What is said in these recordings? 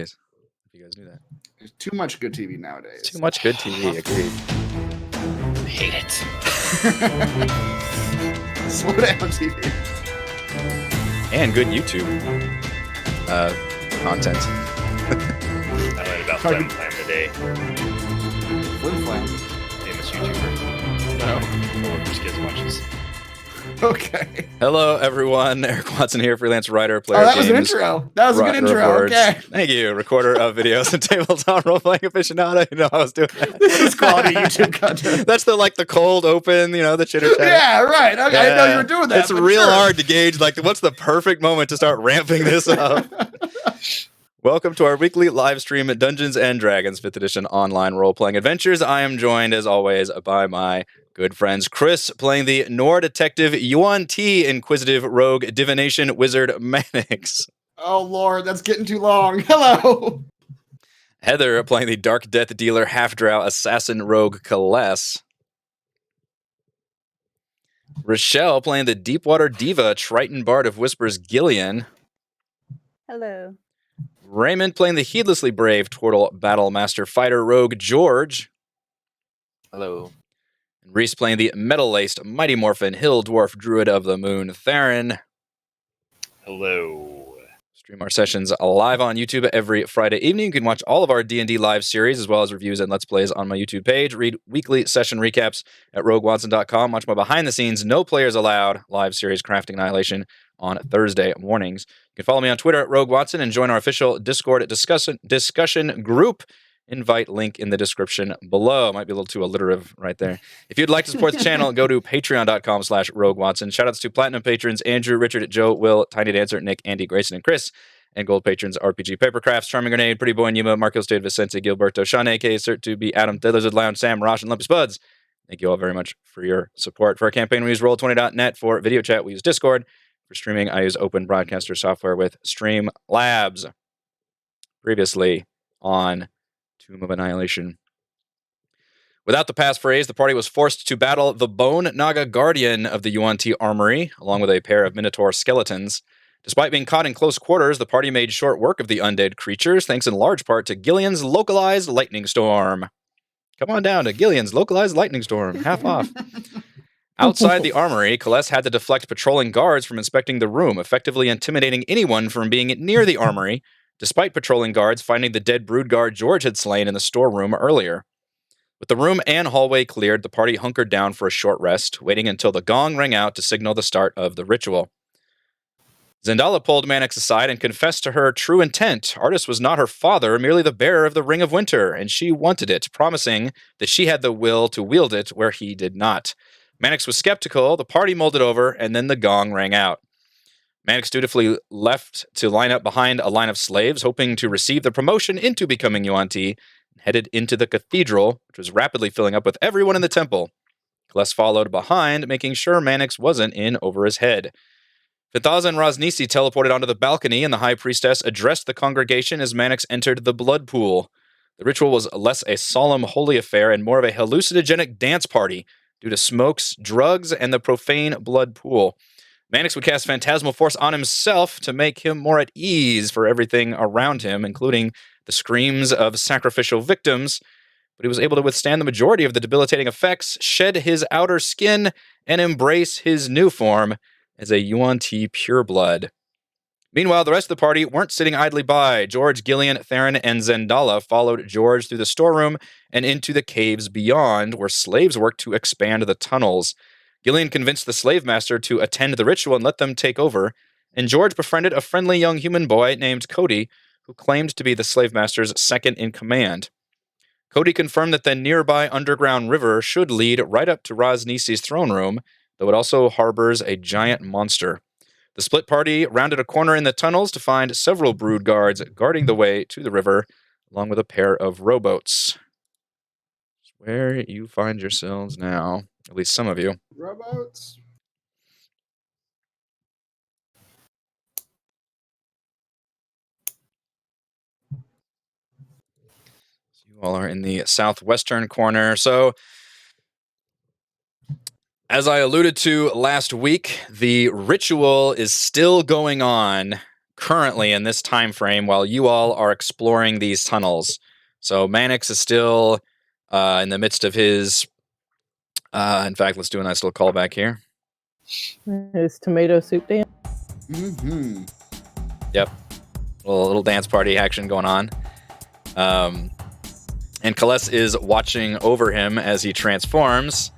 If you guys knew that. There's too much good TV nowadays. Too much good TV, agreed. I hate it. Slow down, TV. And good YouTube content. I learned about Flim Flam today. Flim Flam. Famous YouTuber. No. Or just kids watches. Okay. Hello, everyone. Eric Watson here, freelance writer, player Oh, of that was an games, intro. That was a good writer of intro. words. Okay. Thank you. Recorder of videos and tabletop role-playing aficionado. You know I was doing that. This is quality YouTube content. That's the cold open, the chitter chatter. Yeah, right. Okay, I didn't know you were doing that. It's real hard to gauge, what's the perfect moment to start ramping this up. Welcome to our weekly live stream at Dungeons & Dragons 5th Edition online role-playing adventures. I am joined, as always, by my good friends Chris, playing the Nor detective Yuan-ti, inquisitive rogue divination wizard Mannix. Oh, Lord, that's getting too long. Hello. Heather, playing the dark death dealer half-drow assassin rogue Kaless. Rochelle, playing the Deepwater diva Triton bard of whispers Gillian. Hello. Raymond, playing the heedlessly brave Turtle battle master fighter rogue George. Hello. And Reese, playing the metal-laced mighty morphin hill dwarf druid of the moon Theron. Hello. Stream our sessions live on YouTube every Friday evening. You can watch all of our D&D live series, as well as reviews and Let's Plays on my YouTube page. Read weekly session recaps at roguewatson.com. Watch my behind-the-scenes, no players allowed live series Crafting Annihilation on Thursday mornings. You can follow me on Twitter at Rogue Watson and join our official Discord discussion group. Invite link in the description below. Might be a little too alliterative right there. If you'd like to support the channel, go to patreon.com/RogueWatson. Shoutouts to Platinum patrons Andrew, Richard, Joe, Will, Tiny Dancer, Nick, Andy, Grayson, and Chris. And Gold patrons RPG Papercrafts, Charming Grenade, Pretty Boy, Nima, Marcos Dade, Vicente, Gilberto, Sean, A.K., Cert2B, Adam, The Lizard Lounge, Sam, Rosh, and Lumpy Spuds. Thank you all very much for your support. For our campaign, we use Roll20.net. For video chat, we use Discord. For streaming, I use Open Broadcaster software with Streamlabs. Previously on Tomb of Annihilation. Without the passphrase, the party was forced to battle the Bone Naga Guardian of the Yuan-ti Armory, along with a pair of Minotaur skeletons. Despite being caught in close quarters, the party made short work of the undead creatures, thanks in large part to Gillian's localized lightning storm. Come on down to Gillian's localized lightning storm, half off. Outside the armory, Kaless had to deflect patrolling guards from inspecting the room, effectively intimidating anyone from being near the armory, despite patrolling guards finding the dead brood guard George had slain in the storeroom earlier. With the room and hallway cleared, the party hunkered down for a short rest, waiting until the gong rang out to signal the start of the ritual. Zendala pulled Mannix aside and confessed to her true intent. Artis was not her father, merely the bearer of the Ring of Winter, and she wanted it, promising that she had the will to wield it where he did not. Mannix was skeptical, the party molded over, and then the gong rang out. Mannix dutifully left to line up behind a line of slaves, hoping to receive the promotion into becoming Yuan-ti, and headed into the cathedral, which was rapidly filling up with everyone in the temple. Kaless followed behind, making sure Mannix wasn't in over his head. Fithaza and Rosnisi teleported onto the balcony, and the High Priestess addressed the congregation as Mannix entered the blood pool. The ritual was less a solemn, holy affair and more of a hallucinogenic dance party, due to smokes, drugs, and the profane blood pool. Mannix would cast Phantasmal Force on himself to make him more at ease for everything around him, including the screams of sacrificial victims, but he was able to withstand the majority of the debilitating effects, shed his outer skin, and embrace his new form as a Yuan-ti pureblood. Meanwhile, the rest of the party weren't sitting idly by. George, Gillian, Theron, and Zendala followed George through the storeroom and into the caves beyond, where slaves worked to expand the tunnels. Gillian convinced the slave master to attend the ritual and let them take over, and George befriended a friendly young human boy named Cody, who claimed to be the slave master's second-in-command. Cody confirmed that the nearby underground river should lead right up to Rosnisi's throne room, though it also harbors a giant monster. The split party rounded a corner in the tunnels to find several brood guards guarding the way to the river, along with a pair of rowboats. Where you find yourselves now, at least some of you. Rowboats. You all are in the southwestern corner. So, as I alluded to last week, the ritual is still going on currently in this time frame while you all are exploring these tunnels. So Mannix is still in the midst of his. In fact, let's do a nice little callback here. His tomato soup dance. Mm-hmm. Yep, little dance party action going on. And Kaless is watching over him as he transforms.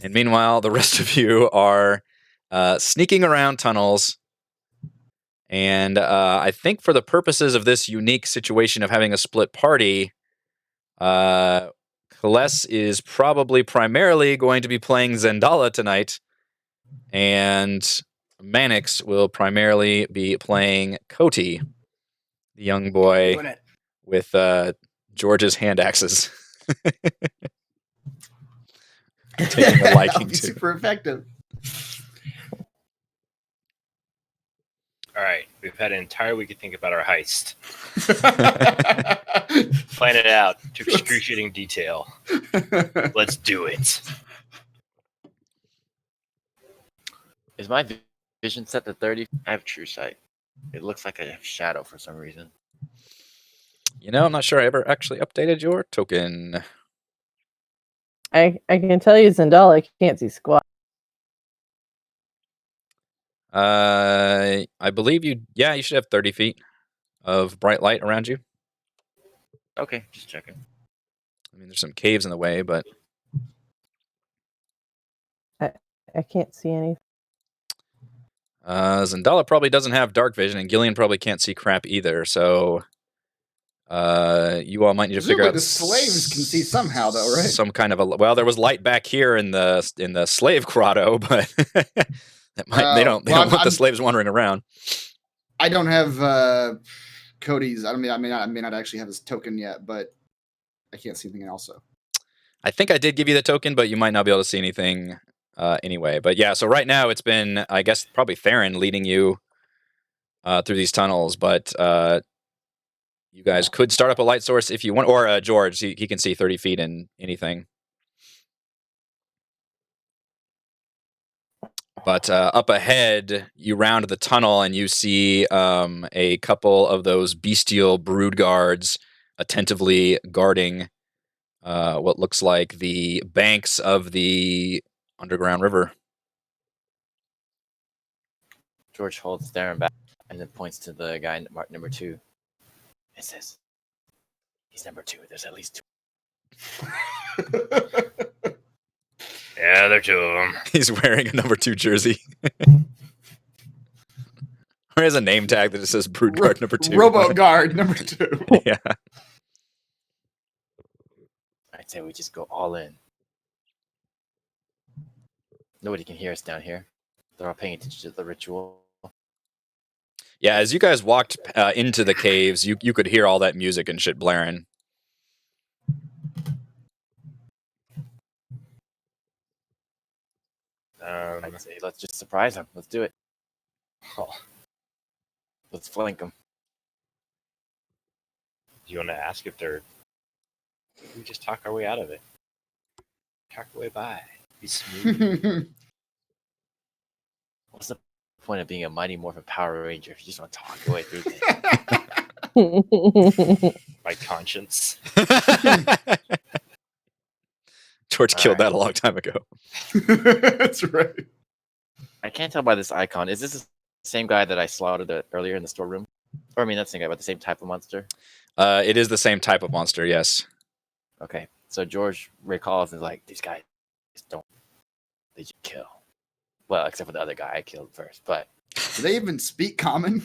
And meanwhile, the rest of you are sneaking around tunnels. And I think for the purposes of this unique situation of having a split party, Kaless is probably primarily going to be playing Zendala tonight. And Mannix will primarily be playing Koti, the young boy Doing it. with George's hand axes. Taking a liking That'll be to. super effective. All right, we've had an entire week to think about our heist. Plan it out to excruciating detail. Let's do it. Is my vision set to 30? I have true sight. It looks like I have shadow for some reason. You know, I'm not sure I ever actually updated your token. I can tell you Zendala can't see squat. I believe you should have 30 feet of bright light around you. Okay, just checking. I mean, there's some caves in the way, but I can't see anything. Zendala probably doesn't have dark vision, and Gillian probably can't see crap either, so you all might need to figure Presumably out the slaves can see somehow, though, right? some kind of a there was light back here in the slave grotto, but that might, they don't want the slaves wandering around. I don't have Cody's. I may not actually have his token yet, but I can't see anything else. So I think I did give you the token, but you might not be able to see anything anyway. But yeah, so right now it's been, I guess, probably Theron leading you through these tunnels, but you guys could start up a light source if you want, or George, he can see 30 feet in anything. But up ahead, you round the tunnel and you see a couple of those bestial brood guards attentively guarding what looks like the banks of the underground river. George holds Darren back and then points to the guy marked number 2. It says, he's number 2. There's at least 2. Yeah, there are 2 of them. He's wearing a number 2 jersey. Or he has a name tag that just says Brood Guard number 2. Robo Guard number 2. Yeah. I'd say we just go all in. Nobody can hear us down here. They're all paying attention to the ritual. Yeah, as you guys walked into the caves, you could hear all that music and shit blaring. I'd say let's just surprise them. Let's do it. Oh, Let's flank them. do you want to ask if they're... We just talk our way out of it. Talk our way by. Be smooth. What's the point of being a Mighty Morphin Power Ranger if you just want to talk your way through things? My conscience. George killed that a long time ago. That's right. I can't tell by this icon. Is this the same guy that I slaughtered earlier in the storeroom? Or I mean, that's the same guy, but the same type of monster? It is the same type of monster, yes. Okay, so George recalls and is like, these guys don't... They just kill. Well, except for the other guy I killed first, but... Do they even speak common?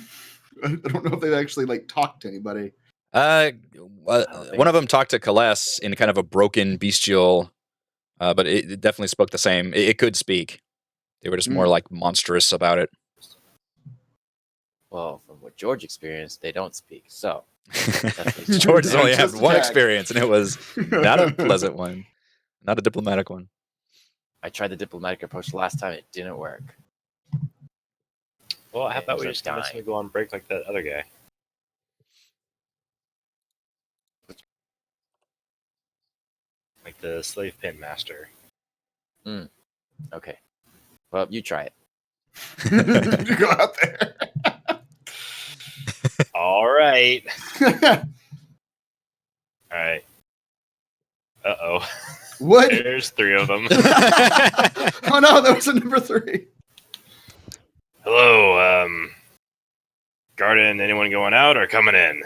I don't know if they actually talk to anybody. One of them talked to Kaless in kind of a broken, bestial, but it definitely spoke the same. It could speak. They were just more monstrous about it. Well, from what George experienced, they don't speak, so... George has only had Just one attack. experience, and it was not a pleasant one. Not a diplomatic one. I tried the diplomatic approach last time, it didn't work. Well, how about we Ends up just convince dying. him to go on break like that other guy? Like the slave pin master. Okay. Well, you try it. You go out there. All right. All right. Uh-oh. What? There's 3 of them. Oh no, that was a number 3. Hello, Garden, anyone going out or coming in?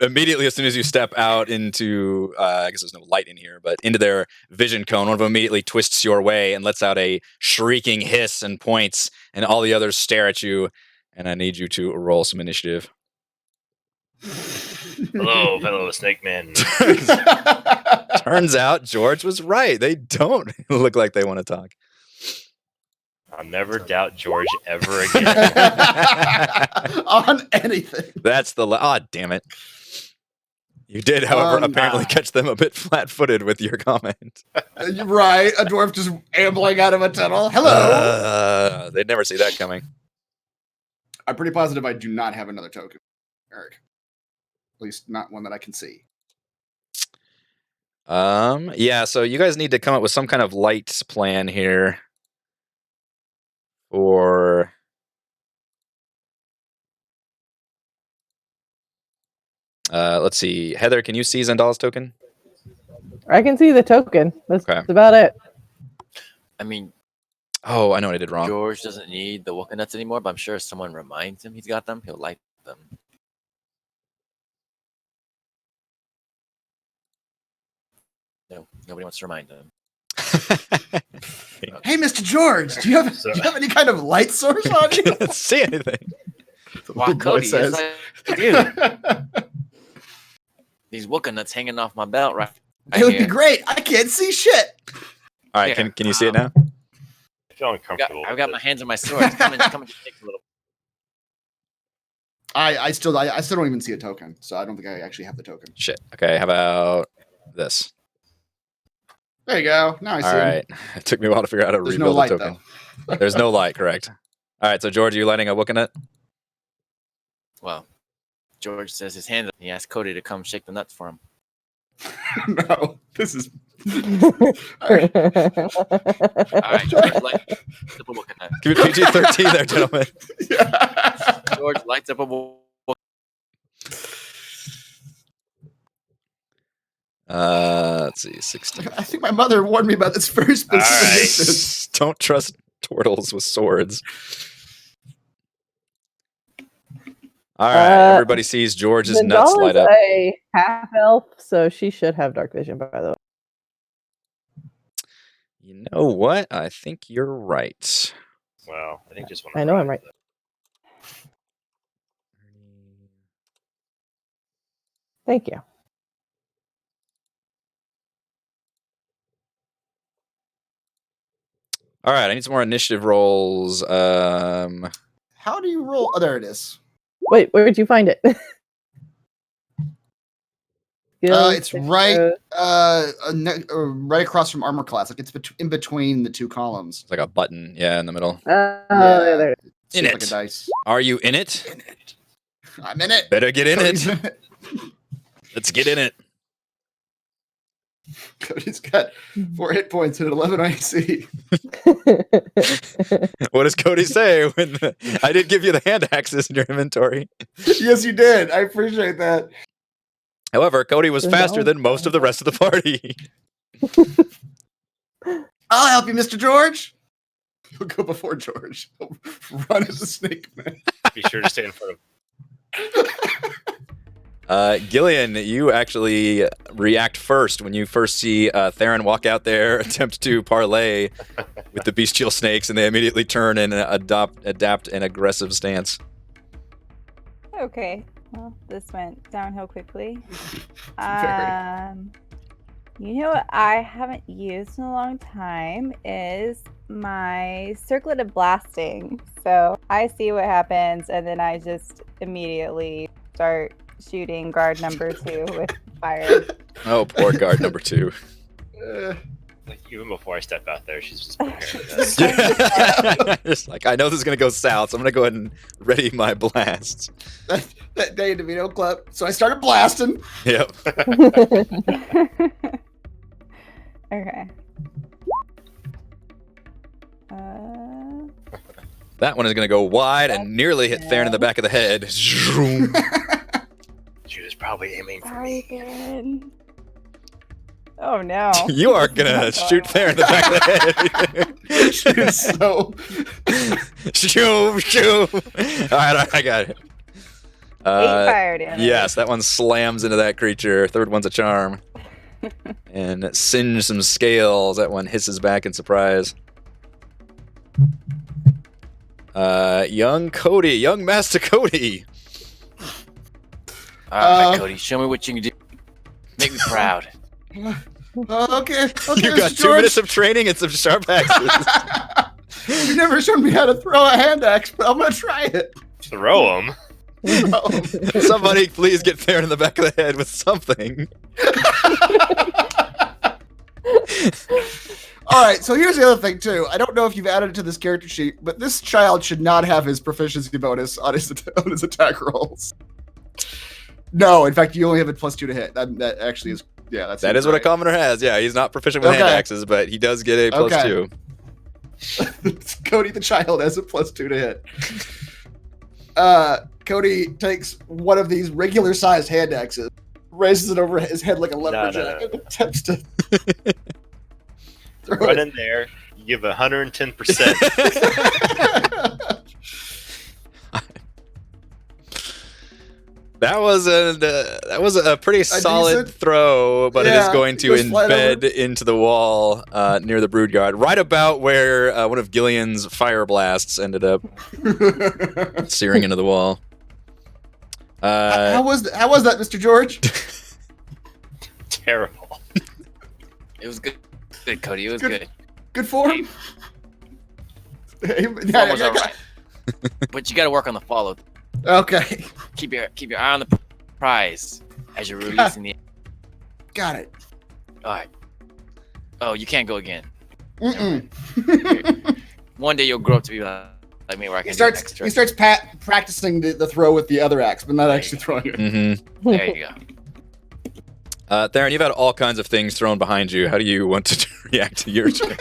Immediately as soon as you step out into I guess there's no light in here, but into their vision cone, one of them immediately twists your way and lets out a shrieking hiss and points, and all the others stare at you, and I need you to roll some initiative. Hello, fellow snake men. Turns out George was right. They don't look like they want to talk. I'll never doubt George ever again. On anything. That's the damn it. You did, however, apparently catch them a bit flat-footed with your comment. You're right. A dwarf just ambling out of a tunnel. Hello. They'd never see that coming. I'm pretty positive I do not have another token, Eric. At least not one that I can see. Yeah, so you guys need to come up with some kind of light plan here. Or let's see. Heather, can you see Zendala's token? I can see the token. That's Okay. about it. I mean, Oh, I know what I did wrong. George doesn't need the Wooka nuts anymore, but I'm sure if someone reminds him he's got them, he'll like them. No, nobody wants to remind him. Hey, Mr. George, do you have any kind of light source on you? Can't see anything. Wow, Big boy Cody, says. yes, I do. These Wooka nuts hanging off my belt right It would be here. great. I can't see shit. All right, Yeah. can you see it now? I feel uncomfortable. I've got my hands on my sword. Come and take a little. I still don't even see a token, so I don't think I actually have the token. Shit. Okay, how about this? There you go. Now I see All him. right. It took me a while to figure out how to There's no rebuild light the token. though. There's no light, correct. All right, so George, are you lighting a Wookiee? Well, George says his hands up. He asked Cody to come shake the nuts for him. No, this is. All right, George, light up a Wooka nut. Give it PG-13 there, gentlemen. George lights up a Wooka. Let's see, 16. I think my mother warned me about this very specific right. instance. Don't trust turtles with swords. All right, everybody sees George's nuts light up. a half elf, so she should have dark vision, by the way. You know what? I think you're right. Well, I think just one. I know I'm right. Thank you. All right, I need some more initiative rolls. How do you roll? Oh, there it is. Wait, where did you find it? It's right, right across from armor class. Like it's in between the two columns. It's like a button, yeah, in the middle. Yeah, there it is. It's In shaped it. like a dice. Are you in it? In it. I'm in it. Better get in Cody's it. Let's get in it. Cody's got 4 hit points and 11 IC. What does Cody say when I did give you the hand axes in your inventory? Yes, you did. I appreciate that. However, Cody was faster than most of the rest of the party. I'll help you, Mr. George. He'll go before George. He'll run as a snake man. Be sure to stay in front of. Gillian, you actually react first when you first see Theron walk out there, attempt to parlay with the bestial snakes, and they immediately turn and adapt an aggressive stance. Okay. Well, this went downhill quickly. You know what I haven't used in a long time is my circlet of blasting. So I see what happens, and then I just immediately start shooting guard number 2 with fire. Oh, poor guard number 2. Like even before I step out there, she's just preparing this. Just like, I know this is going to go south, so I'm going to go ahead and ready my blasts. That day, DeVito Club. So I started blasting. Yep. Okay. That one is going to go wide and nearly hit Theron in the back of the head. Zoom. She was probably aiming for Sorry, me. Theron. Oh no. You are going to shoot Theron in the back of the head. She is so. Shoo, shoo. All right, I got it. 8 fire damage. Yes, that one slams into that creature. Third one's a charm. And singe some scales. That one hisses back in surprise. Young Master Cody. All right, Cody, show me what you can do. Make me proud. Okay. You've Mr. got 2 George. minutes of training and some sharp axes. You never showed me how to throw a hand axe, but I'm gonna try it. Throw him. Somebody please get Theron in the back of the head with something. All right, so here's the other thing too. I don't know if you've added it to this character sheet, but this child should not have his proficiency bonus on his attack rolls. No, in fact, you only have a +2 to hit. That actually is, yeah, that's That is what a right. commoner has. Yeah, he's not proficient with hand Okay. axes, but he does get a +2. Cody the child has a +2 to hit. Cody takes one of these regular-sized hand axes, raises it over his head like a lumberjack, no. and attempts to throw Run it. in there. You give 110%. That was a pretty solid decent- throw, but it is Yeah, going to goes flat embed into the wall near the brood guard, right about where one of Gillian's fire blasts ended up searing into the wall. How was that, Mr. George? Terrible. It was good. Good, Cody. It was Good. good. Good form. Form was all right. But you got to work on the follow. Okay, Keep your eye on the prize as you're releasing the. got it. All right. Oh, you can't go again. Mm-mm. One day you'll grow up to be like me, where I can He do an starts extra. practicing the throw with the other axe, but not actually throwing it. Mm-hmm. There you go. Theron, you've had all kinds of things thrown behind you. How do you want to react to your check?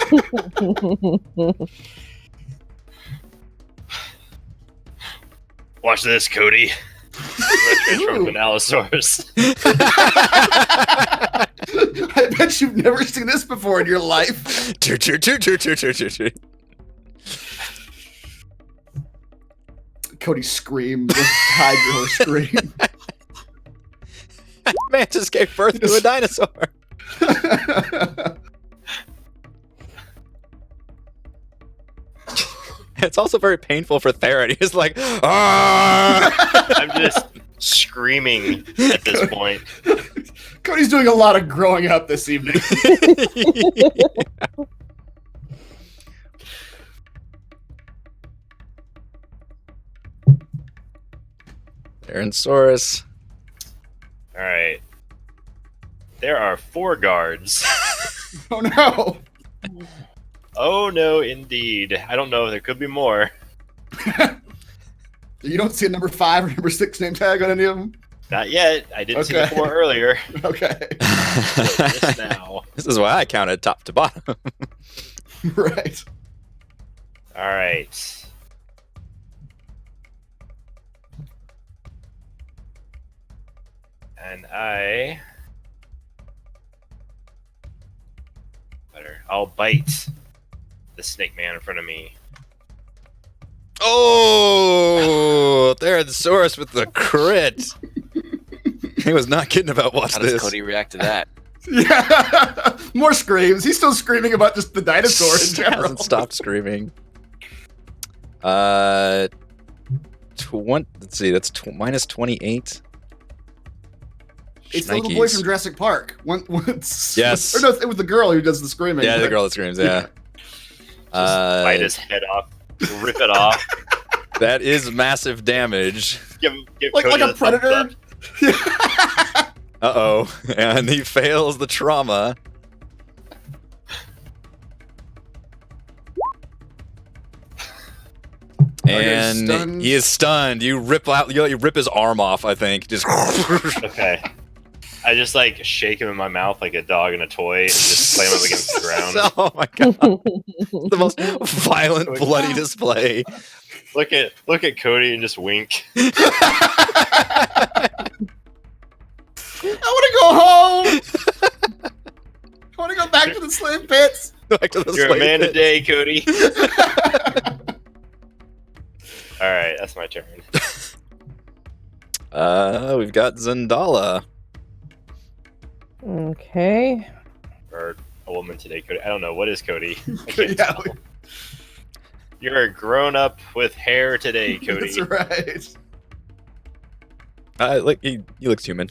Watch this, Cody. From Finalisaurus. I bet you've never seen this before in your life. Cody screamed. The Hydra scream. Man just gave birth to a dinosaur. It's also very painful for Theron. He's like, "Ah!" I'm just screaming at this point. Cody's doing a lot of growing up this evening. Theronsaurus. All right. There are 4 guards. Oh no. Oh no, indeed. I don't know. There could be more. You don't see a number 5 or number 6 name tag on any of them? Not yet. I didn't see the Okay. 4 earlier. Okay. Just now. This is why I counted top to bottom. Right. All right. And I'll bite the snake man in front of me. Oh, Theronsaurus with the crit. He was not kidding about watch How does this. Cody react to that? Yeah. More screams. He's still screaming about just the dinosaur in general. Hasn't stopped screaming. Let's see, that's minus 28. It's the little boy Shnikes. from Jurassic Park. Once, Yes. Or no, it was the girl who does the screaming. Yeah, the but- girl that screams, yeah. Just bite his head off, rip it off. That is massive damage. Give Like Cody a the thumbs predator. up. Uh-oh. And he fails the trauma. And stunned. he is stunned. You rip his arm off, I think. Just Okay. I just like shake him in my mouth like a dog in a toy and just slam him against the ground. Oh my god. The most violent, bloody display. Look at Cody and just wink. I want to go home. I want to go back to the slave pits. Back to the You're a slave man pits. today, Cody. All right, that's my turn. We've got Zendala. Okay. Or a woman today, Cody. I don't know. What is Cody? I can't Yeah, tell. You're a grown up with hair today, Cody. that's right. Like he looks human.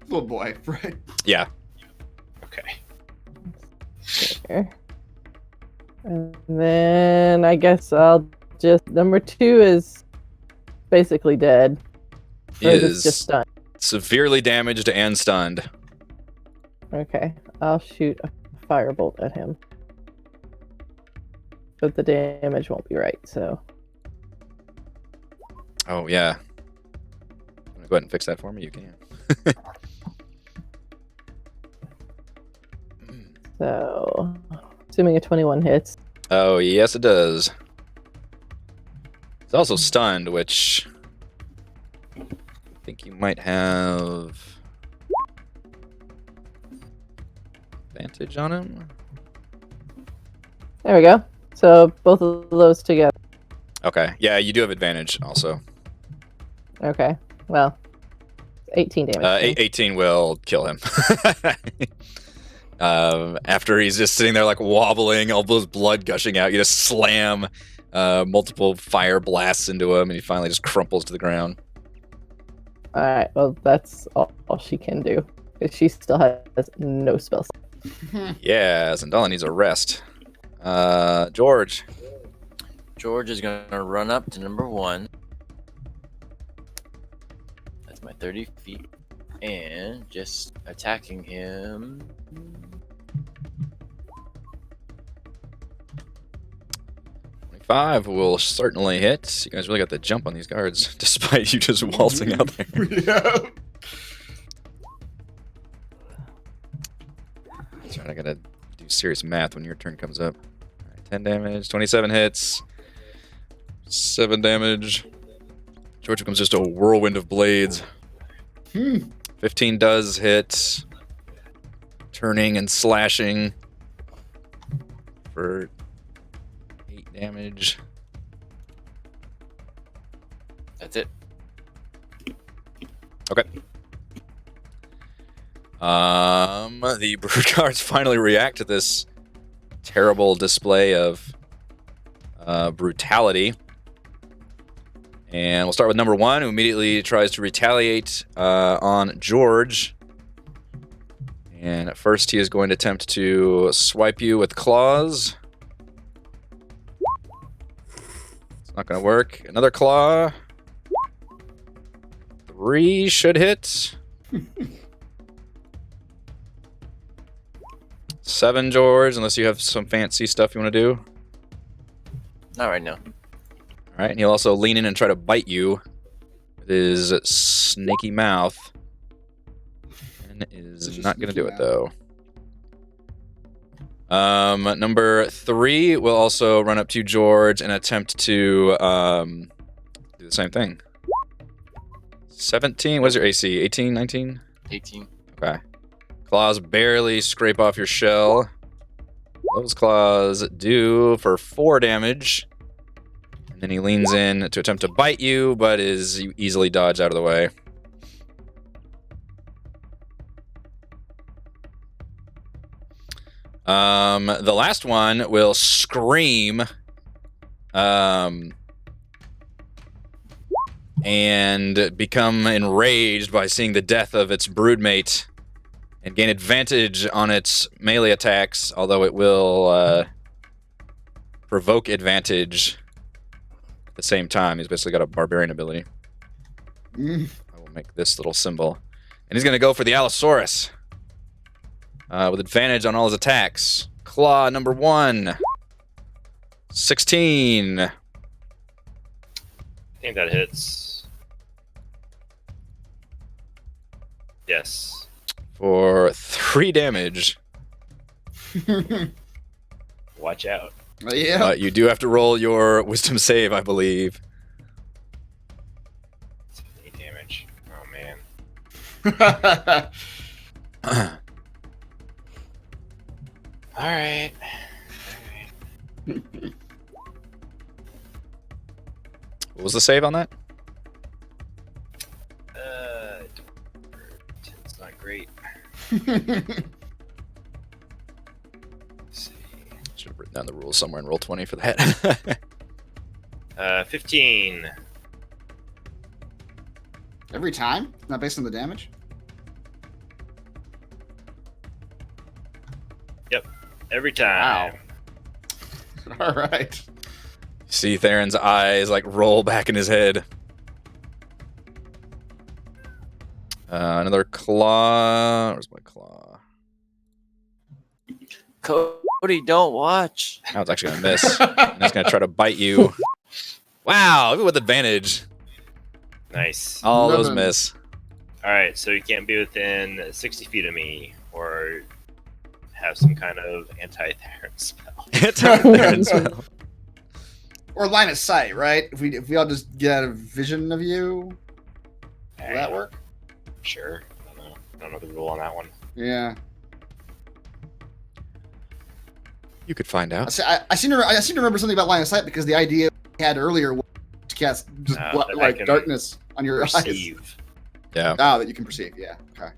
Little boy, right? Yeah. Okay. Here. And then I guess I'll just number 2 is basically dead. He Or is is just stunned. severely damaged and stunned. Okay, I'll shoot a firebolt at him. But the damage won't be right, so. Oh yeah. Wanna go ahead and fix that for me? You can. So, assuming a 21 hits. Oh yes, it does. It's also stunned, which I think you might have advantage on him. There we go. So, both of those together. Okay. Yeah, you do have advantage also. Okay, well, 18 damage. 18 will kill him. After he's just sitting there like wobbling, all those blood gushing out, you just slam multiple fire blasts into him, and he finally just crumples to the ground. Alright, well, that's all she can do. 'Cause she still has no spells. Yeah, Zendala needs a rest. George. George is gonna run up to number 1. That's my 30 feet. And just attacking him. 25 will certainly hit. You guys really got the jump on these guards, despite you just waltzing out there. Yeah. That's right, I gotta do serious math when your turn comes up. All right, 10 damage, 27 hits, 7 damage. George becomes just a whirlwind of blades. 15 does hit, turning and slashing for 8 damage. That's it. Okay. The brood guards finally react to this terrible display of brutality. And we'll start with number 1, who immediately tries to retaliate on George. And at first, he is going to attempt to swipe you with claws. It's not going to work. Another claw. 3 should hit. 7, George, unless you have some fancy stuff you want to do. Not right now. All right, and he'll also lean in and try to bite you with his snaky mouth. And is Such a not going to sneaky do it, though. Number 3 will also run up to George and attempt to do the same thing. 17, what's your AC? 18, 19? 18. Okay. Claws barely scrape off your shell. Those claws do for 4 damage. And then he leans in to attempt to bite you, but is easily dodged out of the way. The last one will scream and become enraged by seeing the death of its broodmate and gain advantage on its melee attacks, although it will provoke advantage at the same time. He's basically got a barbarian ability. I will make this little symbol. And he's going to go for the Allosaurus with advantage on all his attacks. Claw number 1. 16. I think that hits. Yes. For 3 damage. Watch out. Yeah. But you do have to roll your wisdom save, I believe. 8 damage. Oh man. All right. What was the save on that? It's not great. Let's see. Should have written down the rules somewhere in Roll20 for that. 15. Every time? Not based on the damage? Every time. All right. See Theron's eyes like roll back in his head. Another claw. Where's my claw? Cody, don't watch. Now it's actually gonna miss. And it's gonna try to bite you. Wow, even with advantage. Nice. All those Nothing. miss. All right, so you can't be within 60 feet of me or have some kind of anti-Theron spell. Theron's spell. Or line of sight, right? If we all just get a vision of you, will that work? Sure. I don't know the rule on that one. Yeah. You could find out. I seem to remember something about line of sight because the idea we had earlier was to cast just that I like can darkness on your eyes. Perceive. Yeah. Oh, that you can perceive. Yeah. Okay.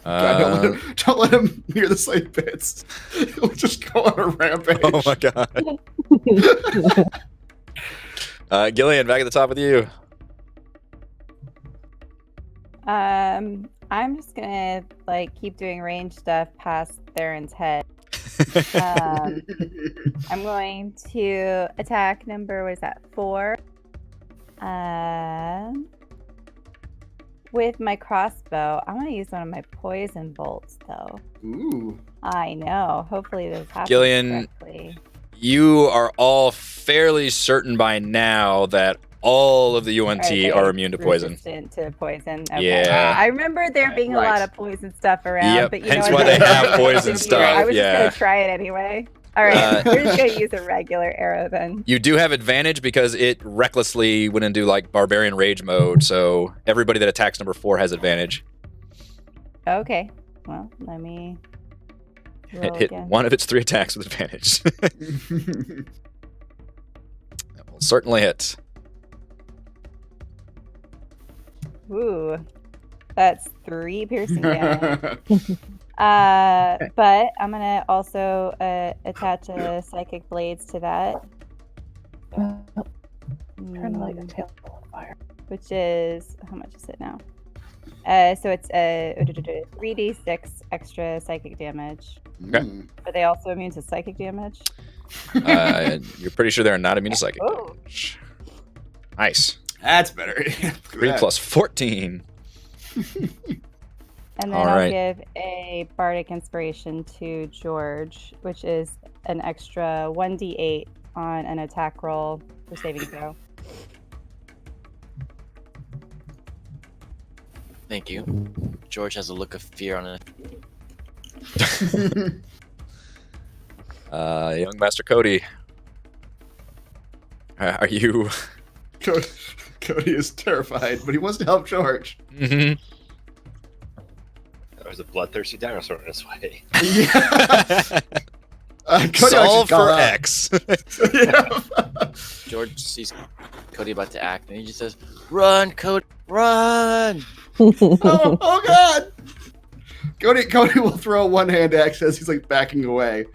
God, don't let him hear the slate bits. He'll just go on a rampage. Oh my god. Gillian, back at the top with you. I'm just gonna like keep doing range stuff past Theron's head. I'm going to attack number, what is that, 4? With my crossbow. I want to use one of my poison bolts, though. Ooh. I know. Hopefully this happens Gillian, correctly. You are all fairly certain by now that all of the Yuan-ti are immune to poison. Resistant to poison. Okay. Yeah. I remember there being a lot of poison stuff around, Yep, but you hence know why what? they have poison stuff, I was yeah. just gonna try it anyway. All right, we're just gonna use a regular arrow then. You do have advantage because it recklessly went into like barbarian rage mode, so everybody that attacks number 4 has advantage. Okay. Well, let me roll It hit again. one of its 3 attacks with advantage. That will certainly hit. Ooh, that's 3 piercing damage. But I'm gonna also attach a psychic blades to that. Turn like a tail on fire. Which is, how much is it now? So it's 3d6 extra psychic damage. Okay. Are they also immune to psychic damage? You're pretty sure they're not immune to psychic Oh. damage. Nice. That's better. 3 plus 14. And then All I'll right. give a bardic inspiration to George, which is an extra 1d8 on an attack roll for saving throw. Thank you. George has a look of fear on it. Young Master Cody. Are you... Cody is terrified, but he wants to help George. Mhm. There was a bloodthirsty dinosaur in his way. Yeah. Cody Solve actually for called out. X. Yeah. George sees Cody about to act, and he just says, "Run, Cody, run!" Oh God! Cody will throw a one-hand axe as he's like backing away.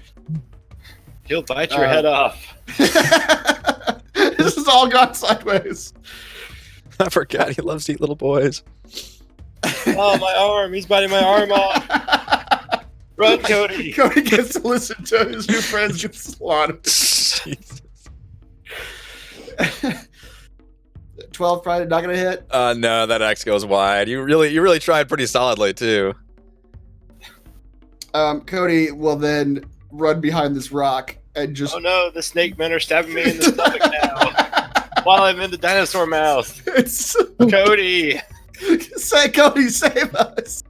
He'll bite your head off. This has all gone sideways. I forgot he loves to eat little boys. Oh, my arm! He's biting my arm off. Run, Cody! Cody gets to listen to his new friends get slaughtered. Jesus. 12 probably not gonna hit. No, that X goes wide. You really tried pretty solidly too. Cody will then run behind this rock and just. Oh no, the snake men are stabbing me in the stomach now. While I'm in the dinosaur mouth. It's Cody! say, Cody, save us.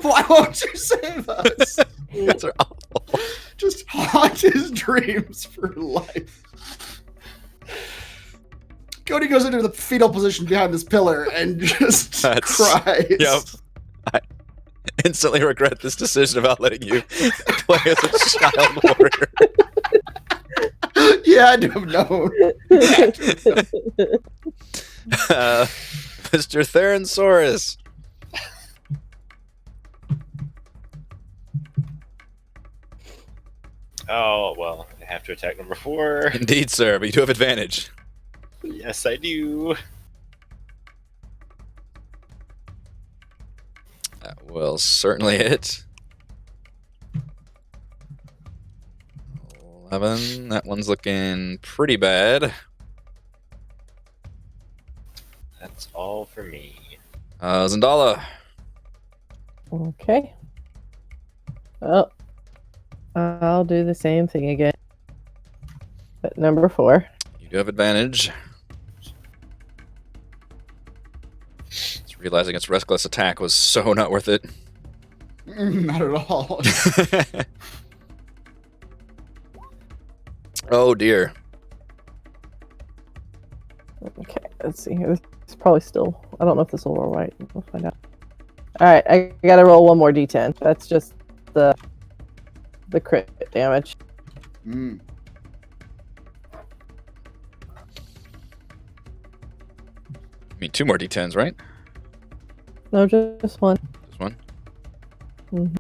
Why won't you save us? That's awful. Just haunt his dreams for life. Cody goes into the fetal position behind this pillar and just cries. Yep. I instantly regret this decision about letting you play as a child warrior. Yeah, I'd have known. Mr. Theransaurus. Oh, well, I have to attack number 4. Indeed, sir, but you do have advantage. Yes, I do. That will certainly hit. 11. That one's looking pretty bad. That's all for me. Zendala. Okay. Well, I'll do the same thing again. But number 4. You do have advantage. Just realizing its reckless attack was so not worth it. Not at all. Oh dear. Okay, let's see here. This is probably still... I don't know if this will roll right. We'll find out. Alright, I gotta roll one more d10. That's just the crit damage. Mm. You mean 2 more d10s, right? No, just one. Just one? Mm-hmm.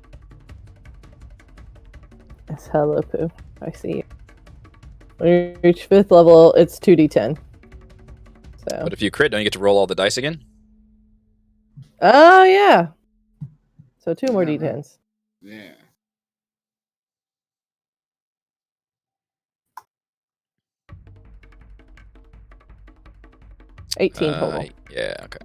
Yes, hello, Pooh. I see you. When you reach 5th level, it's 2d10. So. But if you crit, don't you get to roll all the dice again? Oh, yeah. So 2 more Yeah. d10s. Yeah. $18 total. Yeah, okay.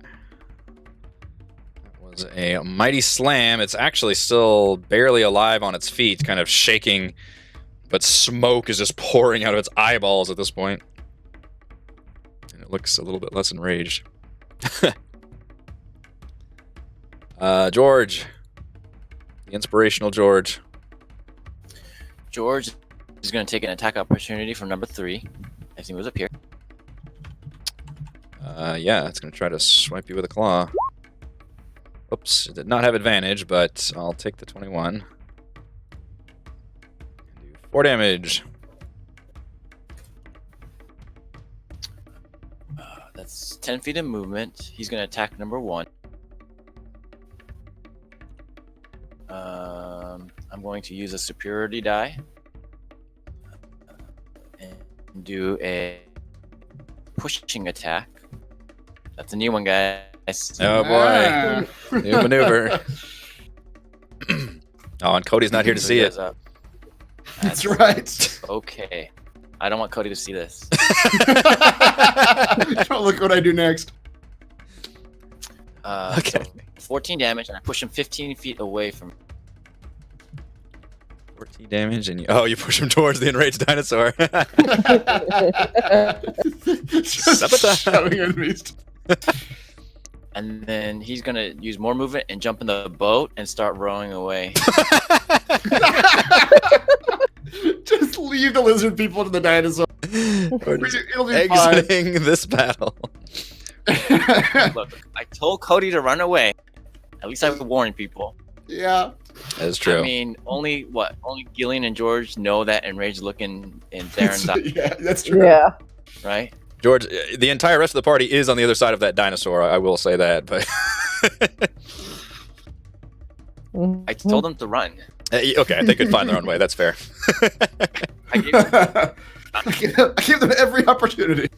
That was a mighty slam. It's actually still barely alive on its feet, kind of shaking, but smoke is just pouring out of its eyeballs at this point. And it looks a little bit less enraged. George. The inspirational George. George is going to take an attack opportunity from number 3 as he moves up here. Yeah, it's going to try to swipe you with a claw. Oops, it did not have advantage, but I'll take the 21. And do 4 damage. That's 10 feet of movement. He's going to attack number 1. I'm going to use a superiority die and do a pushing attack. That's a new one, guys. Oh boy, new maneuver. Oh, and Cody's not here to see it. That's right. Okay. I don't want Cody to see this. Don't look what I do next. Okay. So 14 damage, and I push him 15 feet away from. 14 damage, and you push him towards the enraged dinosaur. Just Sabotage. shoving enemies. And then he's gonna use more movement and jump in the boat and start rowing away. Just leave the lizard people to the dinosaur. Or just It'll be fine. exiting this battle. Look, I told Cody to run away. At least I've warned people. Yeah. That is true. I mean, only Gillian and George know that enraged look in Theron, Yeah, that's true. Yeah. right? George, the entire rest of the party is on the other side of that dinosaur. I will say that, but I told them to run. okay, they could find their own way. That's fair. I gave them, I gave them every opportunity.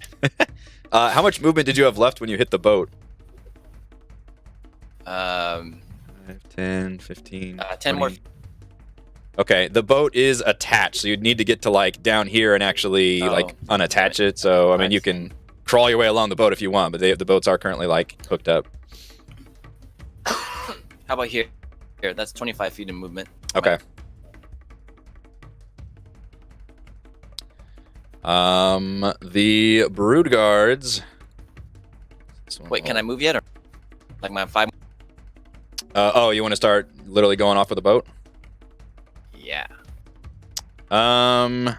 How much movement did you have left when you hit the boat? 5, 10, 15, 10 more. 20. Okay, the boat is attached, so you'd need to get to like down here and actually like unattach it. So I mean, you can crawl your way along the boat if you want, but the boats are currently like hooked up. How about here? Here, that's 25 feet of movement. Okay. The brood guards. Wait, can I move yet? Or like my 5? Oh, you want to start literally going off with the boat? Yeah. I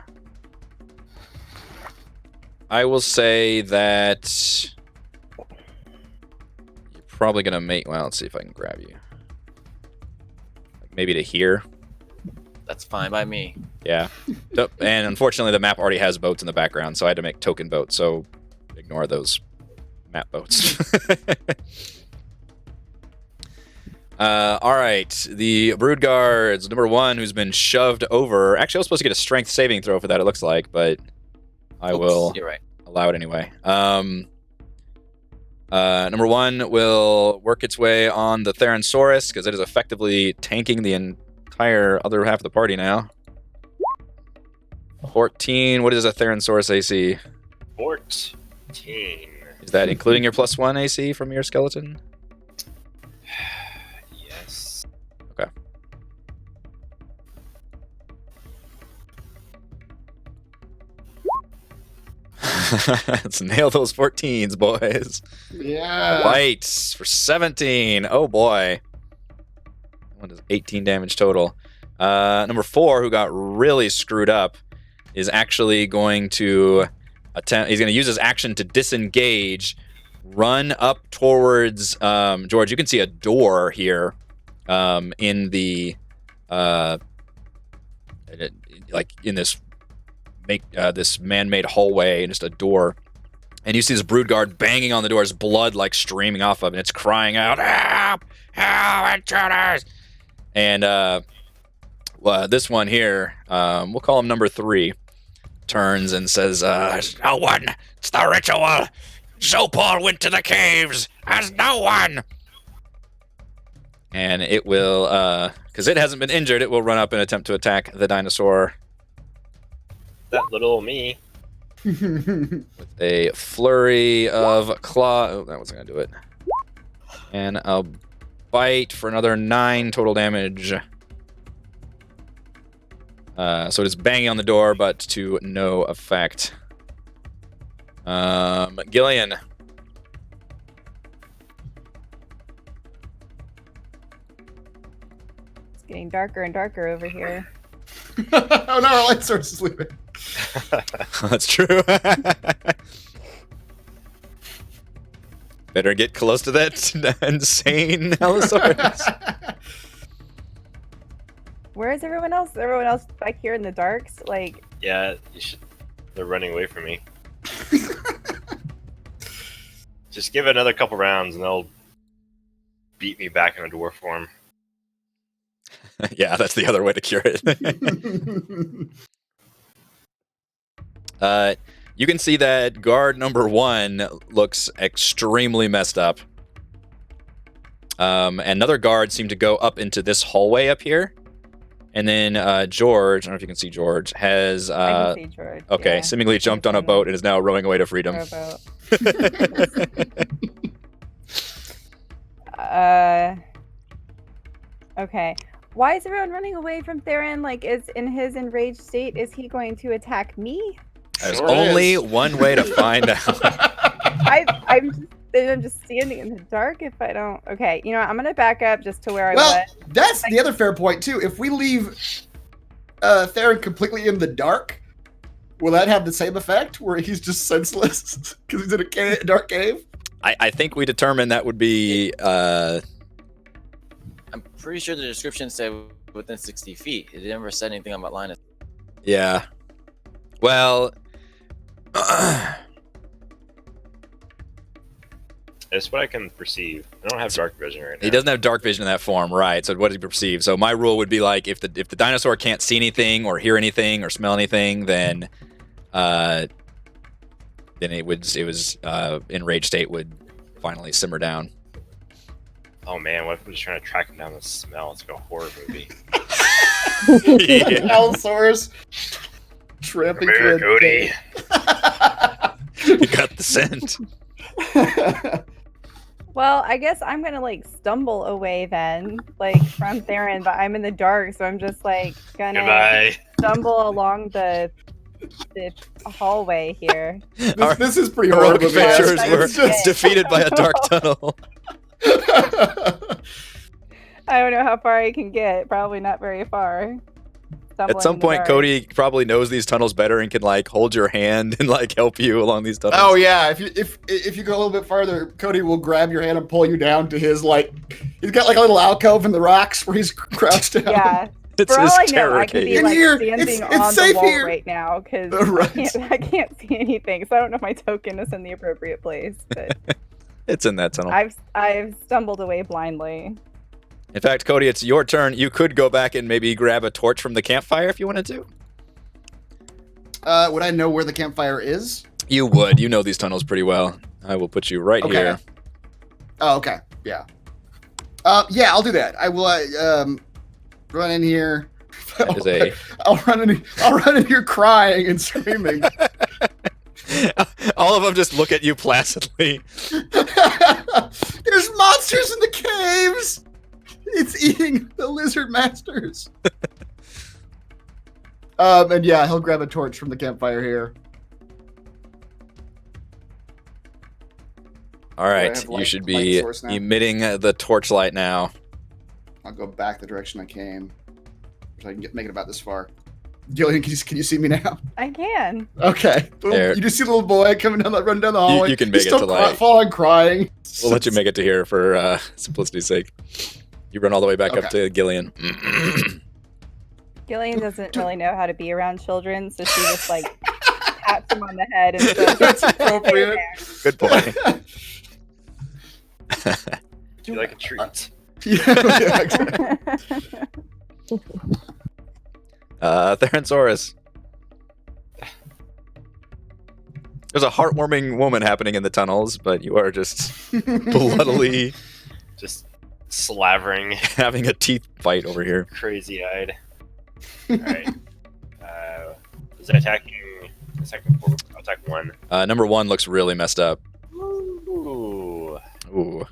will say that you're probably gonna make. Well, let's see if I can grab you. Maybe to here. That's fine by me. Yeah. And unfortunately, the map already has boats in the background, so I had to make token boats. So ignore those map boats. All right. The Brood Guards, number 1, who's been shoved over. Actually, I was supposed to get a strength saving throw for that, it looks like, but I will You're right. allow it anyway. Number 1 will work its way on the Theransaurus, because it is effectively tanking the entire other half of the party now. 14. What is a Theransaurus AC? 14. Is that including your +1 AC from your skeleton? Yes. Okay. Let's nail those 14s, boys. Yeah. Bites for 17. Oh boy. What is 18 damage total? Number 4, who got really screwed up, is actually going to attempt. He's going to use his action to disengage, run up towards George. You can see a door here, in the like in this this man-made hallway, and just a door. And you see this brood guard banging on the door's blood like streaming off of it, and it's crying out, "Help! Help, intruders!" And this one here, we'll call him number 3, turns and says, "No one! It's the ritual! Zopal went to the caves as no one!" And it will, because it hasn't been injured, it will run up and attempt to attack the dinosaur That little me. with a flurry of claw. Oh, that wasn't going to do it. And a bite for another 9 total damage. So it is banging on the door, but to no effect. Gillian. It's getting darker and darker over here. Oh no, our light source is leaving. That's true. Better get close to that insane Allosaurus. Where is everyone else? Everyone else back here in the darks? Like, Yeah, you should. They're running away from me. Just give it another couple rounds and they'll beat me back in a dwarf form. Yeah, that's the other way to cure it. You can see that guard number 1 looks extremely messed up. Another guard seemed to go up into this hallway up here. And then George, I don't know if you can see George, has... I can see George. okay, yeah. seemingly jumped on a boat and is now rowing away to freedom. Rowboat. Okay. Why is everyone running away from Theron? Like, is in his enraged state, is he going to attack me? There's Sure only is. one way to find out. I'm just standing in the dark if I don't... Okay, you know what? I'm going to back up just to where I Well, was. that's the other fair point too. If we leave Theron completely in the dark, will that have the same effect where he's just senseless because he's in a dark cave? I think we determined that would be... I'm pretty sure the description said within 60 feet. It never said anything about line of... yeah. Well... That's what I can perceive. I don't have dark vision right now. He doesn't have dark vision in that form, right? So what does he perceive? So my rule would be like, if the dinosaur can't see anything or hear anything or smell anything, then it was enraged state would finally simmer down. Oh man, what if we're just trying to track him down the smell? It's like a horror movie. Yeah. Allosaurus tramping Come here, through a Cody. You got the scent. Well, I guess I'm going to, like, stumble away then, like, from Theron, but I'm in the dark, so I'm just, like, gonna Goodbye. stumble along the hallway here. This is pretty Our horrible. rogue adventurers Yeah, were it's just- defeated by a dark tunnel. I don't know how far I can get. Probably not very far. stumbling At some in the point, dark. Cody probably knows these tunnels better and can like hold your hand and like help you along these tunnels. Oh yeah, if you go a little bit farther, Cody will grab your hand and pull you down to his like. He's got like a little alcove in the rocks where he's crouched down. Yeah. It's For all his I know, terror I could be cave. In like here, standing it's on the safe wall here. right now because Right. I can't see anything. So I don't know if my token is in the appropriate place. But It's in that tunnel. I've stumbled away blindly. In fact, Cody, it's your turn. You could go back and maybe grab a torch from the campfire if you wanted to. Would I know where the campfire is? You would. You know these tunnels pretty well. I will put you right Okay. here. Oh, okay. Yeah. Yeah, I'll do that. I will run in here. That is a... I'll run in here crying and screaming. All of them just look at you placidly. There's monsters in the caves. It's eating the lizard masters. And yeah, he'll grab a torch from the campfire here. All right, have you light- should light be source now? emitting the torchlight now. I'll go back the direction I came, so I can make it about this far. Gillian, can you see me now? I can. Okay. There. You just see a little boy coming down, running down the hallway. You can make He's it still to light. falling, crying. We'll let you make it to here for simplicity's sake. You run all the way back up to Gillian. Gillian doesn't really know how to be around children, so she just like pats him on the head and says, That's appropriate. Good point. Do you like a treat? Yeah, exactly. Theransaurus. There's a heartwarming moment happening in the tunnels, but you are just bloodily Just slavering, having a teeth fight over here. crazy-eyed. Alright. Is it attacking the second four? I'll attack one. Number 1 looks really messed up. Ooh. Ooh.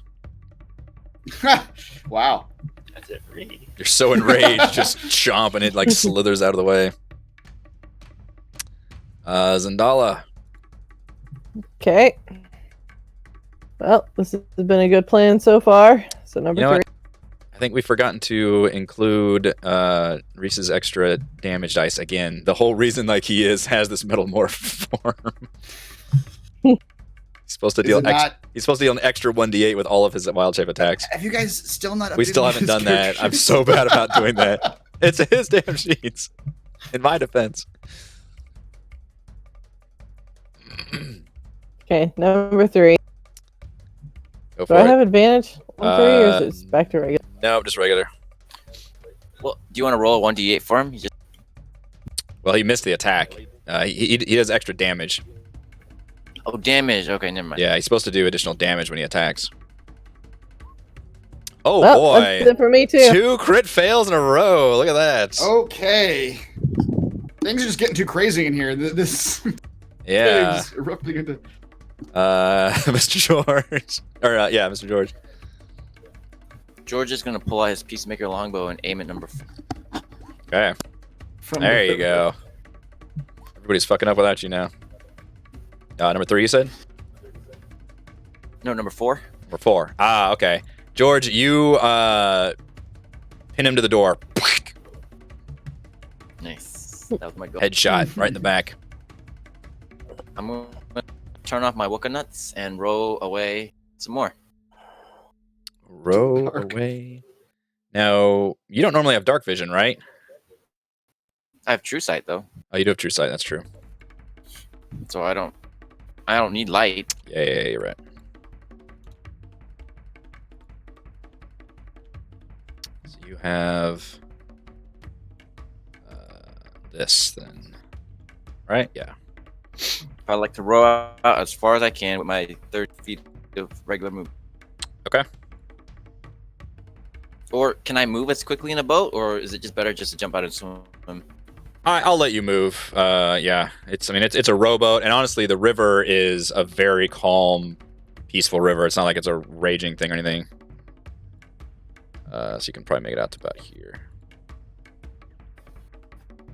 Wow. That's it for me. You're so enraged, just chomp, and it like slithers out of the way. Zendala. Okay. Well, this has been a good plan so far. So number You know 3. I think we've forgotten to include Reese's extra damage dice again. The whole reason like he has this metal morph form. He's supposed to Is deal it not- he's supposed to deal an extra 1d8 with all of his wild shape attacks. Have you guys still not? We still updated haven't his done that. character I'm sheet? so bad about doing that. It's his damn sheets. In my defense. Okay, number 3. Go Do for I it. have advantage on 3 or is it back to regular? No, just regular. Well, do you want to roll a 1d8 for him? You just Well, he missed the attack. He does extra damage. oh, damage. Okay, never mind. Yeah, he's supposed to do additional damage when he attacks. Oh Well, boy. that's it for me too. 2 crit fails in a row. Look at that. Okay. Things are just getting too crazy in here. This Yeah. thing's erupting into. Mr. George. Or, yeah, Mr. George. George is gonna pull out his peacemaker longbow and aim at number 4. Okay. From There the- you go. Everybody's fucking up without you now. Number 3, you said? No, number 4. Or 4. Ah, okay. George, you pin him to the door. Nice. That was my goal. Headshot right in the back. I'm gonna turn off my Wooka nuts and row away some more. Row Dark. away. Now, you don't normally have dark vision, right? I have true sight though, Oh, you do have true sight. That's true. so I don't need light. Yeah, you're right. So you have this then, right? Yeah. I like to row out as far as I can with my 30 feet of regular move. Okay. Or can I move as quickly in a boat, or is it just better just to jump out and swim? I'll let you move. Yeah, it's a rowboat, and honestly, the river is a very calm, peaceful river. It's not like it's a raging thing or anything. So you can probably make it out to about here.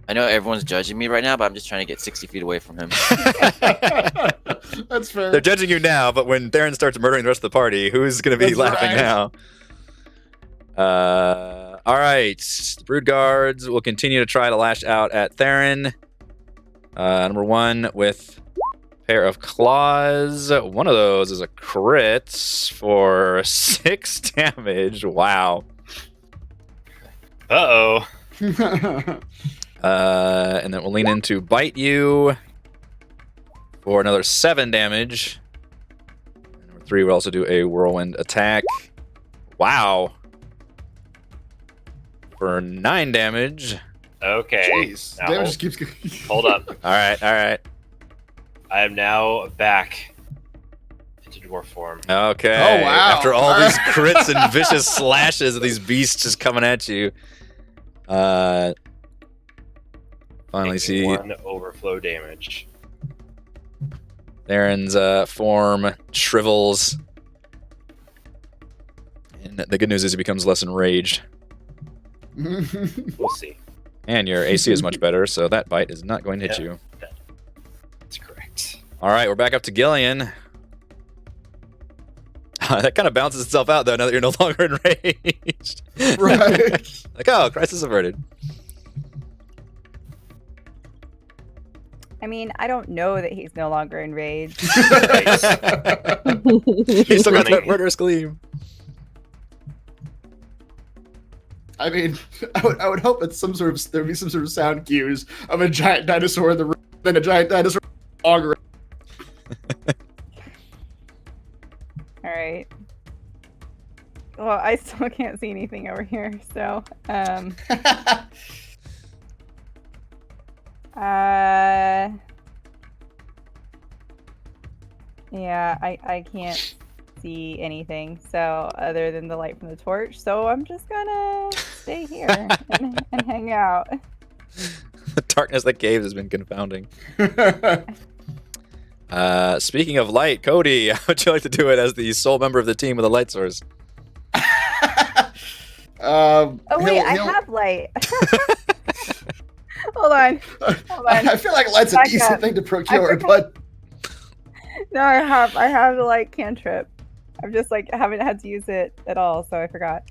I know everyone's judging me right now, but I'm just trying to get 60 feet away from him. That's fair. They're judging you now, but when Theron starts murdering the rest of the party, who's going to be That's laughing right. now? All right. The Brood Guards will continue to try to lash out at Theron. Number 1 with a pair of claws. One of those is a crit for 6 damage. Wow. Uh-oh. And then we'll lean into bite you for another 7 damage. And number 3 will also do a whirlwind attack. Wow. For 9 damage. Okay. Jeez, Now, damage just keeps going. hold up. All right. I am now back into dwarf form. Okay. Oh, wow. After all these crits and vicious slashes of these beasts just coming at you. Finally Taking see 1 overflow damage. Theron's form shrivels. And the good news is he becomes less enraged. We'll see. And your AC is much better, so that bite is not going to hit Yeah. you. That's correct. All right, we're back up to Gillian. That kind of balances itself out, though, now that you're no longer enraged. Right. Like, oh, crisis averted. I mean, I don't know that he's no longer enraged. He's still got that Running. murderous gleam. I mean, I would hope that there'd be some sort of sound cues of a giant dinosaur in the room, then a giant dinosaur auger. All right. Well, I still can't see anything over here, so yeah, I can't see anything, so other than the light from the torch, so I'm just gonna stay here and hang out. The darkness that caves has been confounding. Speaking of light, Cody, how would you like to do it as the sole member of the team with a light source? Oh wait, I have light. Hold on. I feel like light's a Back decent up. thing to procure, forgot. but No, I have the light cantrip. I've just haven't had to use it at all, so I forgot.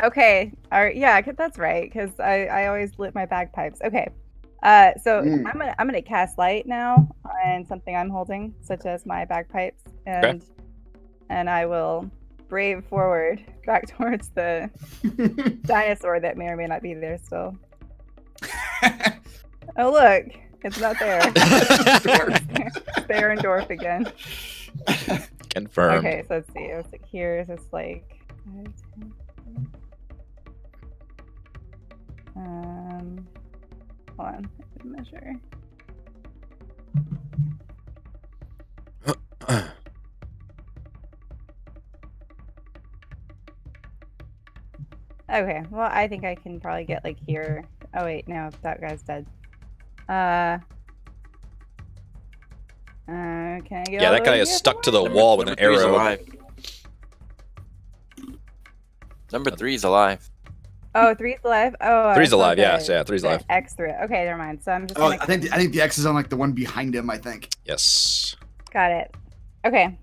Okay. All right. Yeah, that's right. Because I always lit my bagpipes. Okay. So I'm gonna cast light now on something I'm holding, such as my bagpipes, and I will brave forward back towards the dinosaur that may or may not be there still. Oh look, it's not there. It's there in dwarf again. Confirmed. Okay, so let's see. It's here. It's just hold on. I can measure. Okay, well, I think I can probably get here. Oh wait, no, that guy's dead. Can I get? Yeah, that guy is stuck to the wall with an Number 3 is arrow. alive. Number 3 is alive. Oh, 3's alive. Oh, 3's alive. Yeah, 3's alive. X through it. Okay, never mind. So I'm just. oh, Gonna... I think the X is on the one behind him. I think. Yes. Got it. Okay.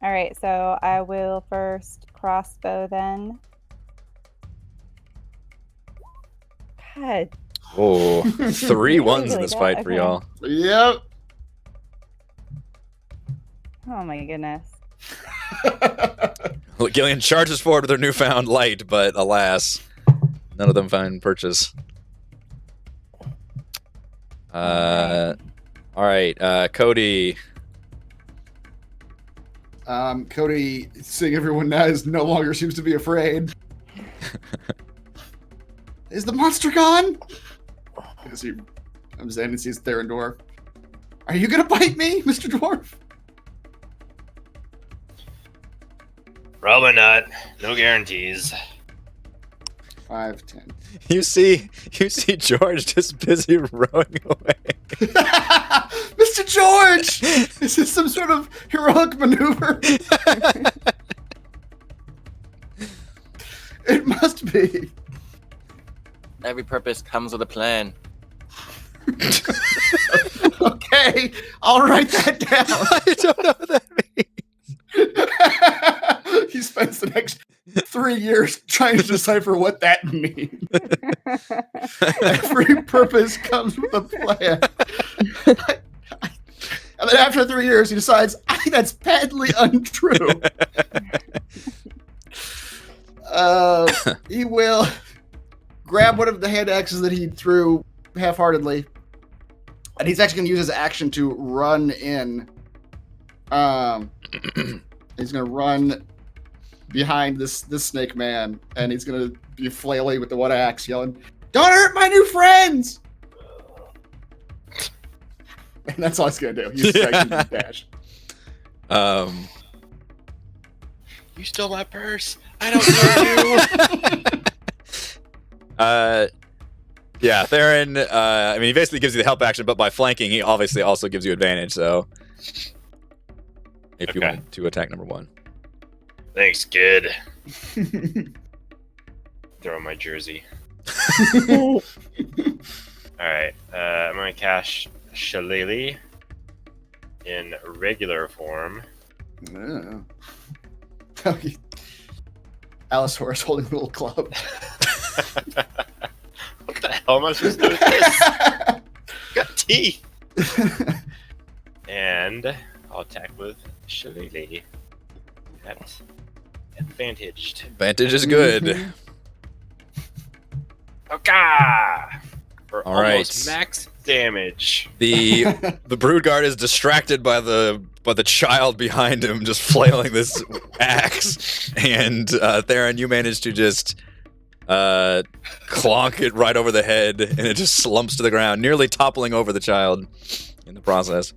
All right. So I will first crossbow then. God. Oh, 3 ones in this fight for Okay. y'all. Yep. Oh my goodness. Look, Gillian charges forward with her newfound light, but alas, none of them find purchase. All right, Cody. Cody, seeing everyone now, no longer seems to be afraid. Is the monster gone? I'm standing and sees Theron Dwarf. Are you gonna bite me, Mr. Dwarf? Probably not. No guarantees. 5, 10. You see George just busy rowing away. Mr. George! Is this some sort of heroic maneuver? It must be. Every purpose comes with a plan. Okay, I'll write that down. I don't know what that means. He spends the next 3 years trying to decipher what that means. Every purpose comes with a plan. And then after 3 years, he decides, I think that's patently untrue. He will grab one of the hand axes that he threw half-heartedly, and he's actually going to use his action to run in. He's going to run behind this snake man, and he's going to be flailing with the one axe, yelling, "Don't hurt my new friends!" And that's all he's going to do. He's going to dash. You stole my purse. I don't know you. Yeah, Theron, I mean, he basically gives you the help action, but by flanking, he obviously also gives you advantage, so... If you want to attack number 1. Thanks, kid. Throw my jersey. Alright, I'm going to cast Shillelagh in regular form. Allosaurus holding a little club. What the hell am I supposed to do with this? Got teeth. And I'll attack with Shillelagh. At advantaged. Advantage is good. Okay. For All right. almost max damage. The brood guard is distracted by the child behind him, just flailing this axe, and Theron, you manage to just clonk it right over the head, and it just slumps to the ground, nearly toppling over the child in the process.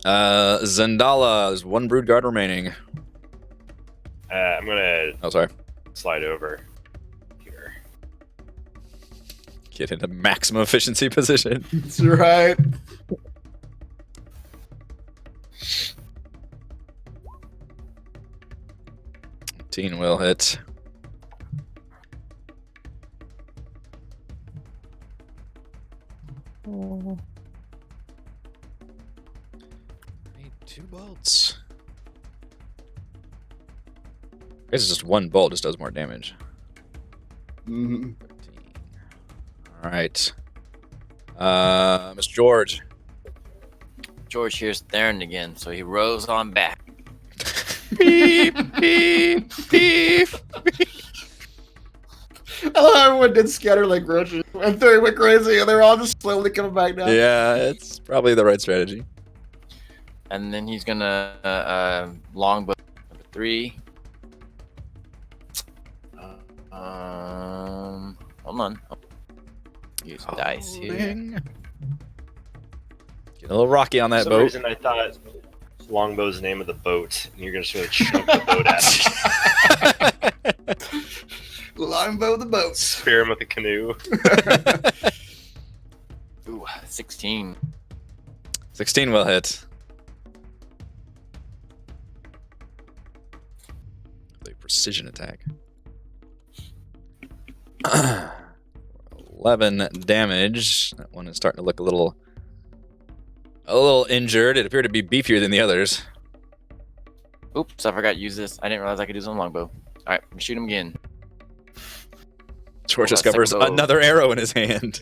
Zendala, there's 1 brood guard remaining. I'm gonna sorry. slide over here. Get into maximum efficiency position. That's right. Teen will hit. Oh. Need 2 bolts. I guess it's just 1 bolt, just does more damage. Mm-hmm. 13. All right. Mr. George. George hears Theron again, so he rows on back. Beep, beep, beep. I love how everyone did scatter like roaches. And Theory went crazy, and they're all just slowly coming back down. Yeah, it's probably the right strategy. And then he's gonna longbow number 3. Hold on. Use dice here. Getting a little rocky on that For some boat. reason I thought Longbow's the name of the boat, and you're gonna sort of chunk the boat at him. Longbow the boat. Spear him with a canoe. Ooh, 16. 16 will hit. The precision attack. 11 damage. That one is starting to look a little injured. It appeared to be beefier than the others. Oops, I forgot to use this. I didn't realize I could use it on longbow. Alright, I'm gonna shoot him again. George Oh, discovers second bow. another arrow in his hand.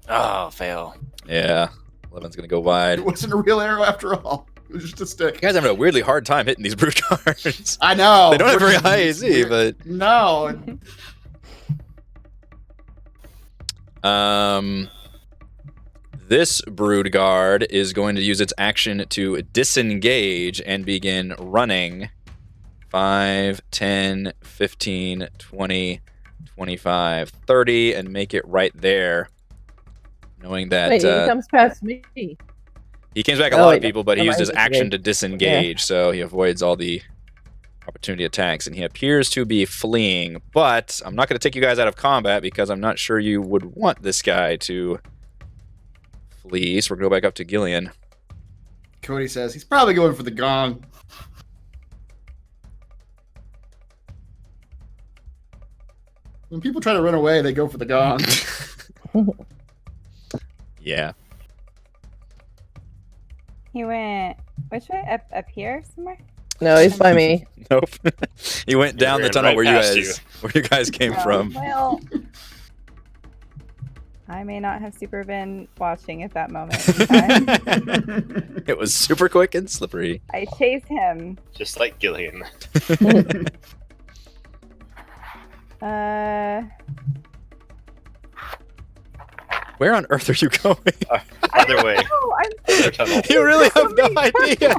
Oh, fail. Yeah. 11's gonna go wide. It wasn't a real arrow after all. It was just a You stick. guys are having a weirdly hard time hitting these brood guards. I know. They don't have which very is high AC, weird. but No. this brood guard is going to use its action to disengage and begin running 5, 10, 15, 20, 25, 30, and make it right there. Knowing that Wait, he comes past me. he comes back a Oh, lot wait, of people, but he never used his mind, action to disengage, so he avoids all the opportunity attacks, and he appears to be fleeing. But I'm not going to take you guys out of combat because I'm not sure you would want this guy to flee. So we're going to go back up to Gillian. Cody says he's probably going for the gong. When people try to run away, they go for the gong. Yeah. He went which way? Up here somewhere? No, he's by me. Nope. He went down the ran tunnel right where past you guys came No, from. Well, I may not have super been watching at that moment in time. It was super quick and slippery. I chased him. Just like Gillian. Where on earth are you going? Other way. Oh, Other tunnel. You really have no idea.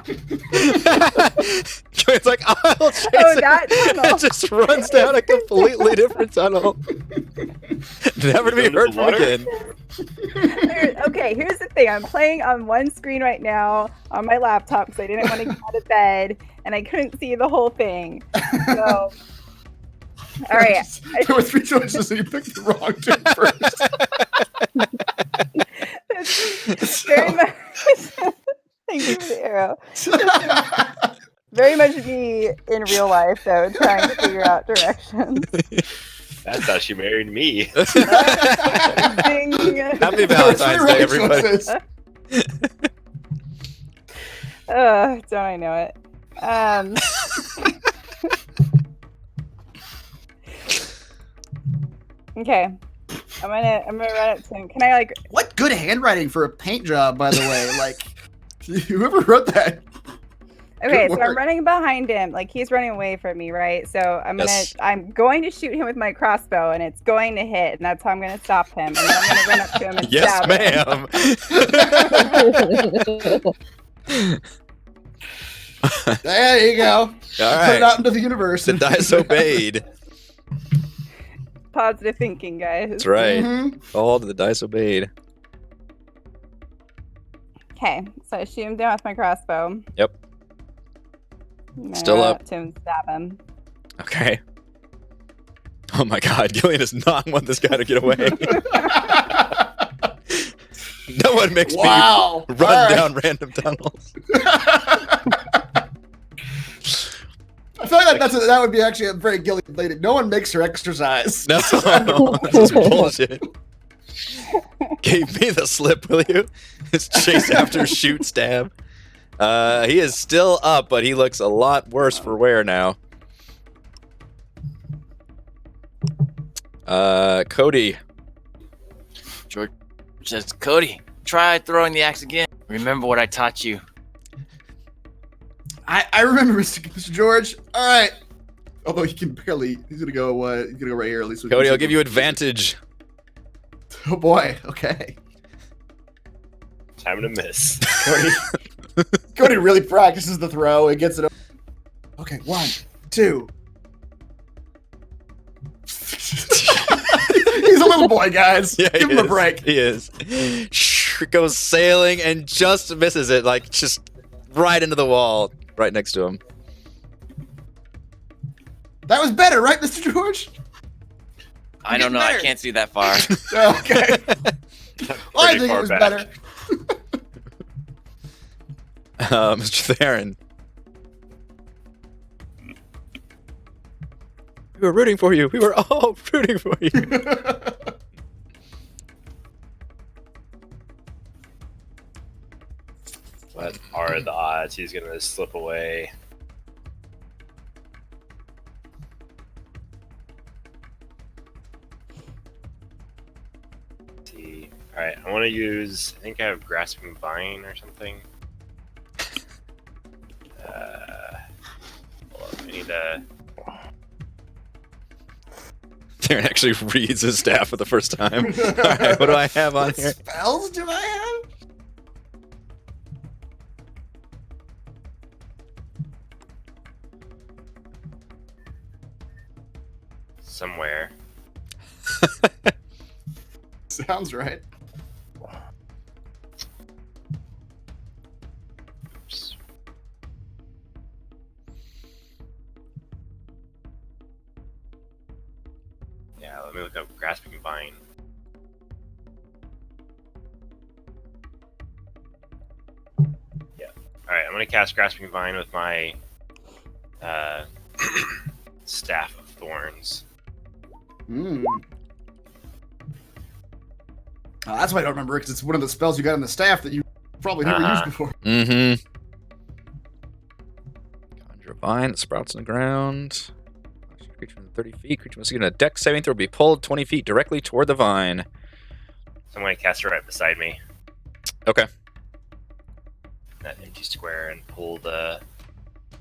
It's like, I'll chase it. that tunnel. It just runs down a completely different tunnel. Never to be You go heard into the from water? again. Okay, here's the thing. I'm playing on one screen right now on my laptop because I didn't want to get out of bed and I couldn't see the whole thing. So, all right. There were 3 choices and you picked the wrong 2 first. It's very much. Thank you for the arrow. Very much me in real life, though, trying to figure out directions. That's how she married me. Ding. Happy Valentine's Day, everybody. Don't I know it? Okay, I'm gonna run up to him. Can I What good handwriting for a paint job, by the way. Like, whoever wrote that. Okay, Good so I'm work. running behind him, like he's running away from me, right? So Yes. I'm going to shoot him with my crossbow, and it's going to hit, and that's how I'm gonna stop him. And then I'm gonna run up to him and Yes, stab him. ma'am. There you go. All Put it right. out into the universe. The dice obeyed. Positive thinking, guys. That's right. Mhm. All the dice obeyed. Okay, so I shoot him down with my crossbow. Yep. And then Still run up. to him and stab him. Okay. Oh my god, Gillian does not want this guy to get away. No one makes Wow. me run All right. down random tunnels. I feel like that would be actually a very Gillian related. No one makes her exercise. No, this is bullshit. Gave me the slip, will you? It's chase after shoot stab. He is still up, but he looks a lot worse for wear now. Cody. George says, Cody, try throwing the axe again. Remember what I taught you. I remember Mr. George. All right. Although he can barely, he's gonna go right here at least. so we can Cody, see I'll give him. you advantage. Oh boy. Okay. Time to miss. Cody really practices the throw and gets it. Okay, 1, 2. He's a little boy, guys. Yeah, Give he him a is. break. He is. Goes sailing and just misses it, like just right into the wall, right next to him. That was better, right, Mr. George? I don't know. better. I can't see that far. Okay. Well, I Pretty think it far was back. better. Mr. Theron. We were rooting for you. We were all rooting for you. What are the odds he's gonna slip away? Let's see. Alright, I want to use, I think I have Grasping Vine or something. Hold on, I need to... Theron actually reads his staff for the first time. All right, what do I have on What here? spells do I have? somewhere. Sounds right. Oops. Yeah, let me look up Grasping Vine. Yeah. Alright, I'm gonna cast Grasping Vine with my Staff of Thorns. Mm. Oh, that's why I don't remember, because it's one of the spells you got on the staff that you probably never used before. Mm-hmm. Conjure a vine that sprouts in the ground. Creature within 30 feet. Creature must get a dex saving throw, be pulled 20 feet directly toward the vine. So I'm going to cast it right beside me. Okay. That empty square and pull the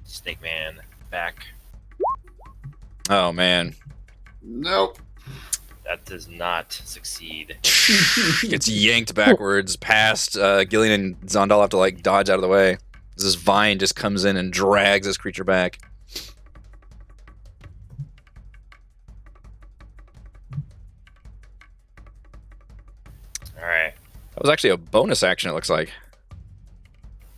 snake man back. Oh, man. Nope. That does not succeed. Gets yanked backwards past Gillian and Zondal have to like dodge out of the way. This vine just comes in and drags this creature back. All right. That was actually a bonus action, it looks like.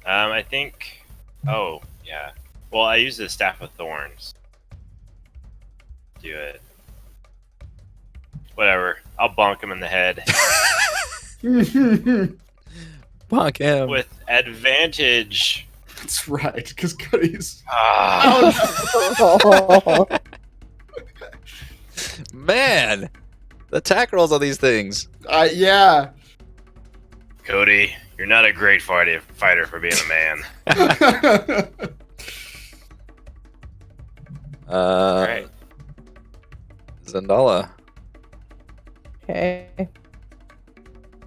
I think. Oh, yeah. Well, I used the Staff of Thorns. Do it. Whatever. I'll bonk him in the head. Bonk him. With advantage. That's right, because Cody's. Ah. Man, the attack rolls on these things. Yeah. Cody, you're not a great fighter for being a man. Alright. Zandala. Okay.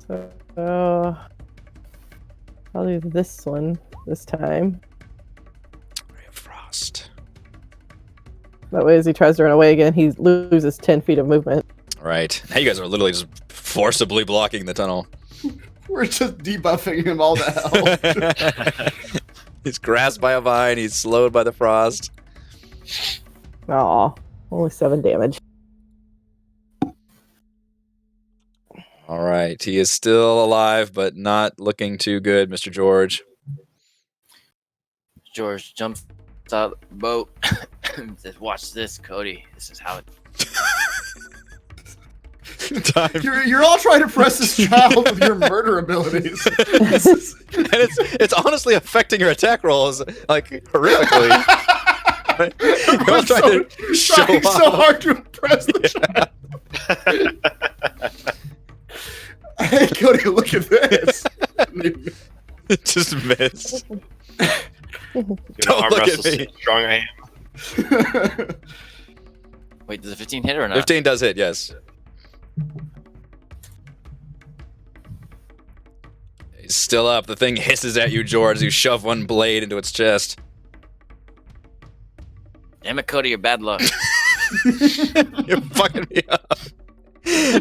So I'll do this one this time. Ray of Frost. That way, as he tries to run away again, he loses 10 feet of movement. Right. Now you guys are literally just forcibly blocking the tunnel. We're just debuffing him all the hell. He's grasped by a vine. He's slowed by the frost. Aw, only 7 damage. All right. He is still alive, but not looking too good, Mr. George. George jumps out of the boat. Says, "Watch this, Cody. This is how it." Time. You're all trying to press this child with your murder abilities. And it's honestly affecting your attack rolls like horrifically. You're all trying to show trying off. so hard to impress the child. Hey, Cody, look at this. Just miss. You know, Don't arm look at wrestle me. strong I am. Wait, does a 15 hit or not? 15 does hit, yes. He's still up. The thing hisses at you, George, as you shove one blade into its chest. Damn it, Cody, you're bad luck. You're fucking me up.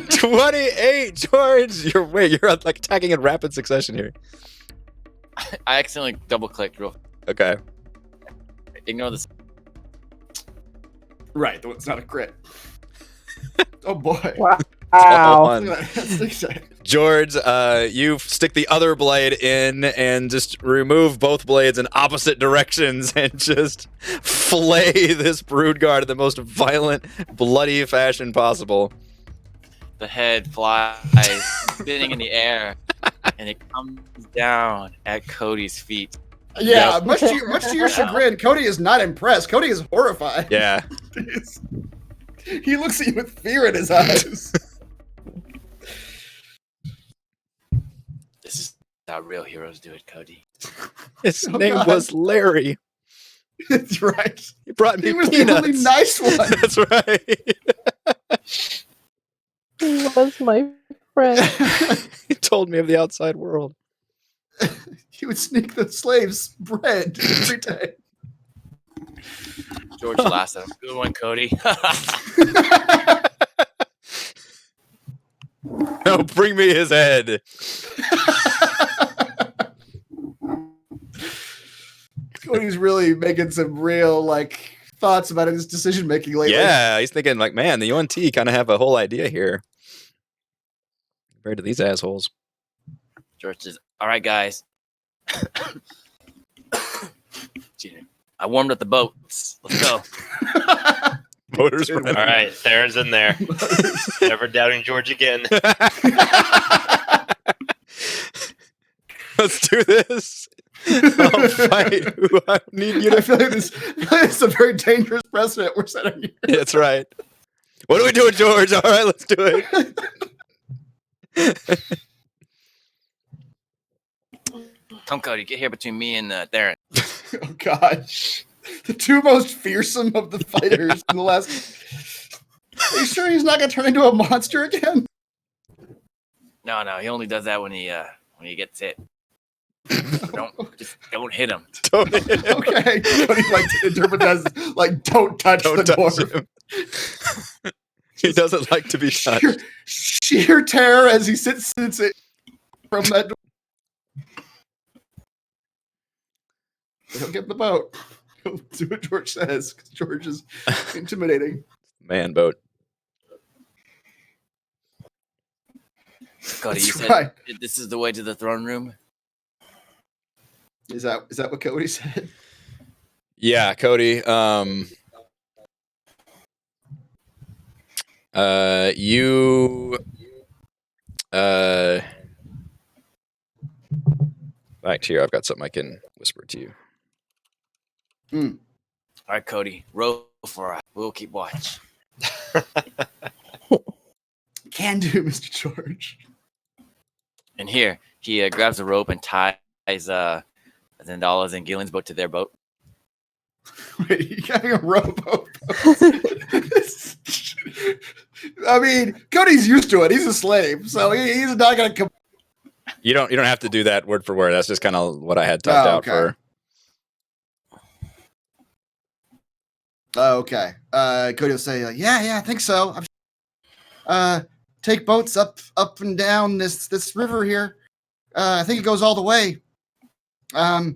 28, George! You're like attacking in rapid succession here. I accidentally double-clicked real. Okay. Ignore this. Right, though it's not a crit. Oh boy. Wow. One. That's exciting. George, you stick the other blade in and just remove both blades in opposite directions and just flay this brood guard in the most violent, bloody fashion possible. The head flies, spinning in the air, and it comes down at Cody's feet. Yeah, Yep. much to your chagrin, Cody is not impressed. Cody is horrified. Yeah. He looks at you with fear in his eyes. This is how real heroes do it, Cody. His Oh, name God. was Larry. That's right. He brought me He was peanuts. the only nice one. That's right. He was my friend. He told me of the outside world. He would sneak the slaves bread every day. George laughs at him. Good one, Cody. No, bring me his head. Cody's really making some real thoughts about his decision making lately. Yeah, he's thinking like, man, the Yuan-ti kind of have a whole idea here compared to these assholes. George says, "All right, guys. I warmed up the boats. Let's go." Motors Dude, running. All right, Theron's in there. Never doubting George again. Let's do this. I'll fight who I need you I to. feel like this is a very dangerous precedent we're setting here. That's right. What are we doing, George? All right, let's do it. Come, Cody, get here between me and Darren. Oh gosh. The two most fearsome of the fighters in the last. Are you sure he's not gonna turn into a monster again? No, he only does that when he gets hit. Don't hit him. Don't hit him. Okay. Cody likes to interpret that as like don't touch Don't the touch dwarf. him. He doesn't like to be touched. Sheer terror as he sits it from that door. He'll get in the boat. He'll do what George says, because George is intimidating. Man boat. Cody, you That's said right. this is the way to the throne room? Is that what Cody said? Yeah, Cody. You. Back to here. I've got something I can whisper to you. All right, Cody, row for us. We'll keep watch. Can do, Mr. George. And here, he grabs a rope and ties Zendala's and Gillen's boat to their boat. Wait, you having a rowboat? I mean, Cody's used to it. He's a slave, so he's not going to come. You don't have to do that word for word. That's just kind of what I had typed out for. Okay. Cody will say, yeah, I think so. Take boats up and down this river here. I think it goes all the way. But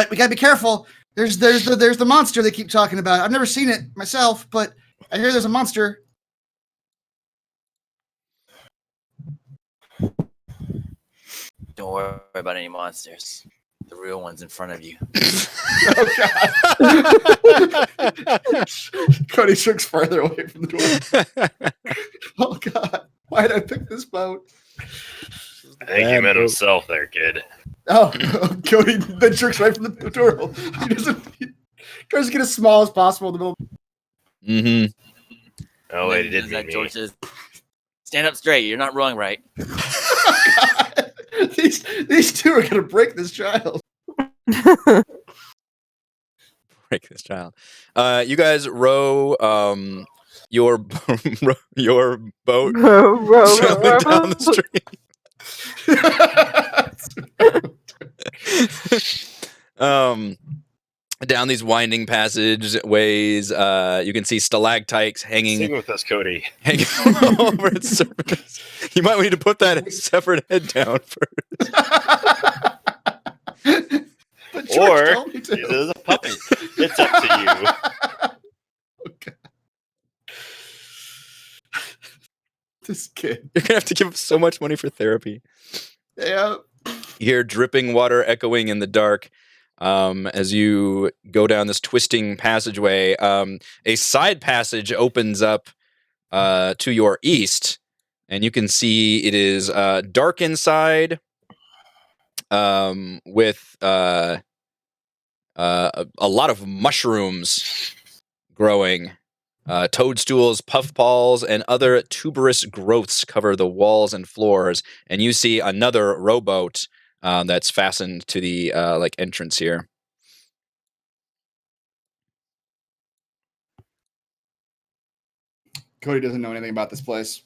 we gotta be careful. There's the monster they keep talking about. I've never seen it myself, but I hear there's a monster. Don't worry about any monsters. The real one's in front of you. Oh God! Cody shrinks farther away from the door. Oh God! Why did I pick this boat? I think he meant himself there, kid. Oh, Cody then shrinks right from the door. He tries to get as small as possible in the middle. Mm-hmm. Oh wait, he did mean that, me. George says, stand up straight. You're not rowing right. Oh, God. These two are gonna break this child. Break this child. You guys row your boat sailing down the stream. Down these winding passageways, you can see stalactites hanging. Sing with us, Cody. Hanging over its surface. You might need to put that severed head down first. But George Or told me to. use it as a puppet. It's up to you. Okay. This kid. You're gonna have to give so much money for therapy. Yeah. You hear dripping water echoing in the dark as you go down this twisting passageway. A side passage opens up to your east, and you can see it is dark inside with a lot of mushrooms growing. Toadstools, puffballs, and other tuberous growths cover the walls and floors, and you see another rowboat that's fastened to the entrance here. Cody doesn't know anything about this place.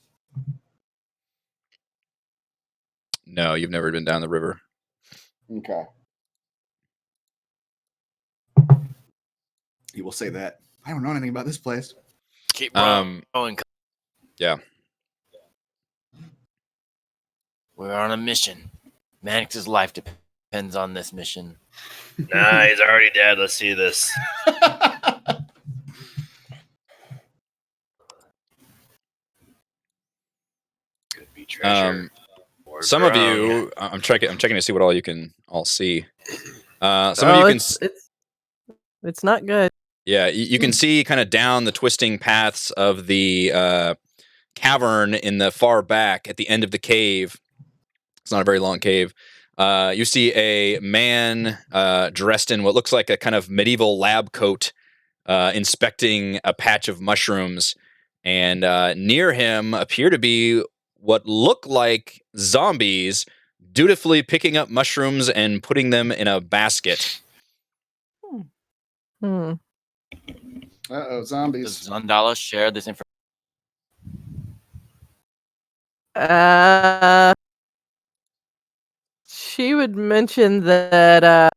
No, you've never been down the river. Okay. He will say that. I don't know anything about this place. Keep rowing. Yeah. We're on a mission. Mannix's life depends on this mission. Nah, he's already dead. Let's see this. Could be treasure. Or Some of drone. you, I'm checking to see what all you can all see. Some of you can. It's not good. Yeah, you can see kind of down the twisting paths of the cavern in the far back at the end of the cave. It's not a very long cave. You see a man dressed in what looks like a kind of medieval lab coat, inspecting a patch of mushrooms. And near him appear to be what look like zombies dutifully picking up mushrooms and putting them in a basket. Hmm. Uh-oh, Does zombies. Zandala share this information? She would mention that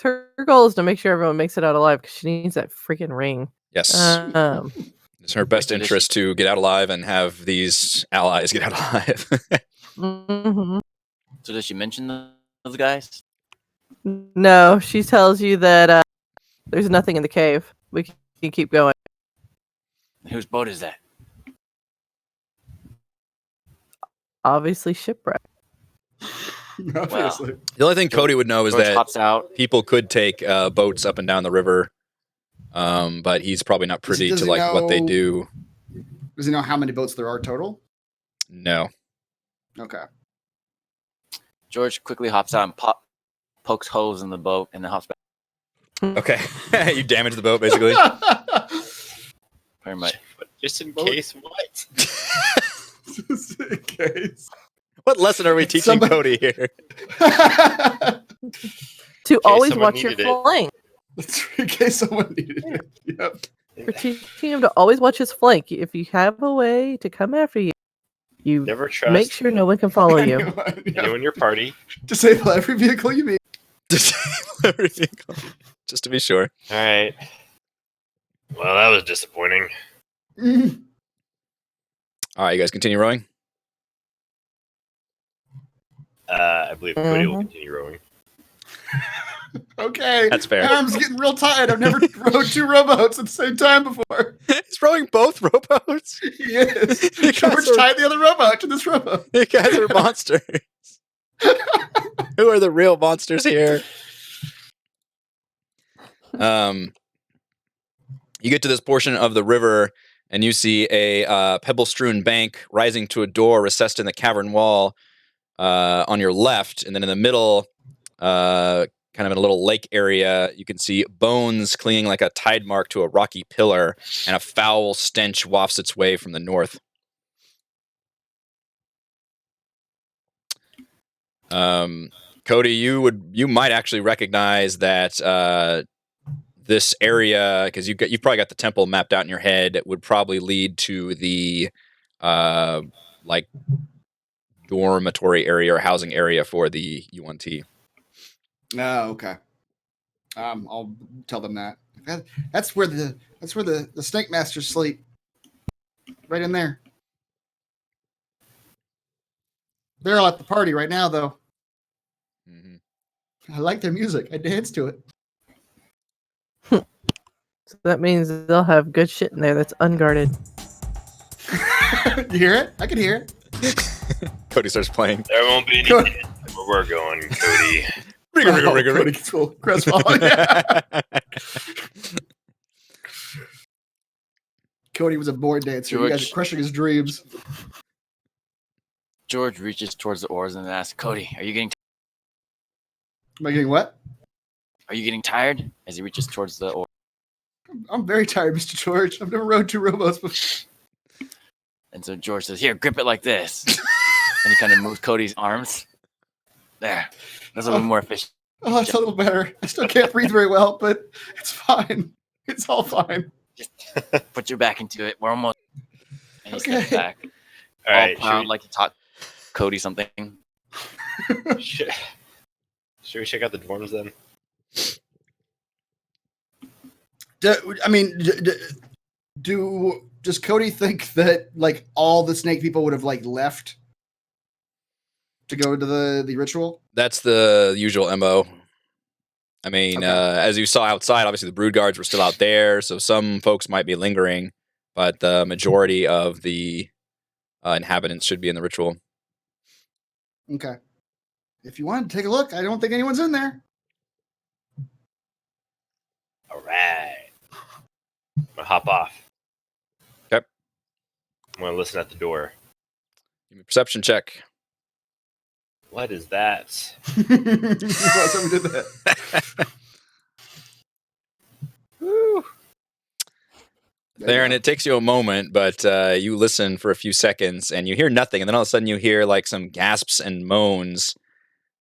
her goal is to make sure everyone makes it out alive because she needs that freaking ring. Yes. It's in her best Wait, so does interest to get out alive and have these allies get out alive. Mhm. So does she mention those guys? No, she tells you that there's nothing in the cave. We can keep going. Whose boat is that? Obviously, shipwreck. Obviously. The only thing Cody would know is George that hops out. people could take boats up and down the river, but he's probably not privy Does to he like what they know- do. Does he know how many boats there are total? No. Okay. George quickly hops out and pokes holes in the boat and then hops back. Okay. You damage the boat, basically. Pretty much. Just in Boat- case what? Just in case. What lesson are we teaching Somebody- Cody here? To always someone watch your needed it. flank. That's in case someone needed it. Yep. We're teaching him to always watch his flank. If you have a way to come after you, you Never trust make sure no one can follow you. anyone in your party. Disable every vehicle you meet. Disable every vehicle. Just to be sure. All right. Well, that was disappointing. Mm. All right, you guys continue rowing. I believe Cody will Mhm. continue rowing. Okay. That's fair. My arm's getting real tight. I've never rowed 2 rowboats at the same time before. He's rowing both rowboats. He is. You guys George are- tied the other rowboat to this rowboat. You guys are monsters. Who are the real monsters here? You get to this portion of the river, and you see a pebble-strewn bank rising to a door recessed in the cavern wall on your left, and then in the middle, kind of in a little lake area, you can see bones clinging like a tide mark to a rocky pillar, and a foul stench wafts its way from the north. Cody, you might actually recognize that this area, because you've probably got the temple mapped out in your head, would probably lead to the like dormitory area or housing area for the Yuan-ti. Oh, okay. I'll tell them that. That's where the snake masters sleep. Right in there. They're all at the party right now, though. Mhm. I like their music. I dance to it. So that means they'll have good shit in there that's unguarded. You hear it? I can hear it. Cody starts playing. There won't be any Cody. dance where we're going, Cody. Cody gets full crestfallen. Yeah. Cody was a born dancer. You guys George. are crushing his dreams. George reaches towards the oars and asks, Cody, are you getting Am I getting what? tired? As he reaches towards the oar. I'm very tired, Mr. George. I've never rowed 2 rowboats before. And so George says, here, grip it like this. And he kind of moves Cody's arms. There. That's a little more efficient. Oh, it's a little better. I still can't breathe very well, but it's fine. It's all fine. Put your back into it. We're almost. And he steps Okay. back. All right. All proud, like to talk Cody something. Should we check out the dwarves then? Does Cody think that like all the snake people would have like left to go to the ritual? That's the usual MO. I mean, Okay. as you saw outside, obviously the brood guards were still out there, so some folks might be lingering, but the majority of the inhabitants should be in the ritual. Okay. If you want to take a look, I don't think anyone's in there. All right. I'm gonna hop off. Okay. I'm gonna listen at the door. Give me a perception check. What is that? Someone did that. Woo. Theron, it takes you a moment, but you listen for a few seconds and you hear nothing. And then all of a sudden you hear like some gasps and moans.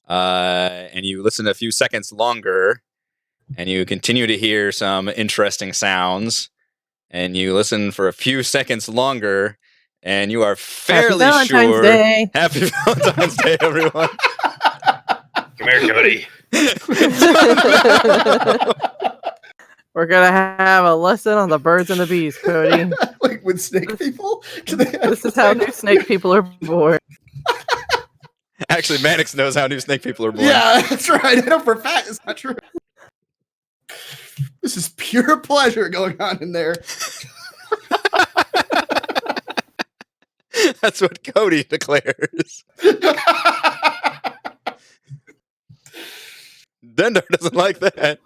And you listen a few seconds longer and you continue to hear some interesting sounds. And you listen for a few seconds longer and you are fairly Happy Valentine's sure. Day. Happy Valentine's Day, everyone. Come here, Cody. We're gonna have a lesson on the birds and the bees, Cody. Like with snake people? Do they have This is how new snake people are born. Actually, Mannix knows how new snake people are born. Yeah, that's right. I know for a fact it's not true. This is pure pleasure going on in there. That's what Cody declares. Dendar doesn't like that.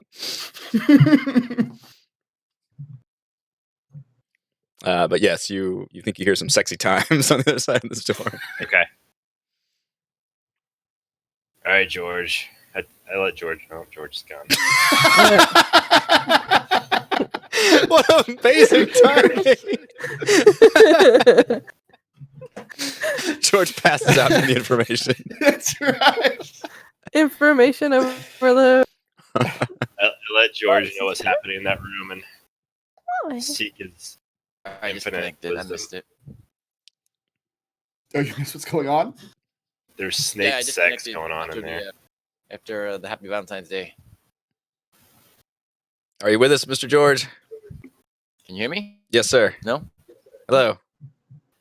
But yes, you think you hear some sexy times on the other side of this door. Okay. All right, George. I let George know. George is gone. What amazing timing! George passes out the information. That's right. Information overload. I let George know what's happening in that room and seek his I infinite disconnected. I wisdom. missed it. Oh, you missed what's going on? There's snake I sex disconnected going on after in there. After the Happy Valentine's Day. Are you with us, Mr. George? Can you hear me? Yes, sir. No? Hello.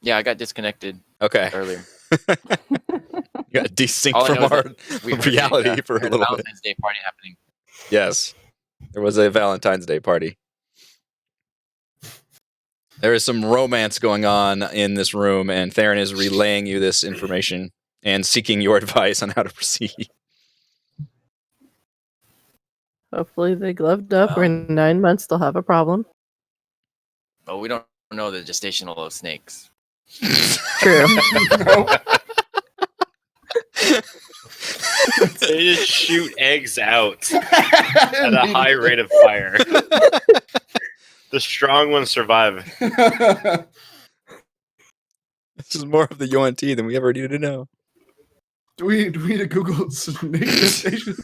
Yeah, I got disconnected Okay. earlier. You got desynced All I from know is our that we heard reality for a heard little bit. Valentine's Day party happening. Yes. There was a Valentine's Day party. There is some romance going on in this room, and Theron is relaying you this information and seeking your advice on how to proceed. Hopefully they gloved up, or in 9 months they'll have a problem. But we don't know the gestational of snakes. True. They just shoot eggs out at a high rate of fire. The strong ones survive. This is more of the Yuan-ti than we ever needed to know. Do we need to Google snake gestation?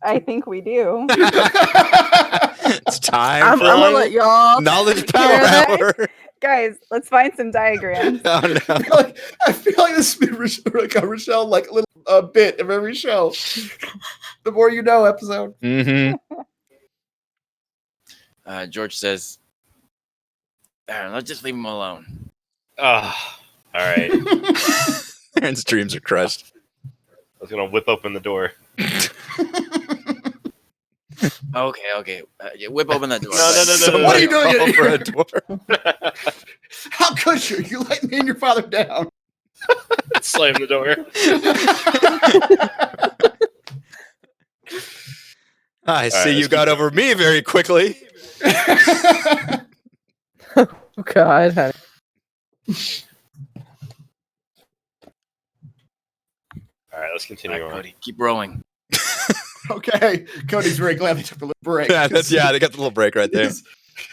I think we do. It's time I'm for gonna let y'all. knowledge power hear that. hour. Guys, let's find some diagrams. Oh, no. I feel like this should be like a Rochelle, like a little bit of every show. The more you know episode. Mm-hmm. George says, Aaron, let's just leave him alone. Oh, all right. Aaron's dreams are crushed. I was gonna whip open the door. Okay. Yeah, whip open that door. No. What are you doing Call in for here? a door. How could you? You let me and your father down. Slam the door. I see right, you got over me very quickly. Oh, God, honey. All right, let's continue All right, on. Cody, keep rowing. Okay, Cody's very glad they took the little break. Yeah, they got the little break right there.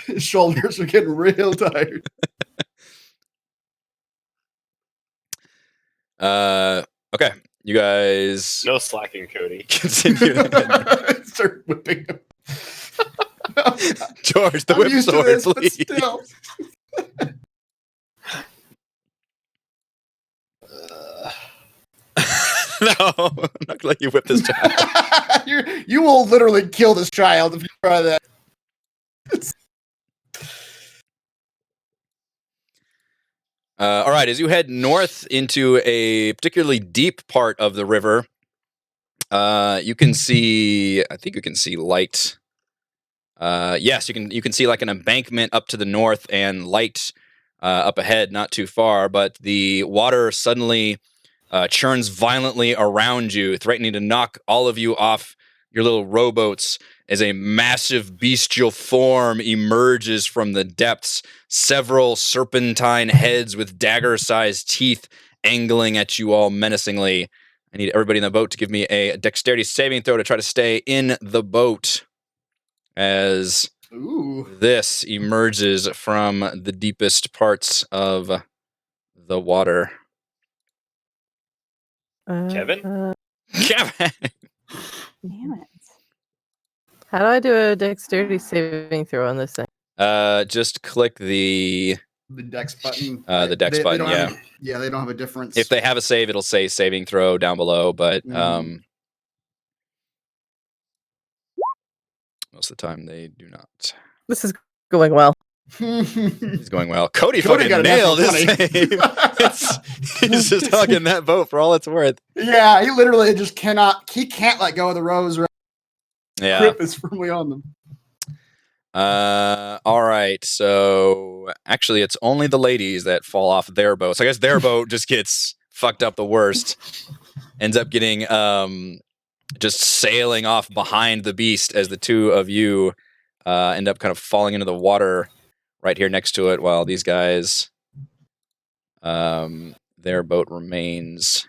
His shoulders are getting real tired. Okay, you guys No slacking, Cody. continue. Start whipping him. George, the I'm whip used to sword, this, but please. still. No, I'm not gonna let you whip this child. You will literally kill this child if you try that. All right, as you head north into a particularly deep part of the river, you can see. I think you can see light. Yes, you can see like an embankment up to the north and light up ahead, not too far. But the water suddenly churns violently around you, threatening to knock all of you off your little rowboats as a massive bestial form emerges from the depths. Several serpentine heads with dagger-sized teeth angling at you all menacingly. I need everybody in the boat to give me a dexterity saving throw to try to stay in the boat. As Ooh. this emerges from the deepest parts of the water. Kevin? Kevin! Damn it. How do I do a dexterity saving throw on this thing? Just click the dex button. The dex They button, don't yeah. have they don't have a difference. If they have a save, it'll say saving throw down below, but Mhm. most of the time they do not. This is going well. He's going well. Cody Cody fucking got a nailed his natural save. 20. He's just hugging that boat for all it's worth. Yeah, he literally just cannot. He can't let go of the rows. Right? Yeah. Grip is firmly on them. All right. So actually, it's only the ladies that fall off their boat. So I guess their boat just gets fucked up the worst. Ends up getting just sailing off behind the beast as the two of you end up kind of falling into the water right here next to it, while these guys, their boat remains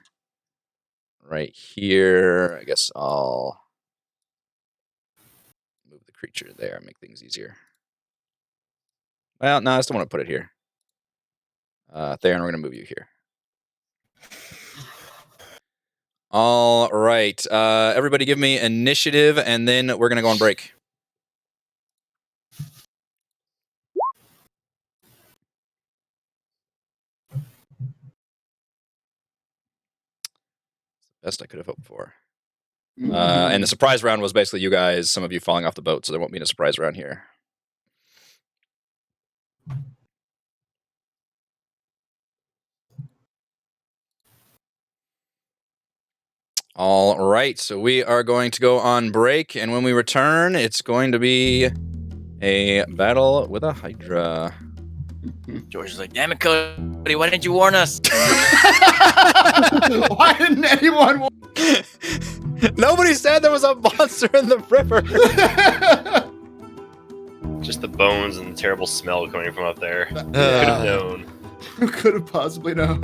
right here. I guess I'll move the creature there and make things easier. Well, no, I still want to put it here. Theron, we're going to move you here. All right. Everybody give me initiative, and then we're going to go on break. Best I could have hoped for. And the surprise round was basically you guys, some of you falling off the boat, so there won't be a surprise round here. All right, so we are going to go on break, and when we return, it's going to be a battle with a Hydra. George is like, damn it, Cody, why didn't you warn us? Why didn't anyone? Nobody said there was a monster in the river. Just the bones and the terrible smell coming from up there. Could have known. Who could have possibly known?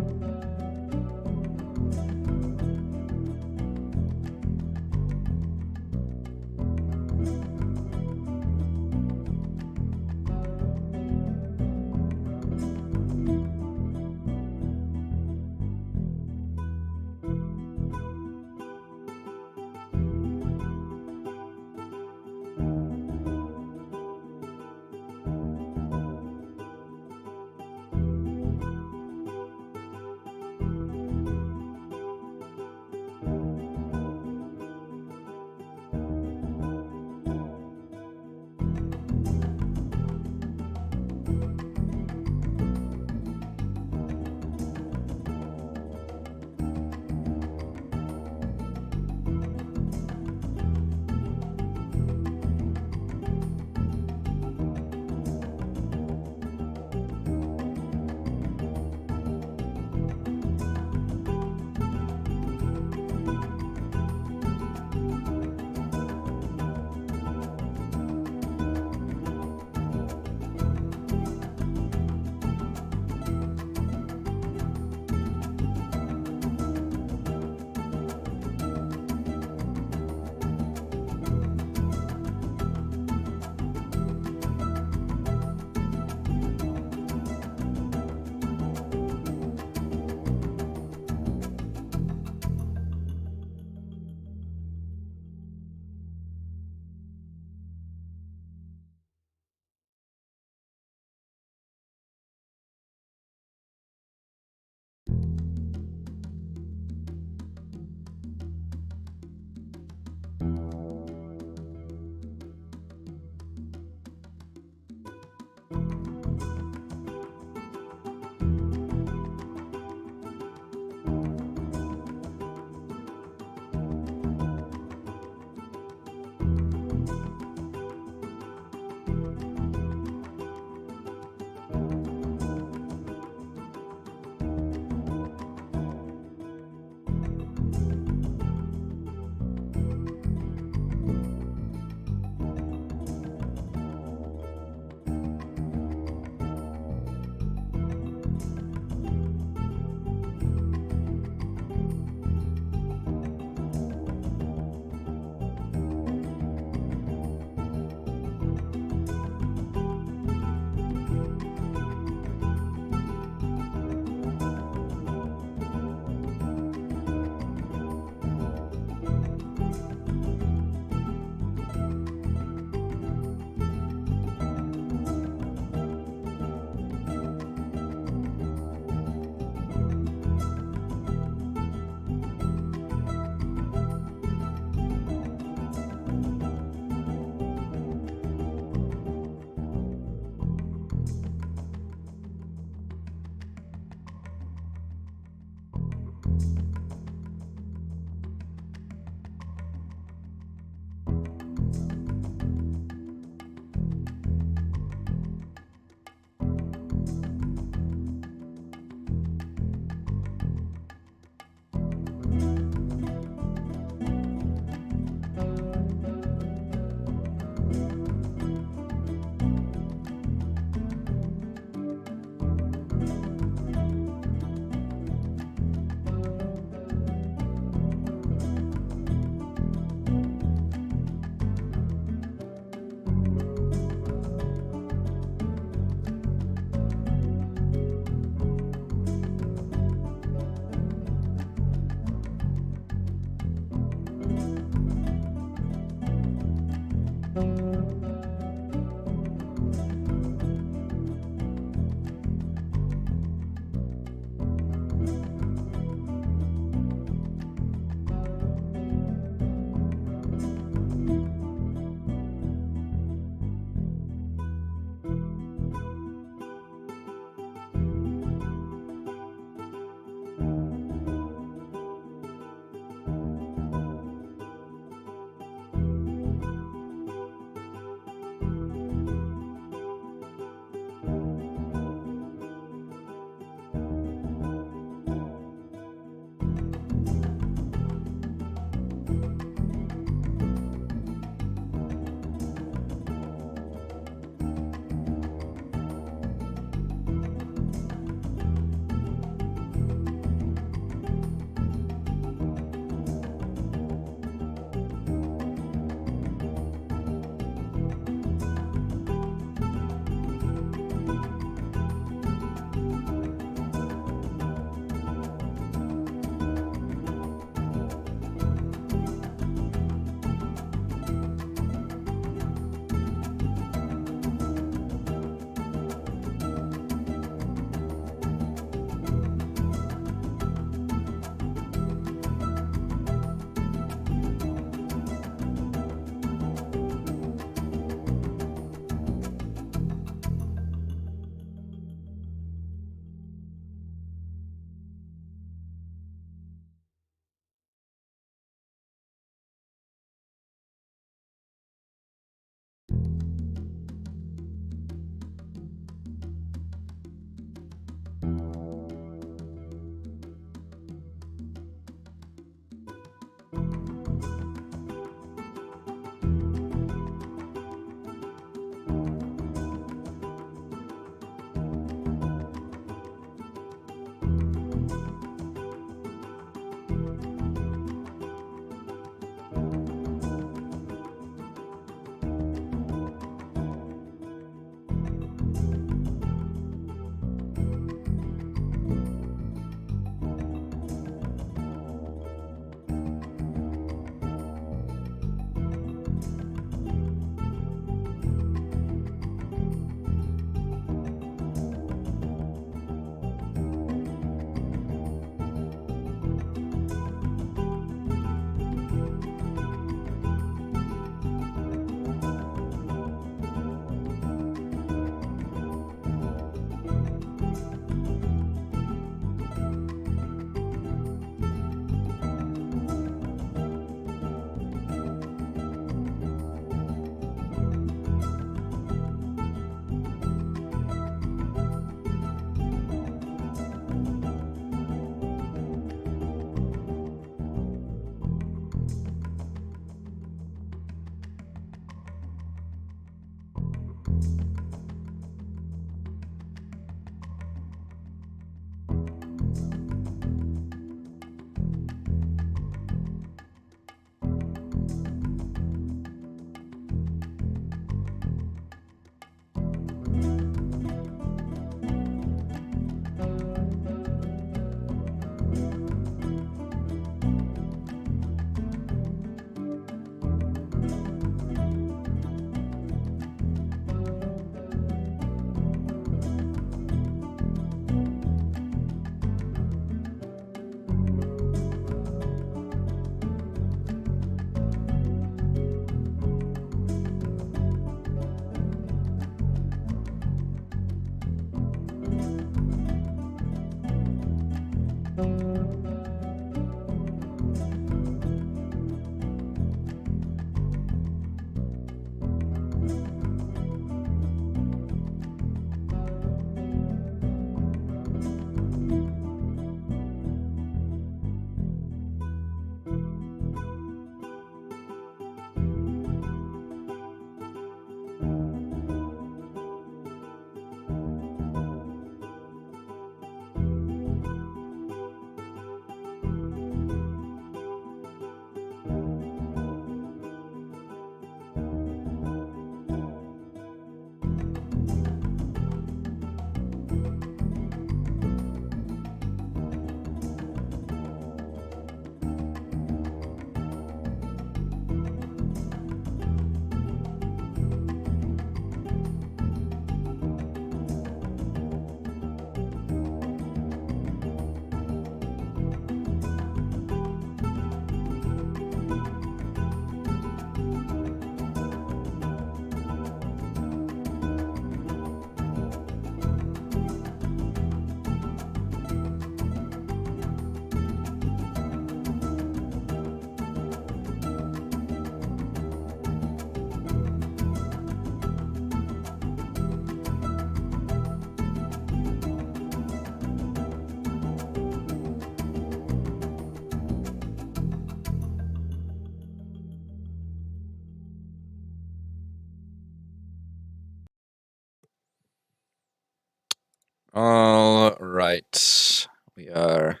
All right. We are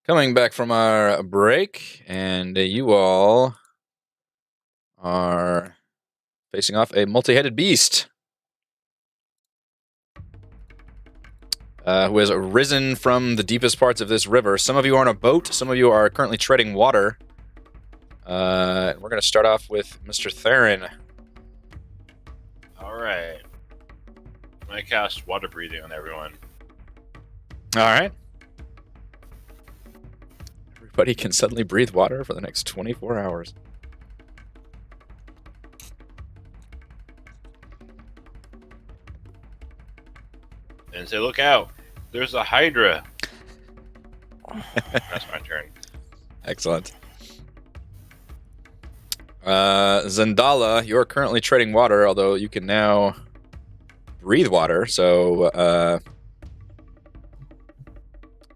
coming back from our break, and you all are facing off a multi-headed beast who has risen from the deepest parts of this river. Some of you are on a boat. Some of you are currently treading water. We're going to start off with Mr. Theron. Alright. I'm gonna cast water breathing on everyone. All right. Everybody can suddenly breathe water for the next 24 hours. And say, look out! There's a Hydra! That's my turn. Excellent. Zendala, you're currently treading water, although you can now breathe water, so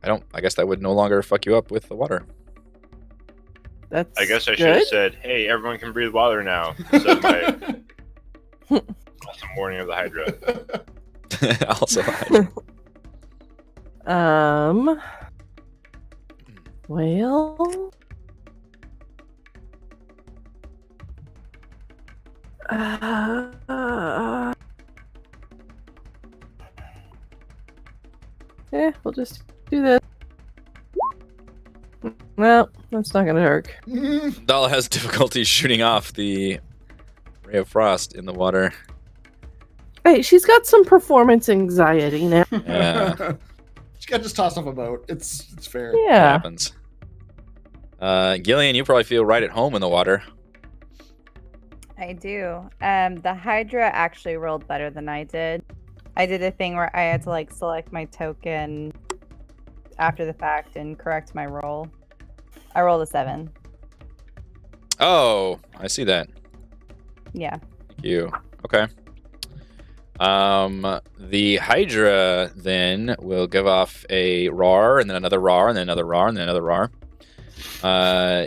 I guess that would no longer fuck you up with the water. That's I guess I good. should have said, hey, everyone can breathe water now. Instead of my awesome warning of the Hydra. Also, Well. Yeah, we'll just do this. Well, that's not gonna work. Zendala has difficulty shooting off the ray of frost in the water. Hey, she's got some performance anxiety now. Yeah. She got just tossed off a boat. It's fair. It Yeah. happens. Gillian, you probably feel right at home in the water. I do. The Hydra actually rolled better than I did. I did a thing where I had to like select my token after the fact and correct my roll. I rolled a 7. Oh, I see that. Yeah. Thank you. Okay. The Hydra then will give off a roar, and then another roar, and then another roar, and then another roar.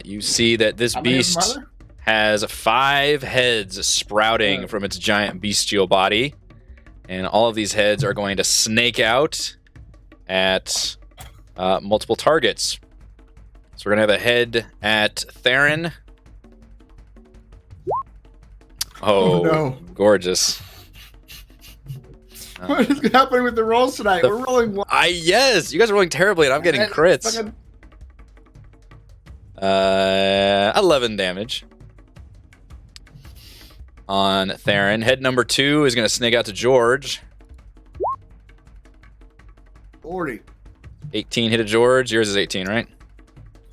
You see that this How many of them beast are there? has 5 heads sprouting from its giant bestial body. And all of these heads are going to snake out at multiple targets. So we're going to have a head at Theron. Oh, no. Gorgeous. What is happening with the rolls tonight? We're rolling one. Yes, you guys are rolling terribly, and I'm getting crits. 11 damage on Theron. Head number 2 is going to snake out to George. 40. 18 hit a George. Yours is 18, right?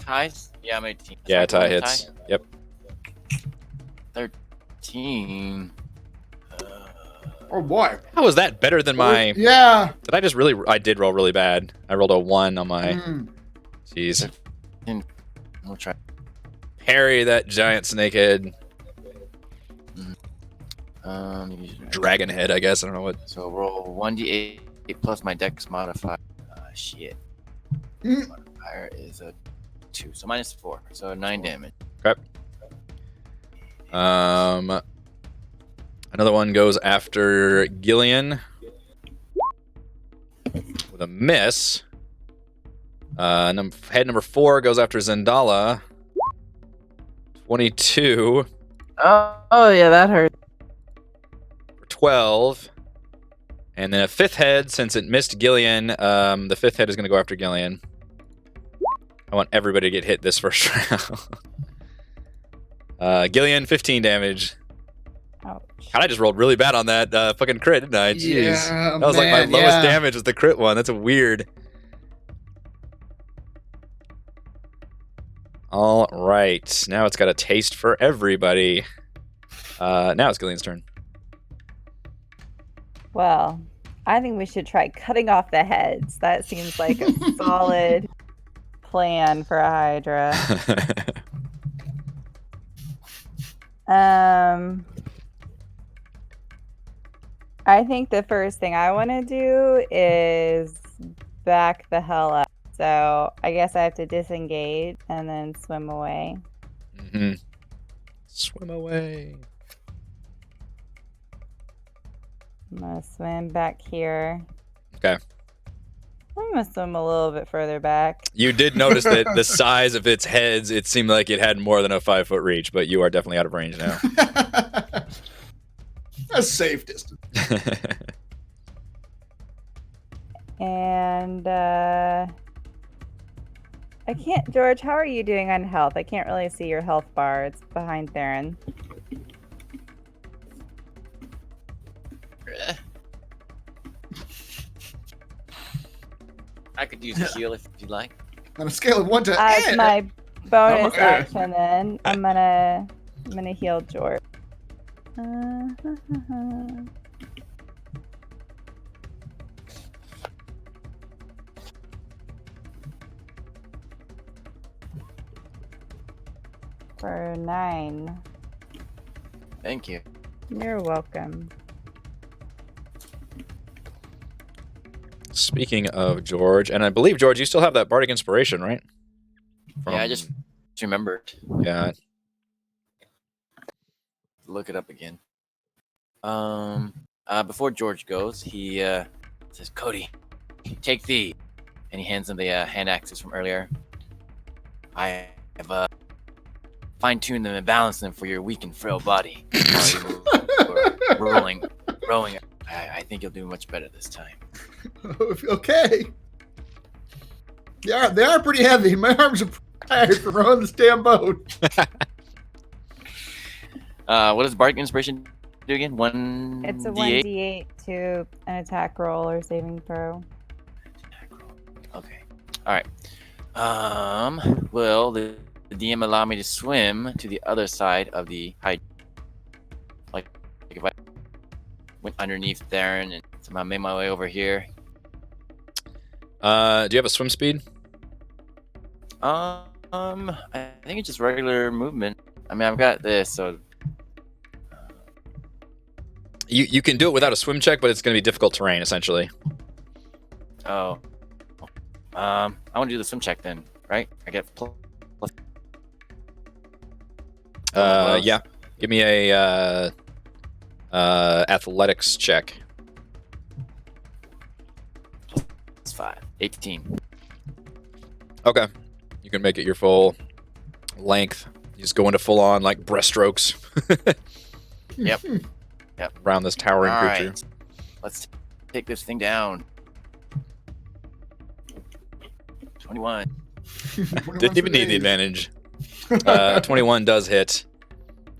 Ties? Yeah, I'm 18. Yeah, That's my tie one hits. Yep. 13. Oh boy. How was that better than my... Yeah. Did I just really... I did roll really bad. I rolled a 1 on my... Jeez. We'll try. Parry that giant snakehead. Dragon head, I guess. I don't know what... So roll 1d8 plus my dex modifier. Shit. Mm. Modifier is a 2. So minus 4. So 9 damage. Okay. Another one goes after Gillian with a miss. Head number 4 goes after Zendala. 22. Oh yeah, that hurt. 12. And then a 5th head, since it missed Gillian, the 5th head is going to go after Gillian. I want everybody to get hit this first round. Gillian, 15 damage. Ouch. God, I just rolled really bad on that fucking crit, didn't I? Jeez. Yeah, that was like my man, lowest damage was the crit one. That's weird. All right. Now it's got a taste for everybody. Now it's Gillian's turn. Well, I think we should try cutting off the heads. That seems like a solid plan for a Hydra. I think the first thing I want to do is back the hell up. So I guess I have to disengage and then swim away. Mm-hmm. Swim away. I'm going to swim back here. Okay. I'm going to swim a little bit further back. You did notice that the size of its heads, it seemed like it had more than a 5-foot reach, but you are definitely out of range now. A safe distance. And I can't, George, how are you doing on health? I can't really see your health bar. It's behind Theron. I could use a heal if you'd like. On a scale of 1 to As my bonus Okay. action, then I'm gonna heal George. For 9. Thank you. You're welcome. Speaking of George, and I believe, George, you still have that Bardic Inspiration, right? Yeah, I just remembered. Yeah. Look it up again. Before George goes, he says, "Cody, take these," and he hands him the hand axes from earlier. I have fine-tuned them and balanced them for your weak and frail body. Rolling. I think you'll do much better this time. Okay. They are pretty heavy. My arms are tired from rowing this damn boat. What does Bardic Inspiration do again? 1d8? It's a 1d8 to an attack roll or saving throw. Okay. All right. Will the DM allow me to swim to the other side of the Hydra? Like if I went underneath Theron and somehow made my way over here. Do you have a swim speed? I think it's just regular movement. I mean, I've got this, so You can do it without a swim check, but it's going to be difficult terrain, essentially. I want to do the swim check then, right? I get plus. Yeah. Give me a athletics check. It's 5. 18. Okay. You can make it your full length. You just go into full on like breaststrokes. Yep. Around this towering All creature. right. Let's take this thing down. 21. Didn't even need the advantage. 21 does hit.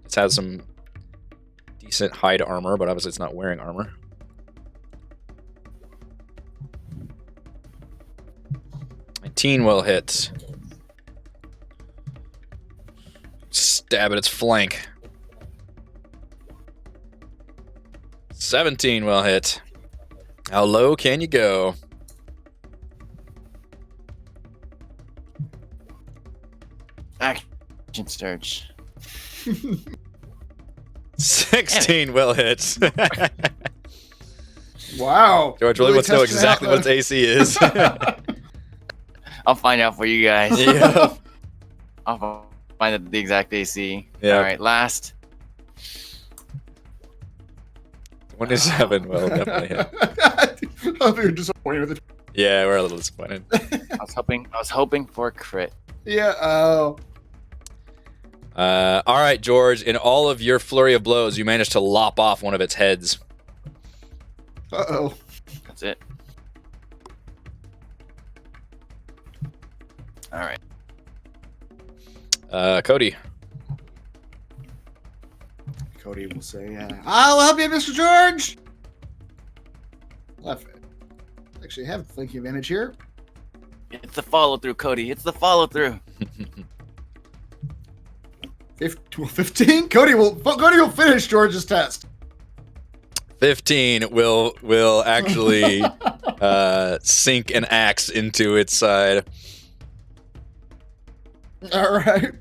It has some decent hide armor, but obviously it's not wearing armor. Teen will hit. Stab at its flank. 17 will hit. How low can you go? Action surge. 16 will hit. Wow. George really wants to know exactly what its AC is. I'll find out for you guys. Yeah. I'll find out the exact AC. Yeah. All right, last. 27 will definitely hit. I think you're disappointed with it. Yeah, we're a little disappointed. I was hoping for a crit. Yeah. Oh. All right, George. In all of your flurry of blows, you managed to lop off one of its heads. Uh-oh. That's it. All right. Cody. Cody will say, I'll help you, Mr. George. Actually, have flanking advantage here. It's the follow through, Cody. It's the follow through. 15. Cody will finish George's test. 15 will actually sink an axe into its side. All right.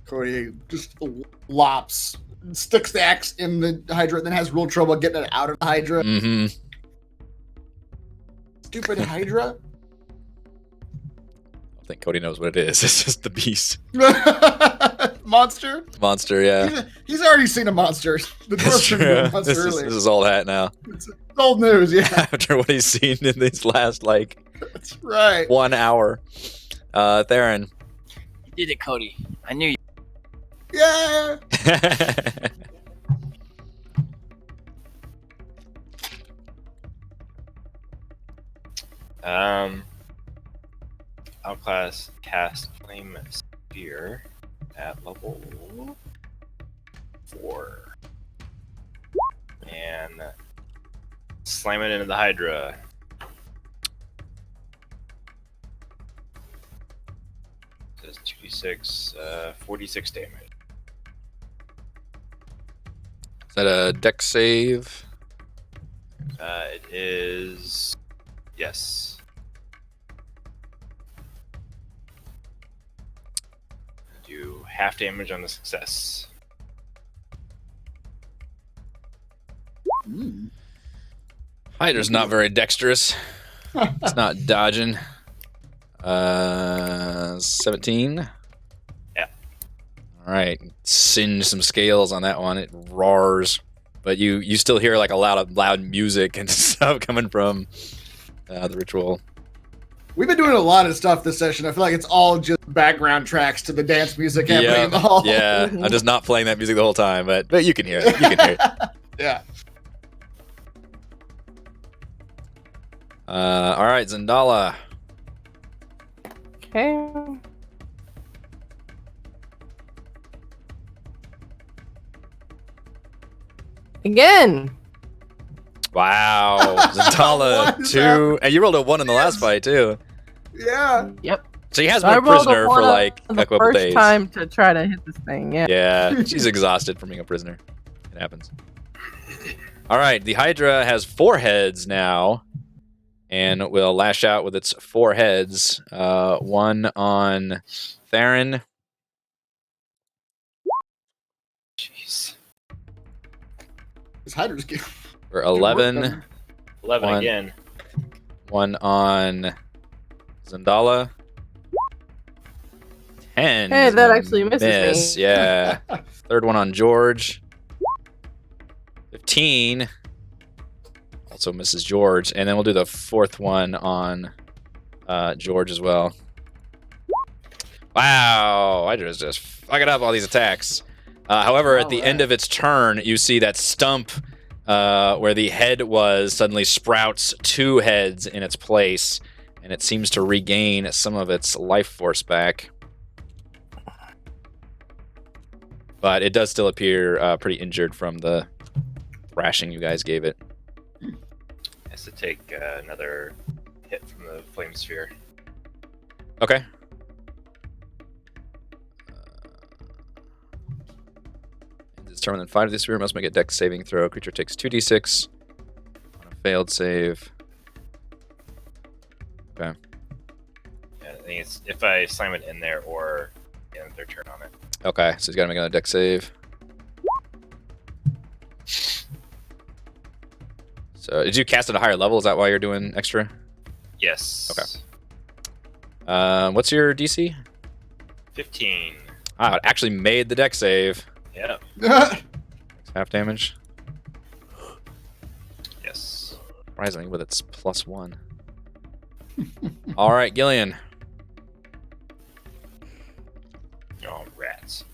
Cody just lops, sticks the axe in the Hydra, and then has real trouble getting it out of the Hydra. Mm-hmm. Stupid Hydra. I think Cody knows what it is. It's just the beast. Monster? Monster, yeah. He's already seen a monster. The That's dwarf showed him true. a monster This earlier. is old hat now. It's old news, yeah. After what he's seen in these last, That's right. 1 hour. Theron. You did it, Cody. I knew you. Yeah. Outclass cast Flame Spear at level 4. And slam it into the Hydra. Does 2d6, 46 damage. Is that a dex save? It is. Yes. Do half damage on the success. Hydra's not very dexterous. It's not dodging. 17. Yeah. All right. Singe some scales on that one. It roars. But you still hear like a lot of loud music and stuff coming from the ritual. We've been doing a lot of stuff this session. I feel like it's all just background tracks to the dance music happening in the hall. Yeah. I'm just not playing that music the whole time, but you can hear it. You can hear it. Yeah. All right, Zendala. Okay. Again. Wow. Zendala, What is 2. And you rolled a 1 in the last fight, too. Yeah. Yep. So he has I been a rolled prisoner one for on like a the couple first days. time to try to hit this thing. Yeah. Yeah, she's exhausted from being a prisoner. It happens. All right, the Hydra has 4 heads now, and will lash out with its 4 heads. 1 on Theron. Jeez. This Hydra's getting For 11. 11 One. again. 1 on Zendala. 10. Hey, is that gonna actually misses miss. me. Yeah. Third one on George. 15. Also misses George. And then we'll do the fourth one on George as well. Wow. I just fucking up all these attacks. However, at the end of its turn, you see that stump where the head was suddenly sprouts 2 heads in its place. And it seems to regain some of its life force back. But it does still appear pretty injured from the thrashing you guys gave it. Has to take another hit from the flame sphere. Okay. Determine that 5 of the sphere must make a dex saving throw. Creature takes 2d6 on a failed save. Okay. Yeah, I think it's if I slam it in there or end their turn on it. Okay, so he's got to make another dex save. So, did you cast at a higher level? Is that why you're doing extra? Yes. Okay. What's your DC? 15. Ah, it actually made the dex save. Yeah. Half damage. Yes. Surprisingly, with its +1. All right, Gillian. Oh, rats.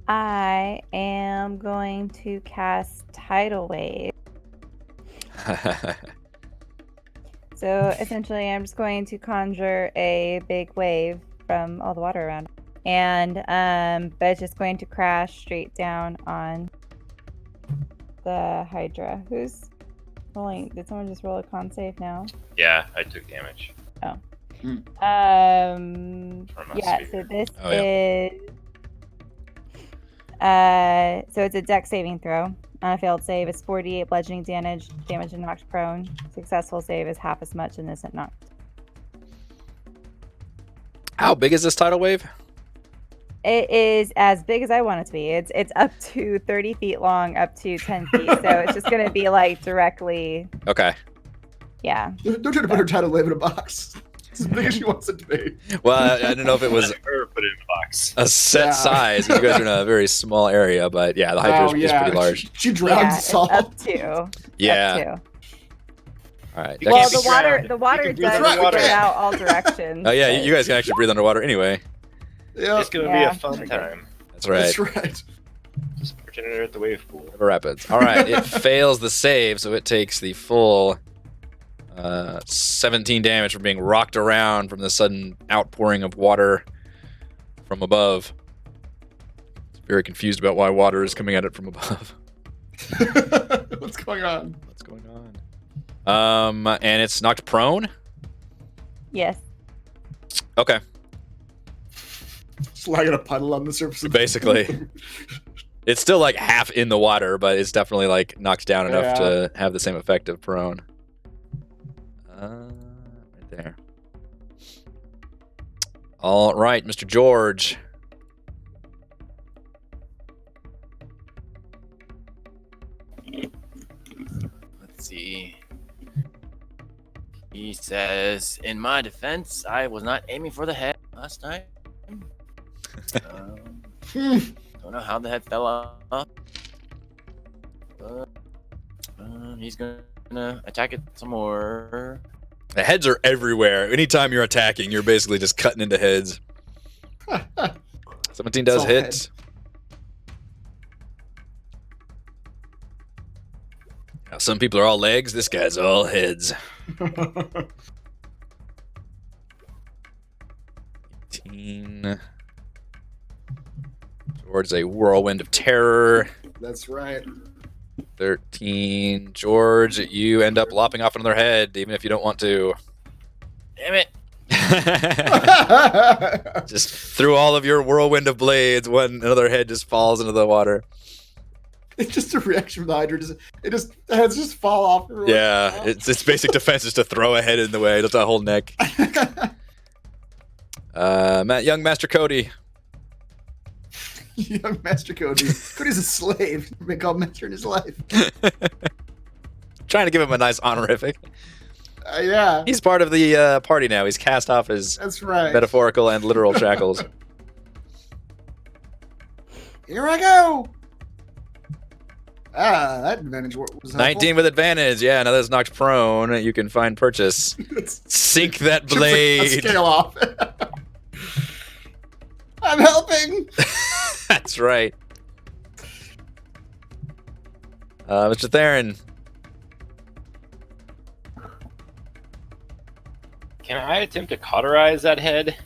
I am going to cast Tidal Wave. So essentially, I'm just going to conjure a big wave from all the water around, and but it's just going to crash straight down on the Hydra. Who's rolling? Did someone just roll a con save now? Yeah, I took damage. From Yeah. sphere. So this Oh, yeah. is so it's a dex saving throw. On a failed save, it's 48 bludgeoning damage and knocked prone. Successful save is half as much and isn't knocked. How big is this tidal wave? It is as big as I want it to be. It's up to 30 feet long, up to 10 feet. So it's just going to be like directly. Okay. Yeah. Don't try to put her title wave in a box. It's as big as she wants it to be. Well, I don't know if it was Or put it in the box. a set size. You guys are in a very small area, but yeah, the Hydra is pretty large. She drowns Yeah, in it's salt. up to. Yeah. Up to. All right. You Well, can't the be water drowned. the water You can breathe does underwater. spread out all directions. Oh yeah, but- you guys can actually breathe underwater anyway. Yeah, It's gonna Yeah. be a fun time. That's right. that's right. Just pretend you're at the wave pool. River Rapids. All right, it fails the save, so it takes the full 17 damage from being rocked around from the sudden outpouring of water from above. It's very confused about why water is coming at it from above. What's going on? What's going on? And it's knocked prone. Yes. Okay, Just like a puddle on the surface of basically. It's still like half in the water, but it's definitely like knocked down enough Yeah. to have the same effect of prone. Right there. All right, Mr. George. Let's see. He says, in my defense, I was not aiming for the head last time. Don't know how the head fell off. But he's gonna attack it some more. The heads are everywhere. Anytime you're attacking, you're basically just cutting into heads. 17 does all hit. head. Now, some people are all legs. This guy's all heads. 18. Towards a whirlwind of terror. That's right. 13. George, you end up lopping off another head, even if you don't want to. Damn it! Just through all of your whirlwind of blades, another head just falls into the water. It's just a reaction from the Hydra. The heads just fall off. Yeah, its basic defense is to throw a head in the way, not a whole neck. Young Master Cody. Young Master Cody. Cody's a slave. He's been called master in his life. Trying to give him a nice honorific. Yeah, He's part of the party now. He's cast off his that's right. metaphorical and literal shackles. Here I go. That advantage was helpful. 19 with advantage. Yeah, now that's knocked prone. You can find purchase. Sink that Chips a blade. scale off. I'm helping. That's right. Mr. Theron. Can I attempt to cauterize that head?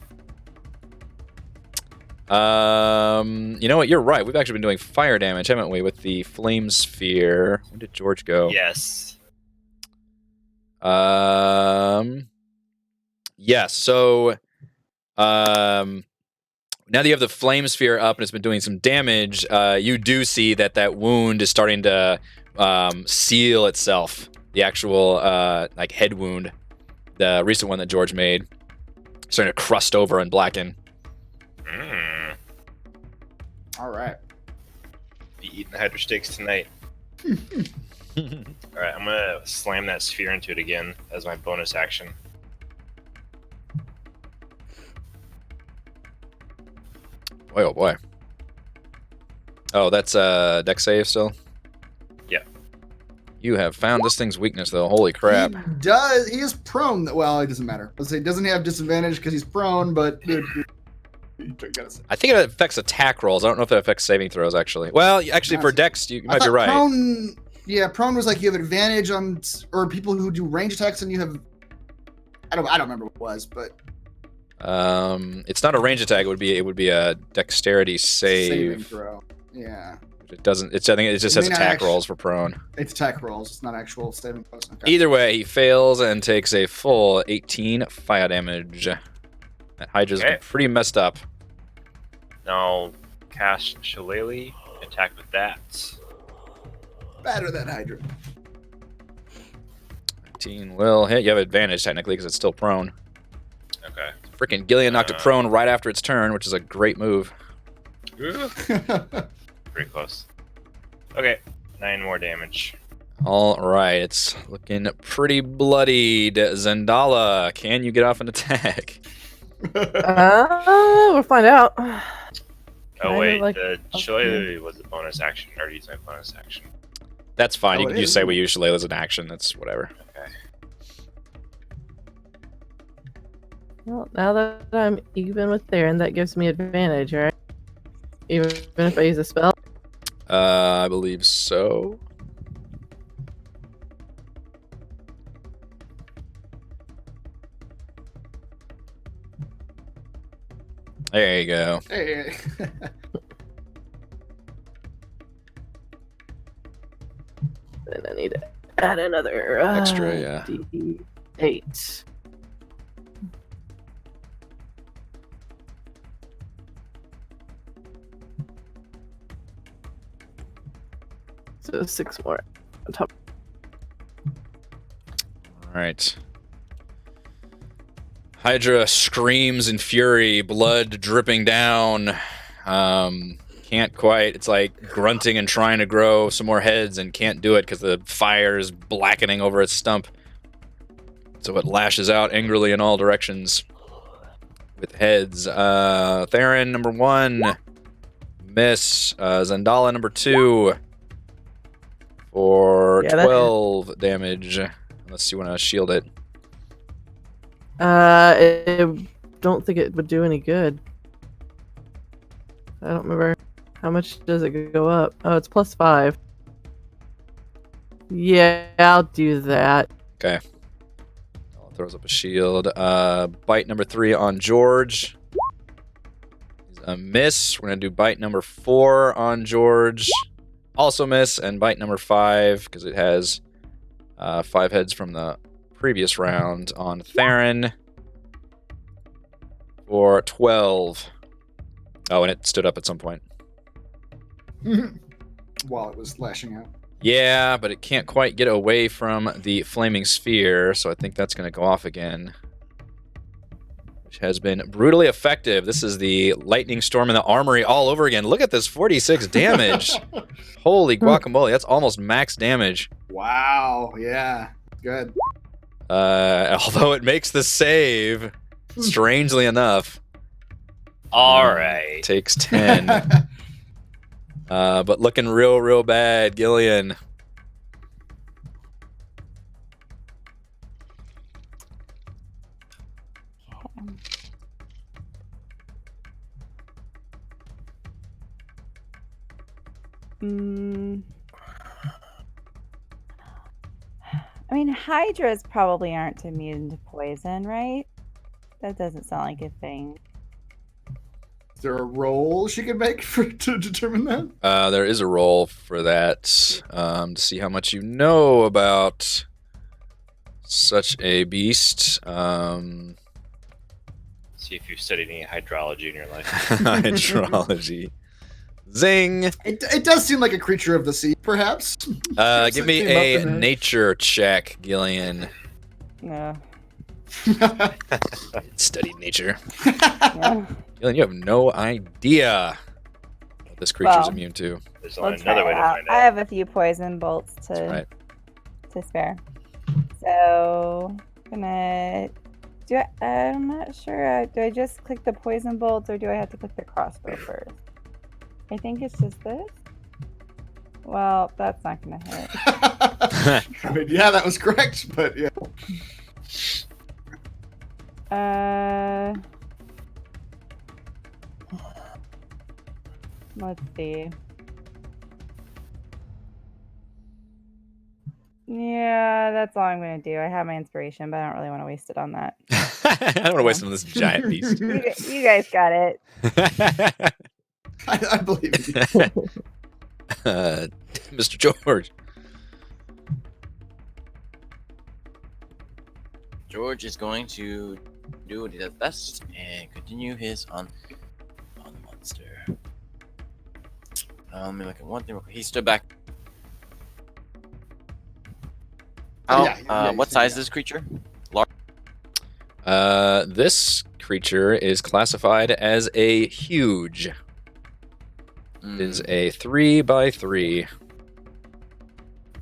You know what? You're right. We've actually been doing fire damage, haven't we, with the flame sphere? Where did George go? Yes. Yes. So, now that you have the flame sphere up and it's been doing some damage, you do see that wound is starting to seal itself. The actual like head wound, the recent one that George made, starting to crust over and blacken. All right. Be eating the Hydra steaks tonight. Alright, I'm gonna slam that sphere into it again as my bonus action. Boy, oh boy. Oh, that's deck save still? Yeah. You have found this thing's weakness, though. Holy crap. He is prone. Well, it doesn't matter. Let's say he doesn't have disadvantage because he's prone, but I think it affects attack rolls. I don't know if it affects saving throws, actually. Well, actually, for decks, you might be right. Prone was like you have advantage on, or people who do range attacks, and you have. I don't remember what it was, but. It's not a range attack. It would be a dexterity Saving save. throw. Yeah. It doesn't. I think it just has attack rolls for prone. It's attack rolls. It's not actual saving throws. Okay. Either way, he fails and takes a full 18 fire damage. That Hydra's pretty messed up. Now cast Shillelagh. Attack with that. Better than Hydra. 19 will hit. You have advantage technically because it's still prone. Okay. Freaking Gillian knocked it prone right after its turn, which is a great move. Pretty close. Okay, 9 more damage. All right, it's looking pretty bloodied. Zendala, can you get off an attack? We'll find out. Oh wait, the Shillelagh was a bonus action. I already used my bonus action. That's fine. You can just say we use Shillelagh as an action. That's whatever. Okay. Well, now that I'm even with Theron, that gives me advantage, right? Even if I use a spell? I believe so. There you go. Hey. Then I need to add another Extra, yeah. D8. So 6 more on top. All right. Hydra screams in fury, blood dripping down. Can't quite. It's like grunting and trying to grow some more heads and can't do it because the fire is blackening over its stump. So it lashes out angrily in all directions with heads. Theron, number 1. Miss. Zendala, number 2. For 12 damage. Unless you want to shield it. I don't think it would do any good. I don't remember. How much does it go up? Oh, it's +5. Yeah, I'll do that. Okay. Throws up a shield. Bite number 3 on George. A miss. We're going to do bite number 4 on George. Also miss. And bite number 5, because it has 5 heads from the previous round on Theron. For 12. Oh, and it stood up at some point. While it was lashing out. Yeah, but it can't quite get away from the flaming sphere, so I think that's going to go off again. Which has been brutally effective. This is the lightning storm in the armory all over again. Look at this 46 damage. Holy guacamole, that's almost max damage. Wow, yeah. Good. Although it makes the save, strangely enough. All right. Takes 10. But looking real bad, Gillian. I mean, Hydras probably aren't immune to poison, right? That doesn't sound like a thing. Is there a roll she can make to determine that? There is a roll for that to see how much you know about such a beast. See if you've studied any hydrology in your life. Hydrology. Zing! It does seem like a creature of the sea, perhaps. Give me a nature check, Gillian. No. Studied nature. Yeah. Gillian, you have no idea what this creature's Well, immune to. There's We'll only try another way it to out. find I out. have a few poison bolts That's right. to spare. So, I'm not sure. Do I just click the poison bolts or do I have to click the crossbow first? I think it's just this. Well, that's not gonna hit. I mean, yeah, that was correct, but yeah. Let's see. Yeah, that's all I'm gonna do. I have my inspiration, but I don't really want to waste it on that. I don't want to waste it on this giant beast. You guys got it. I believe in you. Mr. George. George is going to do what he does best and continue his on the monster. Let me look at one thing real quick. He stood back. What size is this creature? This creature is classified as a huge. It is a 3x3.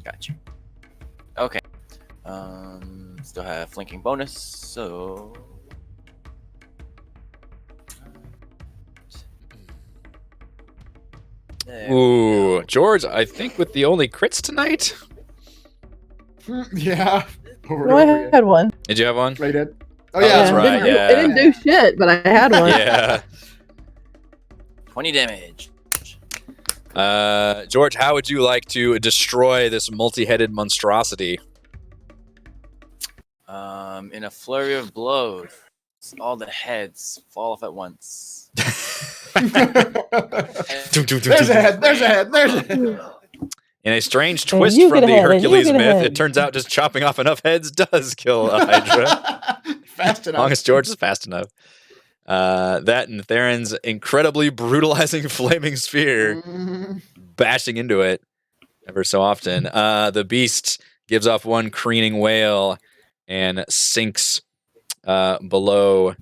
Gotcha. Okay. Still have flanking bonus, so. There we Ooh, go. George, I think with the only crits tonight. Yeah. Over No, and I over again. had one. Did you have one? I did. Oh, Oh, yeah. that's It right, didn't do- yeah. It didn't do shit, but I had one. Yeah. 20 damage. George, how would you like to destroy this multi-headed monstrosity? In a flurry of blows, all the heads fall off at once. There's a head. There's a head. There's a head. In a strange And twist you from get the ahead, and you Hercules get myth, ahead. it turns out just chopping off enough heads does kill a Hydra. Fast As enough. long as George is fast enough. That and Theron's incredibly brutalizing flaming sphere Mhm. bashing into it ever so often. The beast gives off one crooning wail and sinks below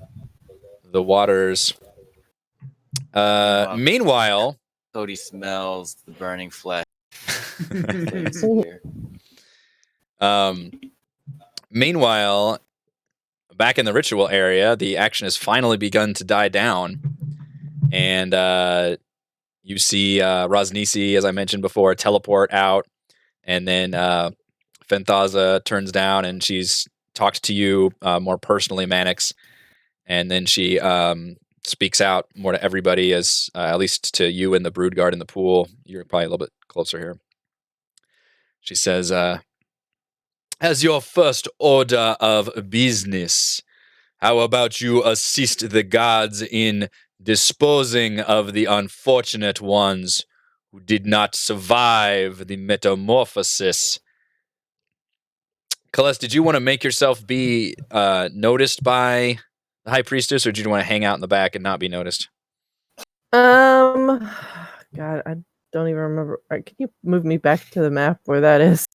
the waters. Meanwhile, Cody smells the burning flesh. Meanwhile, back in the ritual area, the action has finally begun to die down. And you see Rosnisi, as I mentioned before, teleport out. And then Fenthaza turns down and she's talked to you more personally, Mannix. And then she speaks out more to everybody, as at least to you and the brood guard in the pool. You're probably a little bit closer here. She says, as your first order of business, how about you assist the gods in disposing of the unfortunate ones who did not survive the metamorphosis? Celeste, did you want to make yourself be noticed by the High Priestess, or did you want to hang out in the back and not be noticed? God, I don't even remember. All right, can you move me back to the map where that is?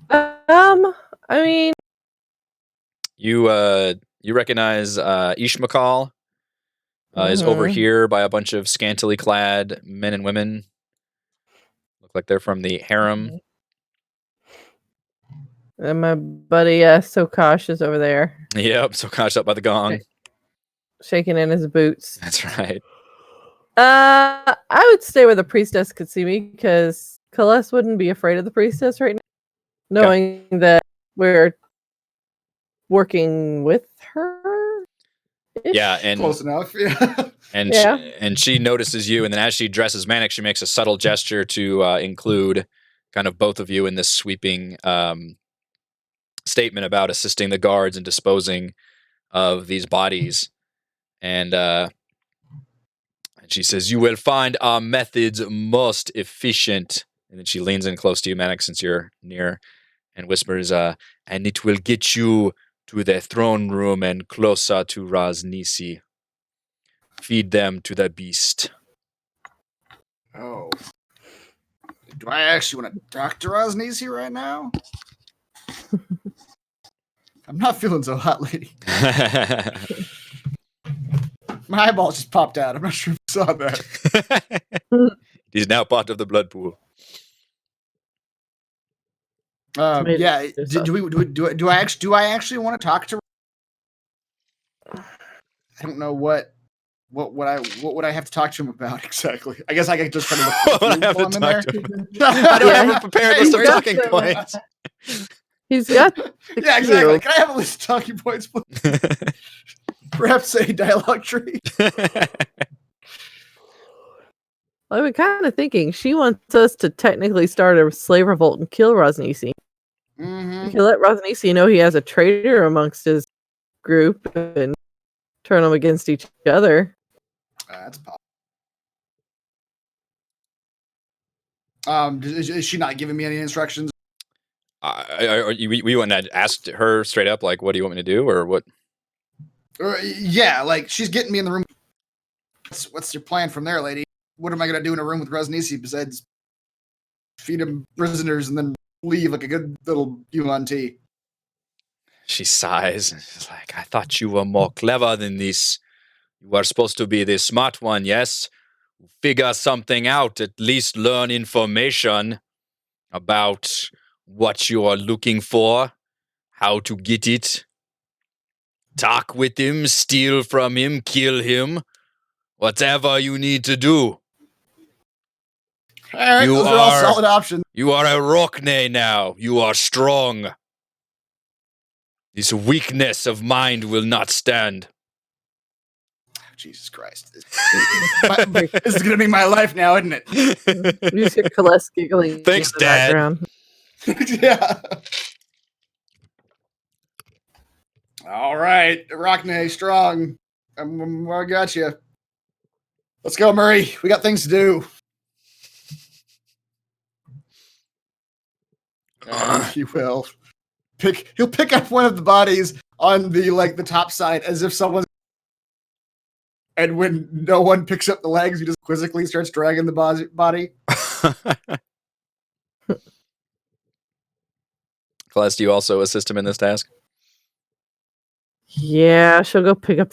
I mean, You recognize Ishmakal is over Mhm. here by a bunch of scantily clad men and women. look like they're from the harem. And my buddy Sokash is over there, Yep, so caught up by the gong. shaking in his boots. That's right. I would stay where the priestess could see me because Celeste wouldn't be afraid of the priestess right now, knowing that we're working with her. Yeah, and Close enough. Yeah. and Yeah. she notices you, and then as she dresses Manic, she makes a subtle gesture to include kind of both of you in this sweeping statement about assisting the guards in disposing of these bodies. And she says, "You will find our methods most efficient." And then she leans in close to you, Manic, since you're near, and whispers, "And it will get you to the throne room and closer to Raznisi. Feed them to the beast." Oh. Do I actually want to talk to Raznisi right now? I'm not feeling so hot, lady. My eyeball just popped out. I'm not sure if you saw that. It is now part of the blood pool. Yeah. Do I actually want to talk to? I don't know what would I have to talk to him about exactly. I guess I could just kind of What would I have to in talk there. to him? I don't have a prepared list of Hey, talking points. He's got Yeah, exactly. Can I have a list of talking points, please? Perhaps a dialogue tree. I've been kind of thinking she wants us to technically start a slave revolt and kill Raznisi. Mm-hmm. We can let Raznisi know he has a traitor amongst his group and turn them against each other. That's possible. Is she not giving me any instructions? We went and asked her straight up, like, "What do you want me to do?" Or what? Yeah, like she's getting me in the room. What's your plan from there, lady? What am I gonna do in a room with Raznisi besides feed him prisoners and then leave like a good little Yuan-ti? She sighs. And she's like, "I thought you were more clever than this. You are supposed to be the smart one, yes? Figure something out, at least learn information about what you are looking for, how to get it. Talk with him, steal from him, kill him. Whatever you need to do. All right, those are all solid options. You are a Rockne now. You are strong. This weakness of mind will not stand." Jesus Christ. This is going to be my life now, isn't it? You just hear Celeste giggling. Thanks, in the Dad. background. Yeah. All right. Rockne, strong. I got you. Let's go, Murray. We got things to do. He will. He'll pick up one of the bodies on the top side as if someone's. And when no one picks up the legs, he just quizzically starts dragging the body. Class, do you also assist him in this task? Yeah, she'll go pick up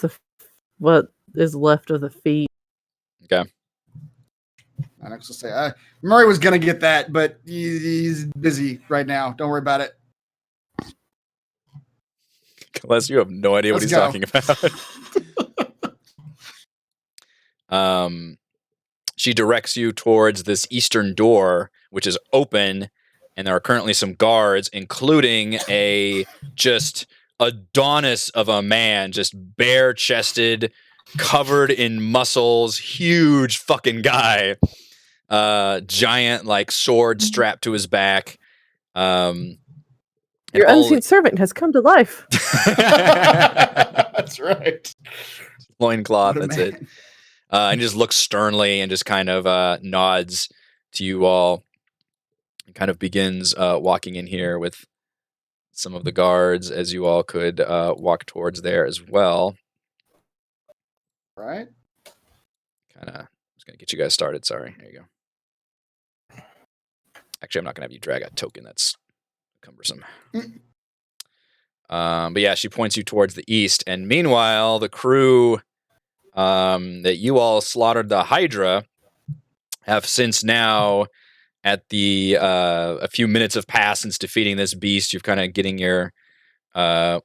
what is left of the feet. Okay. I next will say, Murray was gonna get that, but he's busy right now. Don't worry about it. Class, you have no idea what Let's he's go. talking about. She directs you towards this eastern door, which is open, and there are currently some guards, including a just Adonis of a man, just bare-chested, covered in muscles, huge fucking guy, giant like sword strapped to his back. Your unseen servant has come to life. That's right. Loincloth, What a that's man. it. And he just looks sternly and just kind of nods to you all and kind of begins walking in here with some of the guards as you all could walk towards there as well. Right. Kind of just going to get you guys started. Sorry. There you go. Actually, I'm not going to have you drag a token. That's cumbersome. But yeah, she points you towards the east. And meanwhile, the crew that you all slaughtered the Hydra have since now at the a few minutes have passed since defeating this beast. You're kind of getting your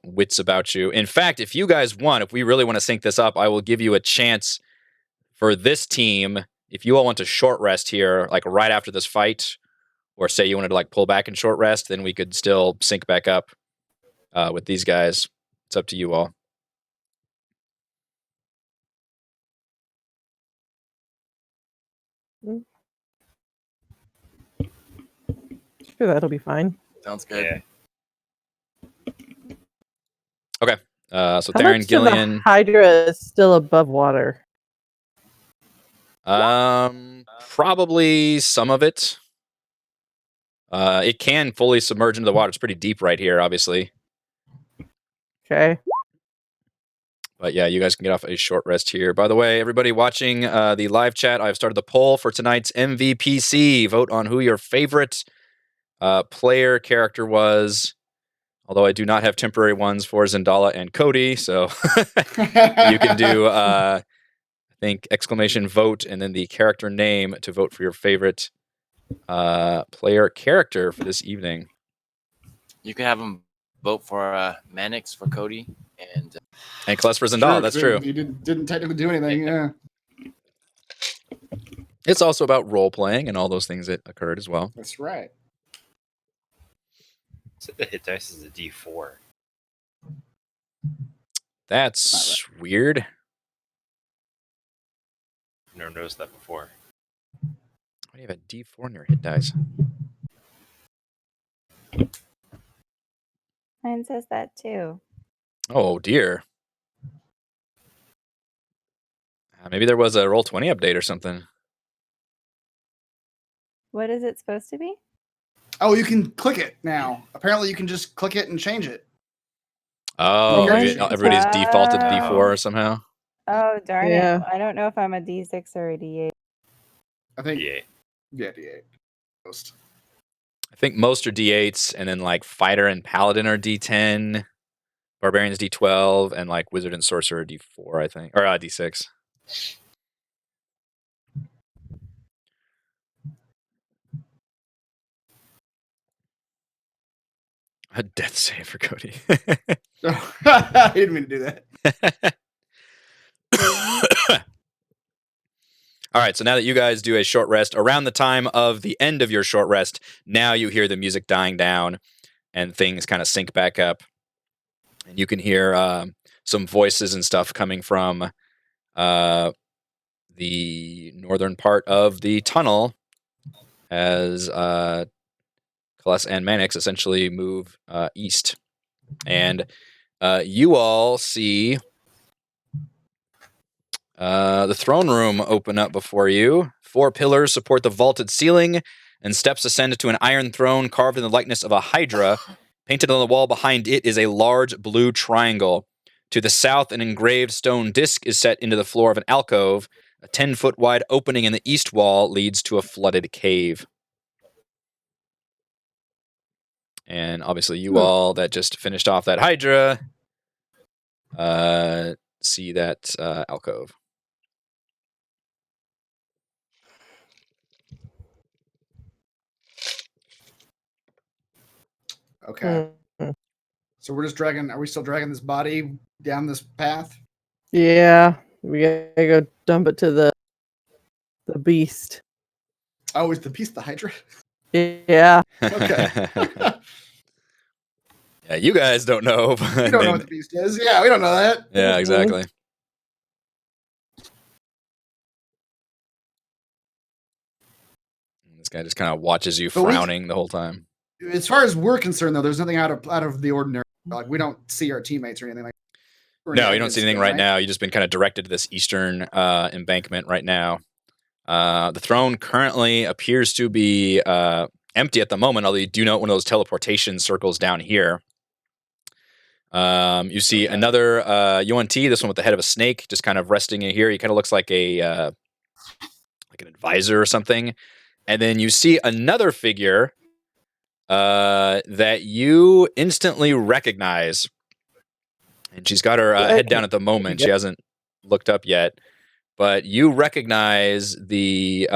wits about you. In fact, if you guys want, if we really want to sync this up, I will give you a chance for this team. If you all want to short rest here, like right after this fight, or say you wanted to like pull back and short rest, then we could still sync back up with these guys. It's up to you all. Sure, that'll be fine. Sounds good. Okay. So How Theron much of Gillian. the Hydra is still above water? Probably some of it. It can fully submerge into the water. It's pretty deep right here, obviously. Okay. But yeah, you guys can get off a short rest here. By the way, everybody watching the live chat, I've started the poll for tonight's MVPC. Vote on who your favorite player character was. Although I do not have temporary ones for Zendala and Cody, so you can do, I think, exclamation vote and then the character name to vote for your favorite player character for this evening. You could have them vote for Mannix for Cody and Kless for Zendala, that's true. You didn't technically do anything, yeah. It's also about role-playing and all those things that occurred as well. That's right. So the hit dice is a D4. That's weird. I've never noticed that before. Why do you have a D4 in your hit dice? Mine says that too. Oh, dear. Maybe there was a Roll20 update or something. What is it supposed to be? Oh, you can click it now. Apparently, you can just click it and change it. Oh, maybe Yes. everybody's defaulted to D4 somehow. Oh, darn Yeah. it. I don't know if I'm a D6 or a D8. I think. D8. Yeah, D8. Most. I think most are D8s, and then like Fighter and Paladin are D10, Barbarian's D12, and like Wizard and Sorcerer are D4, I think. Or D6. A death save for Cody. I didn't mean to do that. All right, so now that you guys do a short rest, around the time of the end of your short rest, now you hear the music dying down and things kind of sync back up. And you can hear some voices and stuff coming from the northern part of the tunnel as Kless and Mannix essentially move east. And you all see the throne room open up before you. 4 pillars support the vaulted ceiling, and steps ascend to an iron throne carved in the likeness of a Hydra. Painted on the wall behind it is a large blue triangle. To the south, an engraved stone disc is set into the floor of an alcove. A 10-foot wide opening in the east wall leads to a flooded cave. And obviously you all that just finished off that Hydra see that alcove. Okay. So we're just dragging. Are we still dragging this body down this path? Yeah, we gotta go dump it to the beast. Oh, is the beast the Hydra? Yeah. Okay. Yeah, you guys don't know. We don't know what the beast is. Yeah, we don't know that. Yeah, exactly. This guy just kind of watches you frowning the whole time. As far as we're concerned, though, there's nothing out of the ordinary. Like we don't see our teammates or anything like. No, you don't see anything right now. You've just been kind of directed to this eastern embankment right now. The throne currently appears to be empty at the moment, although you do note one of those teleportation circles down here. You see another Yuan-ti, this one with the head of a snake, just kind of resting in here. He kind of looks like a like an advisor or something. And then you see another figure that you instantly recognize. And she's got her head down at the moment. She hasn't looked up yet. but you recognize the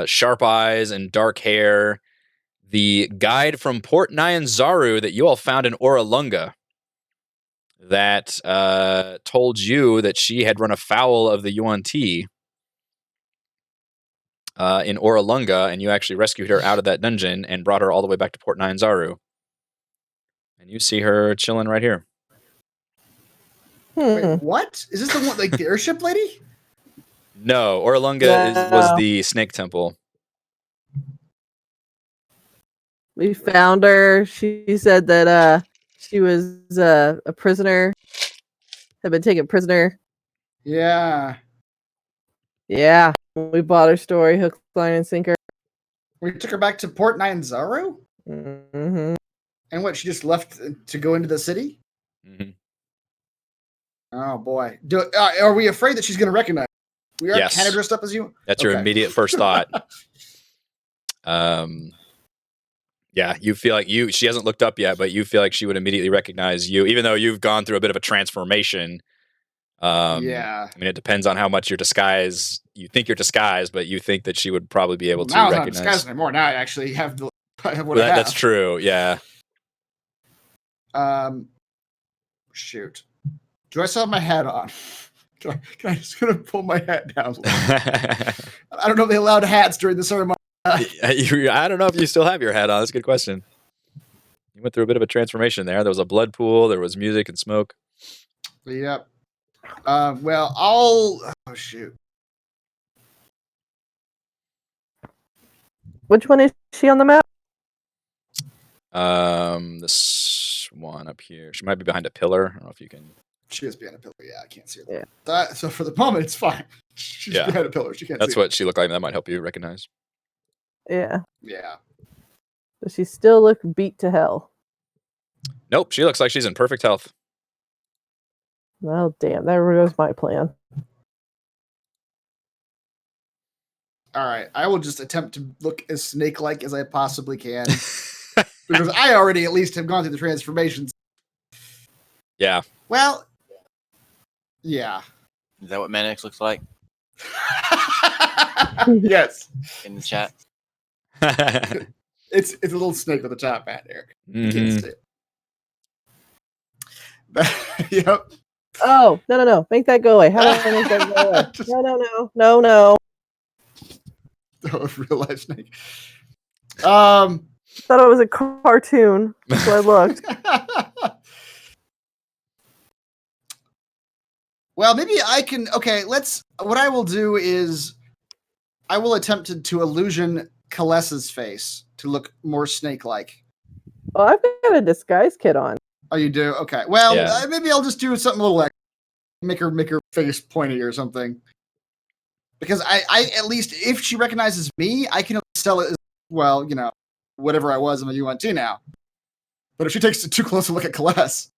sharp eyes and dark hair, the guide from Port Nyanzaru that you all found in Oralunga that told you that she had run afoul of the Yuan-ti in Oralunga, and you actually rescued her out of that dungeon and brought her all the way back to Port Nyanzaru. And you see her chilling right here. Wait, what? Is this the one, like the airship lady? No, Oralunga was the snake temple. We found her. She said that she was a prisoner, had been taken prisoner. Yeah. Yeah, we bought her story, hook, line, and sinker. We took her back to Port Nyanzaru? Mm-hmm. And what, she just left to go into the city? Mm-hmm. Oh, boy. Are we afraid that she's going to recognize? We are Yes. kind of dressed up as you? That's your Okay. immediate first thought. Yeah, you feel like she hasn't looked up yet, but you feel like she would immediately recognize you, even though you've gone through a bit of a transformation. Yeah. I mean, it depends on how much you're disguised. You think you're disguised, but you think that she would probably be able to Now I'm not recognize. disguised anymore. Now I actually have what I have. That's true. Yeah. Shoot. Do I still have my hat on? Can I just gonna pull my hat down? I don't know if they allowed hats during the ceremony. I don't know if you still have your hat on. That's a good question. You went through a bit of a transformation there. There was a blood pool. There was music and smoke. Yep. Well, oh shoot. Which one is she on the map? This one up here. She might be behind a pillar. I don't know if you can. She is behind a pillar. Yeah, I can't see her. Yeah. So for the moment, it's fine. She's behind a pillar. She can't. That's see what she looked like. That might help you recognize. Yeah. Yeah. Does she still look beat to hell? Nope. She looks like she's in perfect health. Oh, damn. There goes my plan. All right. I will just attempt to look as snake-like as I possibly can. Because I already at least have gone through the transformations. Yeah. Well, yeah. Is that what Manix looks like Yes. in the chat? It's a little snake with a top hat, Eric. You can't see it. Yep. Oh, no. Make that go away. How do I make that go away? Just- No. Oh, real life snake. Thought it was a cartoon. That's what I looked. Well, maybe I can. Okay, what I will do is I will attempt to illusion Kalessa's face to look more snake-like. Well, I've got a disguise kit on. Oh, you do? Okay. Well, Yeah. maybe I'll just do something a little extra. Make her face pointy or something. Because I at least, if she recognizes me, I can sell it as, well, whatever I was in the Yuan-ti now. But if she takes too close a look at Kaless,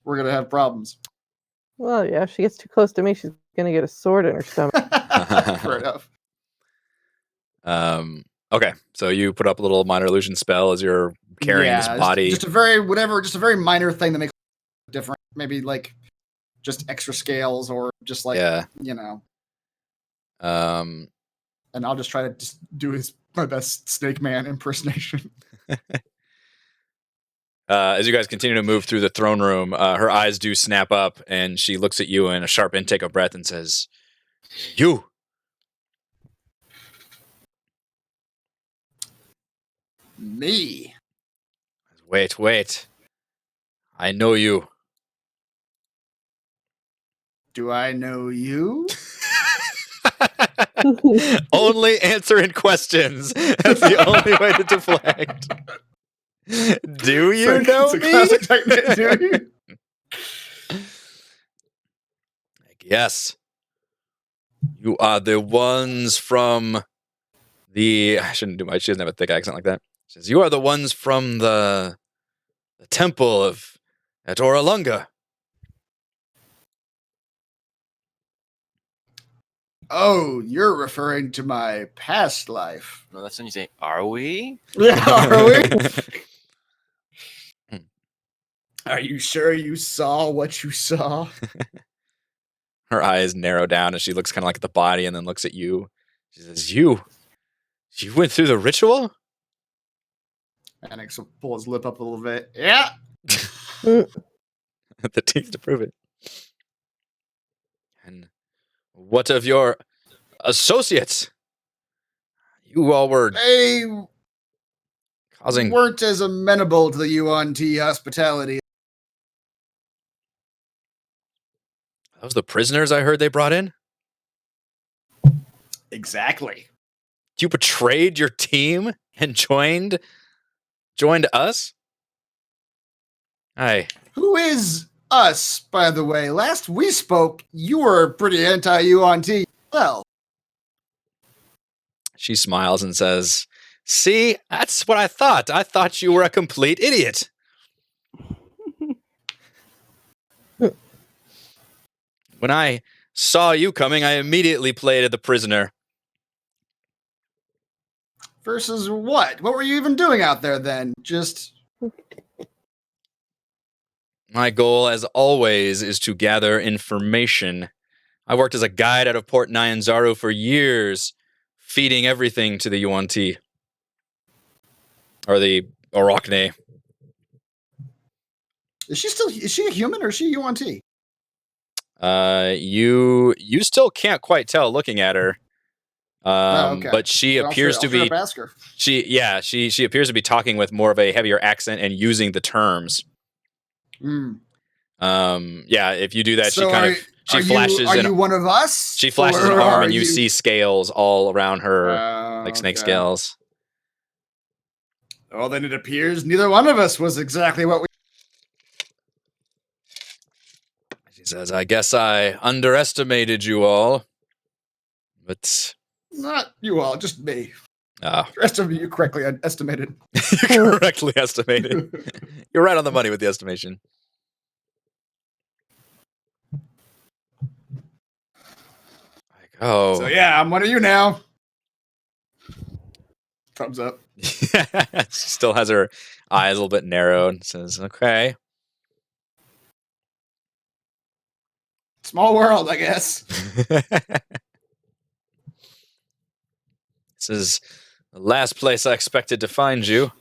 we're going to have problems. Well, yeah, if she gets too close to me, she's gonna get a sword in her stomach. Fair enough. Okay, so you put up a little minor illusion spell as you're carrying this body. Just a very minor thing that makes it different. Maybe like just extra scales or just like, And I'll just try to just do my best Snake Man impersonation. As you guys continue to move through the throne room, her eyes do snap up, and she looks at you in a sharp intake of breath and says, "You." Me. Wait. I know you. Do I know you? Only answering questions. That's the only way to deflect. Do you know it's a me? classic technique. Do you? Yes. You are the ones from the... I shouldn't do much. She doesn't have a thick accent like that. She says, you are the ones from the temple at Oralunga. Oh, you're referring to my past life. No, that's when you say, "Are we?" Yeah, are we? Are you sure you saw what you saw? Her eyes narrow down and she looks kind of like at the body and then looks at you. She says, You went through the ritual? Annex will pull his lip up a little bit. Yeah. The teeth to prove it. And what of your associates? You all were They causing... weren't as amenable to the Yuan-ti hospitality. Those the prisoners I heard they brought in? Exactly. You betrayed your team and joined us? Aye. Who is us, by the way? Last we spoke, you were pretty anti-Yuan-ti. Well, She smiles and says, See, that's what I thought. I thought you were a complete idiot. When I saw you coming, I immediately played the prisoner. versus what? What were you even doing out there then? Just My goal, as always, is to gather information. I worked as a guide out of Port Nyanzaru for years, feeding everything to the Yuan-ti. Or the Arachne. is she a human or is she Yuan-ti? You still can't quite tell looking at her. Okay. But she appears to be... Ask her. She appears to be talking with more of a heavier accent and using the terms. If you do that, So she flashes. Are you one of us? She flashes an arm, and you see scales all around her, like snake scales. Well, then it appears neither one of us was exactly what we. She says, "I guess I underestimated you all, but Not you all, just me. the rest of you correctly estimated. correctly estimated. You're right on the money with the estimation." Oh. So yeah, I'm one of you now. Thumbs up. She still has her eyes a little bit narrowed and says, "Okay." Small world, I guess. This is the last place I expected to find you.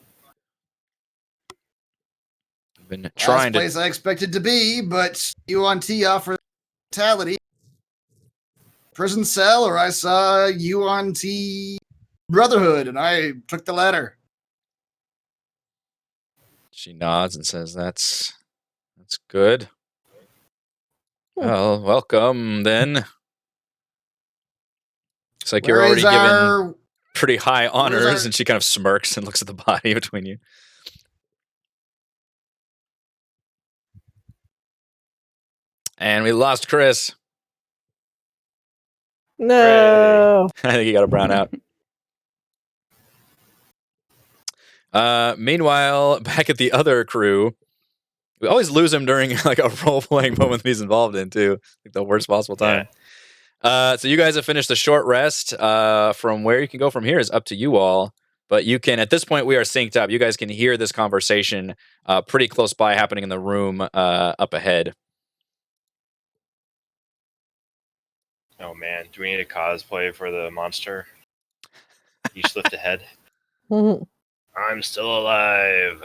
I've been trying Last place I expected to be, but Yuan-ti offer mentality. Prison cell, or I saw Yuan-ti Brotherhood, and I took the latter. She nods and says, That's good. Well, welcome then. Looks like you're already given pretty high honors, and she kind of smirks and looks at the body between you. And we lost Chris. No. I think he got a brown out. Meanwhile, back at the other crew, we always lose him during like a role-playing moment he's involved in too. Like the worst possible time. So you guys have finished the short rest. From where you can go from here is up to you all. But you can, at this point, we are synced up. You guys can hear this conversation pretty close by happening in the room up ahead. Oh man, do we need a cosplay for the monster? Each lift a head. I'm still alive.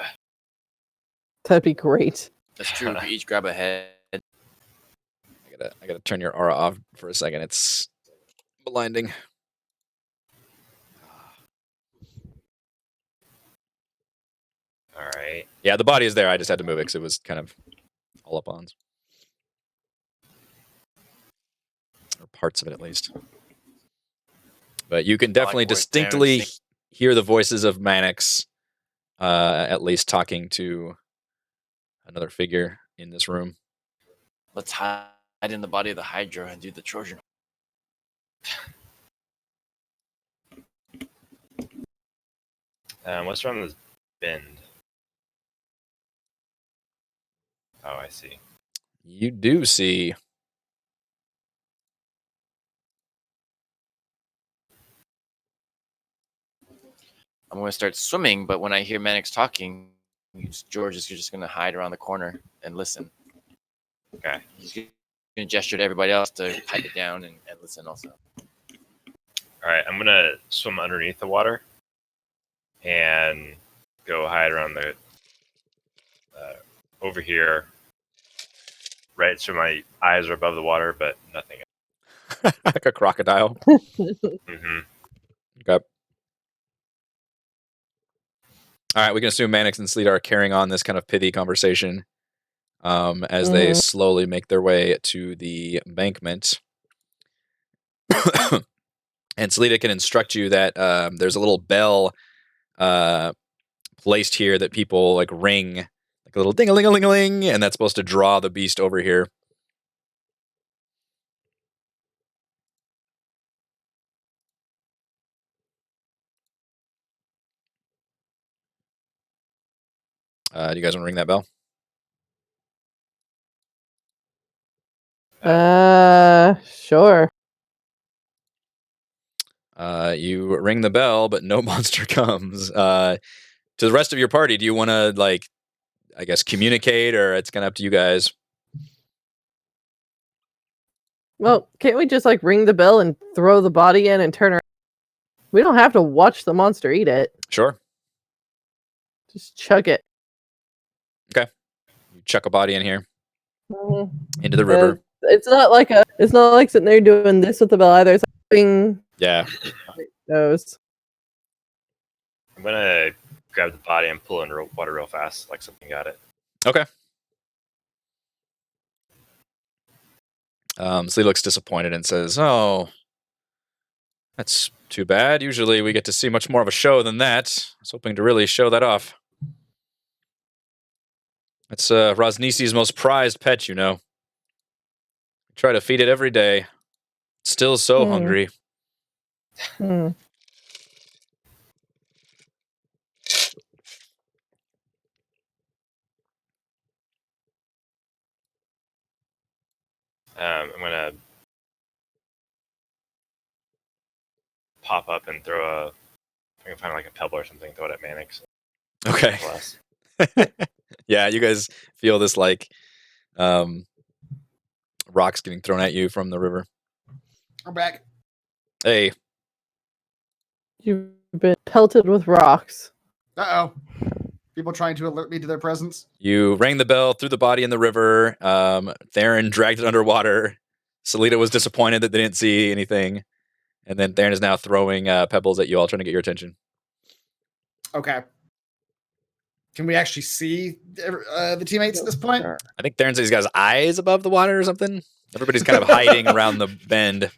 That'd be great. That's true. We each grab a head. I gotta turn your aura off for a second. It's blinding. All right. Yeah, the body is there. I just had to move it because it was kind of all up on. Or parts of it, at least. But you can definitely distinctly hear the voices of Mannix, at least talking to another figure in this room. Let's hide in the body of the Hydra and do the Trojan. What's around this bend? Oh, I see. You do see. I'm going to start swimming, but when I hear Mannix talking, George is just going to hide around the corner and listen. Okay. He's going gonna gesture to everybody else to pipe it down and listen also. All right, I'm gonna swim underneath the water and go hide around the over here. Right, so my eyes are above the water, but nothing else. Like a crocodile. Mm-hmm. Okay. All right, we can assume Mannix and Sleeta are carrying on this kind of pithy conversation as they slowly make their way to the embankment. And Sleeta can instruct you that there's a little bell placed here that people like ring, like a little ding-a-ling-a-ling-a-ling, and that's supposed to draw the beast over here. Do you guys want to ring that bell? Sure. You ring the bell, but no monster comes. To the rest of your party, do you want to, like, I guess, communicate, or it's kind of up to you guys? Well, can't we just, like, ring the bell and throw the body in and turn around? We don't have to watch the monster eat it. Sure. Just chuck it. Okay. You chuck a body in here Mhm. into the river. It's not like sitting there doing this with the bell either. It's like bing. Yeah. Goes. I'm gonna grab the body and pull in water real fast, like something got it. Okay. Slee looks disappointed and says, "Oh, that's too bad. Usually we get to see much more of a show than that. I was hoping to really show that off. It's Rosnisi's most prized pet, you know. I try to feed it every day. It's still so hungry." I'm gonna pop up and throw I can find like a pebble or something, throw it at Mannix. Okay. Yeah, you guys feel this like rocks getting thrown at you from the river. I'm back. Hey. You've been pelted with rocks. Uh-oh. People trying to alert me to their presence. You rang the bell, threw the body in the river. Theron dragged it underwater. Sleeta was disappointed that they didn't see anything. And then Theron is now throwing pebbles at you all, trying to get your attention. Okay. Can we actually see the teammates at this point? I think Theron says he's got his eyes above the water or something. Everybody's kind of hiding around the bend.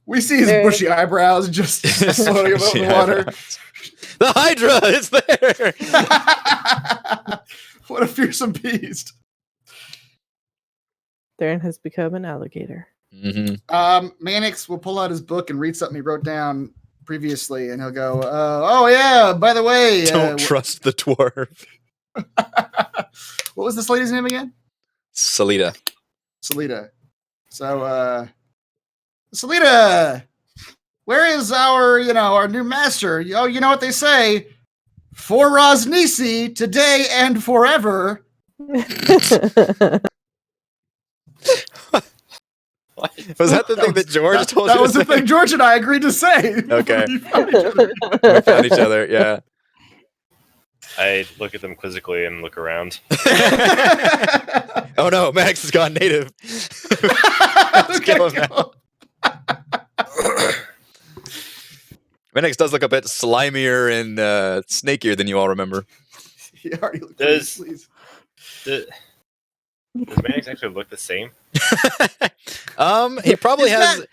We see his bushy eyebrows just floating above the water. The Hydra is there! What a fearsome beast. Theron has become an alligator. Mannix will pull out his book and read something he wrote down previously, and he'll go, oh yeah, by the way... Don't trust the dwarf. What was this lady's name again? Sleeta. So, Sleeta, where is our new master? Oh, you know what they say? For Rosnisi, today and forever. Was that the thing that George told you? That was the thing George and I agreed to say. Okay. We found each other, yeah. I look at them quizzically and look around. Oh no, Max has gone native. Let's kill him now. Mannix does look a bit slimier and snakier than you all remember. He already looked Does Mannix actually look the same? He probably has.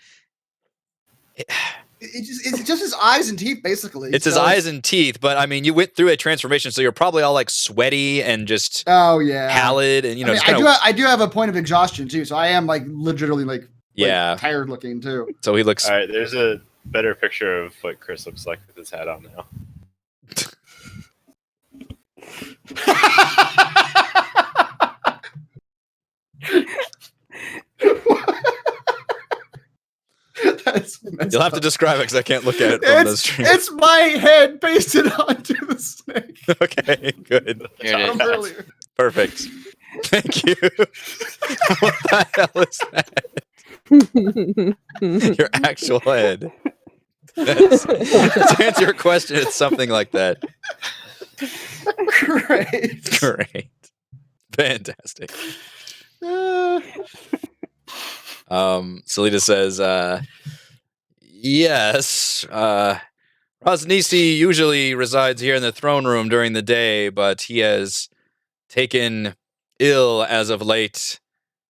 It's just his eyes and teeth, basically. It's his eyes and teeth, but I mean, you went through a transformation, so you're probably all like sweaty and just pallid, and I do have a point of exhaustion too, so I am like literally like tired looking too. So he looks. All right, there's a better picture of what Chris looks like with his hat on now. You'll have to describe it because I can't look at it from the stream. It's my head pasted onto the snake. Okay, good. Here it is. Earlier. Perfect. Thank you. What the hell is that? Your actual head. To answer your question, it's something like that. Great. Great. Fantastic. Selita says, yes, Rosnisi usually resides here in the throne room during the day, but he has taken ill as of late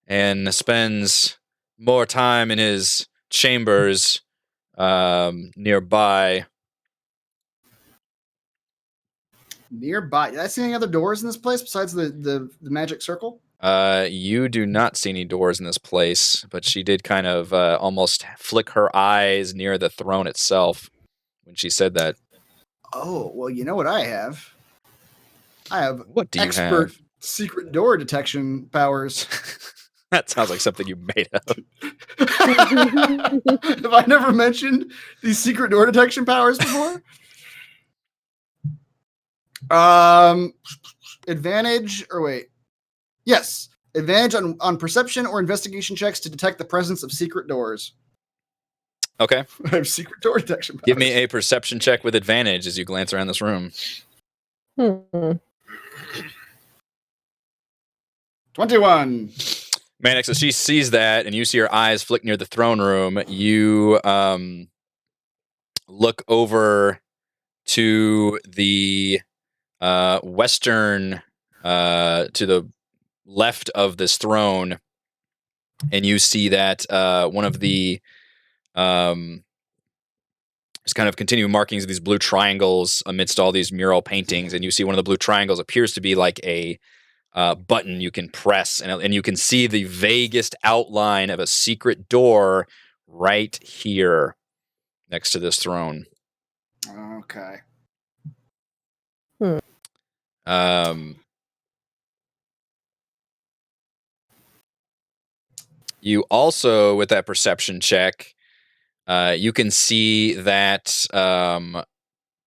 and spends more time in his chambers nearby. Nearby. Did I see any other doors in this place besides the magic circle? You do not see any doors in this place, but she did kind of almost flick her eyes near the throne itself when she said that. Oh, well, you know what I have? I have What do you expert have? secret door detection powers. That sounds like something you made up. Have I never mentioned these secret door detection powers before? Advantage, or wait. Yes. Advantage on perception or investigation checks to detect the presence of secret doors. Okay. I have secret door detection powers. Give me a perception check with advantage as you glance around this room. 21. Mannix, as she sees that and you see her eyes flick near the throne room, you look over to the western, to the left of this throne, and you see that one of the just kind of continuing markings of these blue triangles amidst all these mural paintings, and you see one of the blue triangles appears to be like a button you can press, and you can see the vaguest outline of a secret door right here next to this throne. Okay. You also, with that perception check, you can see that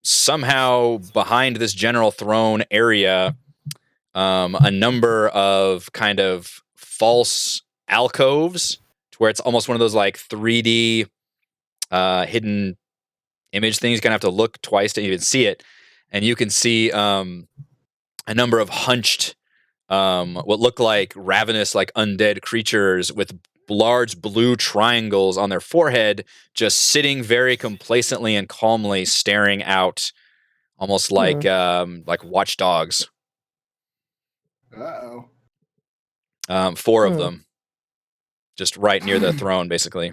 somehow behind this general throne area, a number of kind of false alcoves to where it's almost one of those like 3D hidden image things. You're gonna have to look twice to even see it, and you can see a number of hunched, what look like ravenous, like undead creatures with large blue triangles on their forehead, just sitting very complacently and calmly, staring out, almost like watchdogs. Uh-oh. 4 of them, just right near the throne, basically.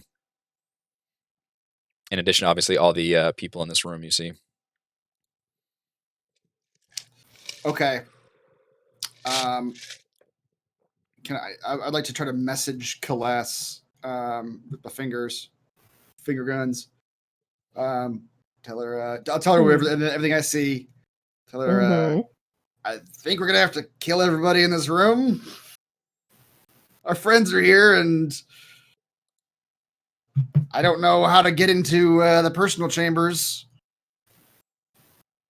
In addition, obviously, all the people in this room you see. Okay. I'd like to try to message Calas with the finger guns. Tell her, I'll tell her everything I see. Tell her, I think we're gonna have to kill everybody in this room. Our friends are here, and I don't know how to get into the personal chambers.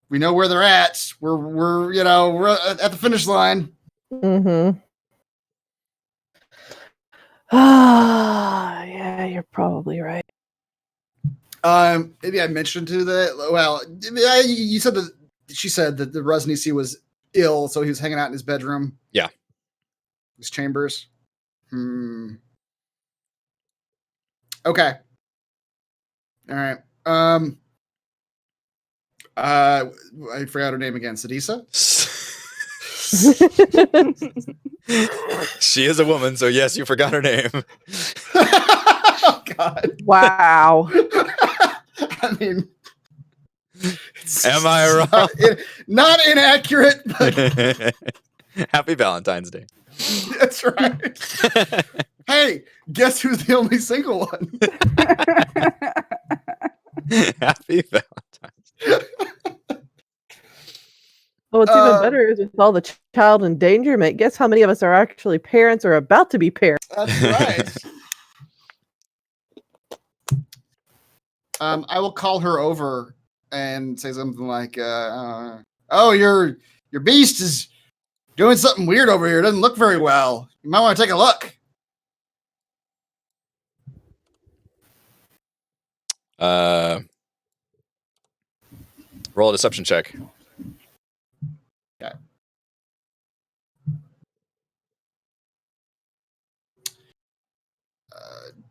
We know where they're at. We're at the finish line. Yeah, you're probably right. Maybe I mentioned to that. Well, you said that she said that the Rosnisi was ill, so he was hanging out in his bedroom. Yeah, his chambers. Okay. All right. I forgot her name again. Sadisa? She is a woman, so yes, you forgot her name. Oh, God. Wow. I mean, am I wrong? Not inaccurate, but Happy Valentine's Day. That's right. Hey, guess who's the only single one? Happy Valentine's Day. Oh, what's even better is with all the child endangerment. Guess how many of us are actually parents or about to be parents? That's right. I will call her over and say something like, "Oh, your beast is doing something weird over here. It doesn't look very well. You might want to take a look. Roll a deception check. Okay.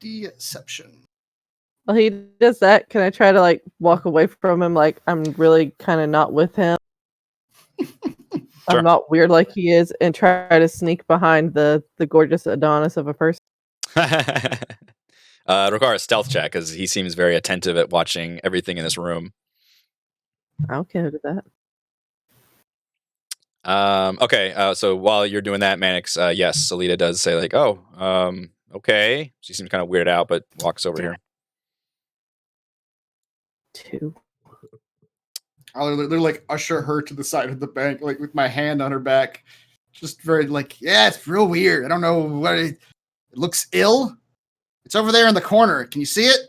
Deception. Well, he does that. Can I try to like walk away from him? Like I'm really kind of not with him. Sure. I'm not weird like he is, and try to sneak behind the gorgeous Adonis of a person. Require a stealth check because he seems very attentive at watching everything in this room. Okay, who did that? Okay, so while you're doing that, Mannix, yes, Salita does say like, "Oh, okay." She seems kind of weirded out, but walks over here. 2. I'll literally like usher her to the side of the bank, like with my hand on her back. Just very like, yeah, it's real weird. I don't know what it looks ill. It's over there in the corner. Can you see it?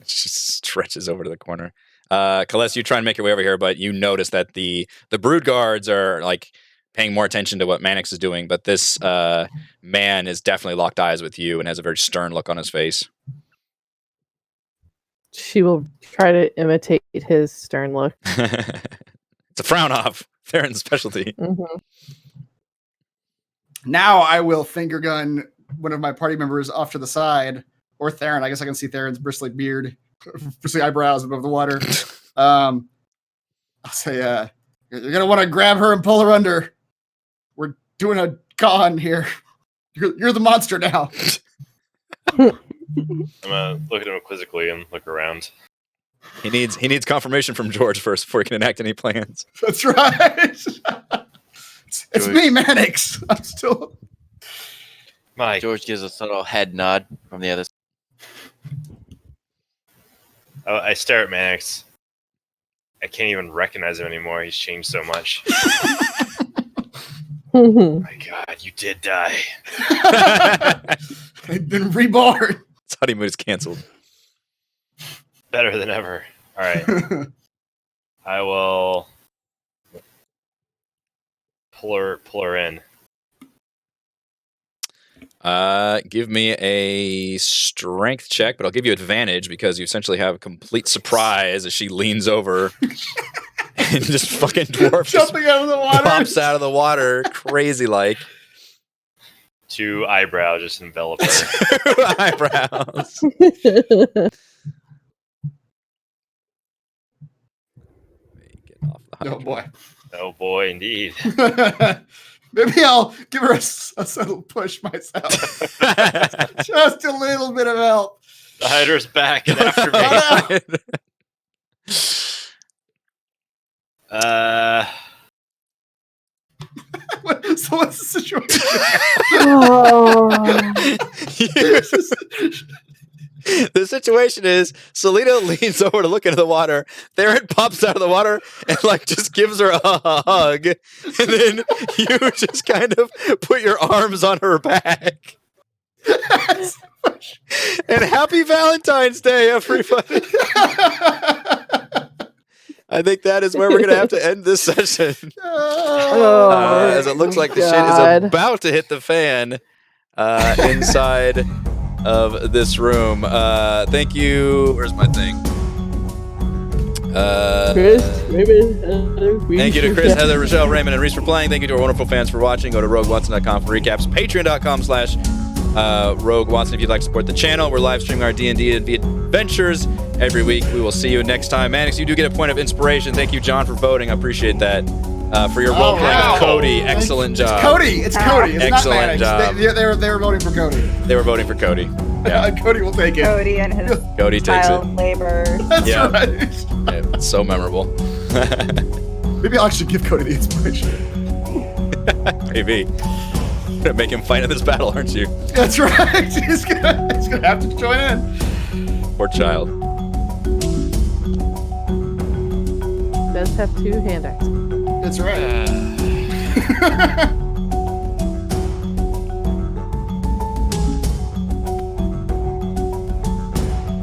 She stretches over to the corner. Kalles, you try and make your way over here, but you notice that the brood guards are like paying more attention to what Mannix is doing, but this man is definitely locked eyes with you and has a very stern look on his face. She will try to imitate his stern look. It's a frown off. Theron's specialty. Mm-hmm. Now I will finger gun one of my party members off to the side, or Theron. I guess I can see Theron's bristly beard, bristly eyebrows above the water. I'll say, you're gonna want to grab her and pull her under. We're doing a con here. You're the monster now. I'm gonna look at him quizzically and look around. He needs confirmation from George first before he can enact any plans. That's right. It's me, Mannix. I'm still. Mike. George gives a subtle head nod from the other side. I stare at Mannix. I can't even recognize him anymore. He's changed so much. My God, you did die. I've been reborn. His honeymoon is canceled. Better than ever. All right. I will pull her in. Give me a strength check, but I'll give you advantage because you essentially have a complete surprise as she leans over and just fucking dwarf Jumping out of the water. pops out of the water, crazy like. 2 eyebrows just envelop her. Eyebrows. Get off the Oh boy. Oh boy, indeed. Maybe I'll give her a subtle push myself. Just a little bit of help. The Hydra's back and after me. So what's the situation? The situation is Salita leans over to look into the water. Theron pops out of the water and like just gives her a hug. And then you just kind of put your arms on her back. And happy Valentine's Day, everybody. I think that is where we're going to have to end this session. As it looks like the shit is about to hit the fan inside of this room. Thank you. Where's my thing? Thank you to Chris, Heather, Rochelle, Raymond, and Reese for playing. Thank you to our wonderful fans for watching. Go to roguewatson.com for recaps. Patreon.com/Rogue Watson if you'd like to support the channel. We're live streaming our D&D adventures every week. We will see you next time. Mannix, you do get a point of inspiration. Thank you, John, for voting. I appreciate that. For your role playing of Cody. Excellent job. It's Cody. It's excellent not job. They were voting for Cody. They were voting for Cody. Yeah. Cody will take it. Cody and his Cody takes it. child labor. That's Yeah. right. Yeah, it's so memorable. Maybe I'll actually give Cody the inspiration. Maybe. You're gonna make him fight in this battle, aren't you? That's right. He's gonna have to join in. Poor child. Does have 2 hand axes. That's right.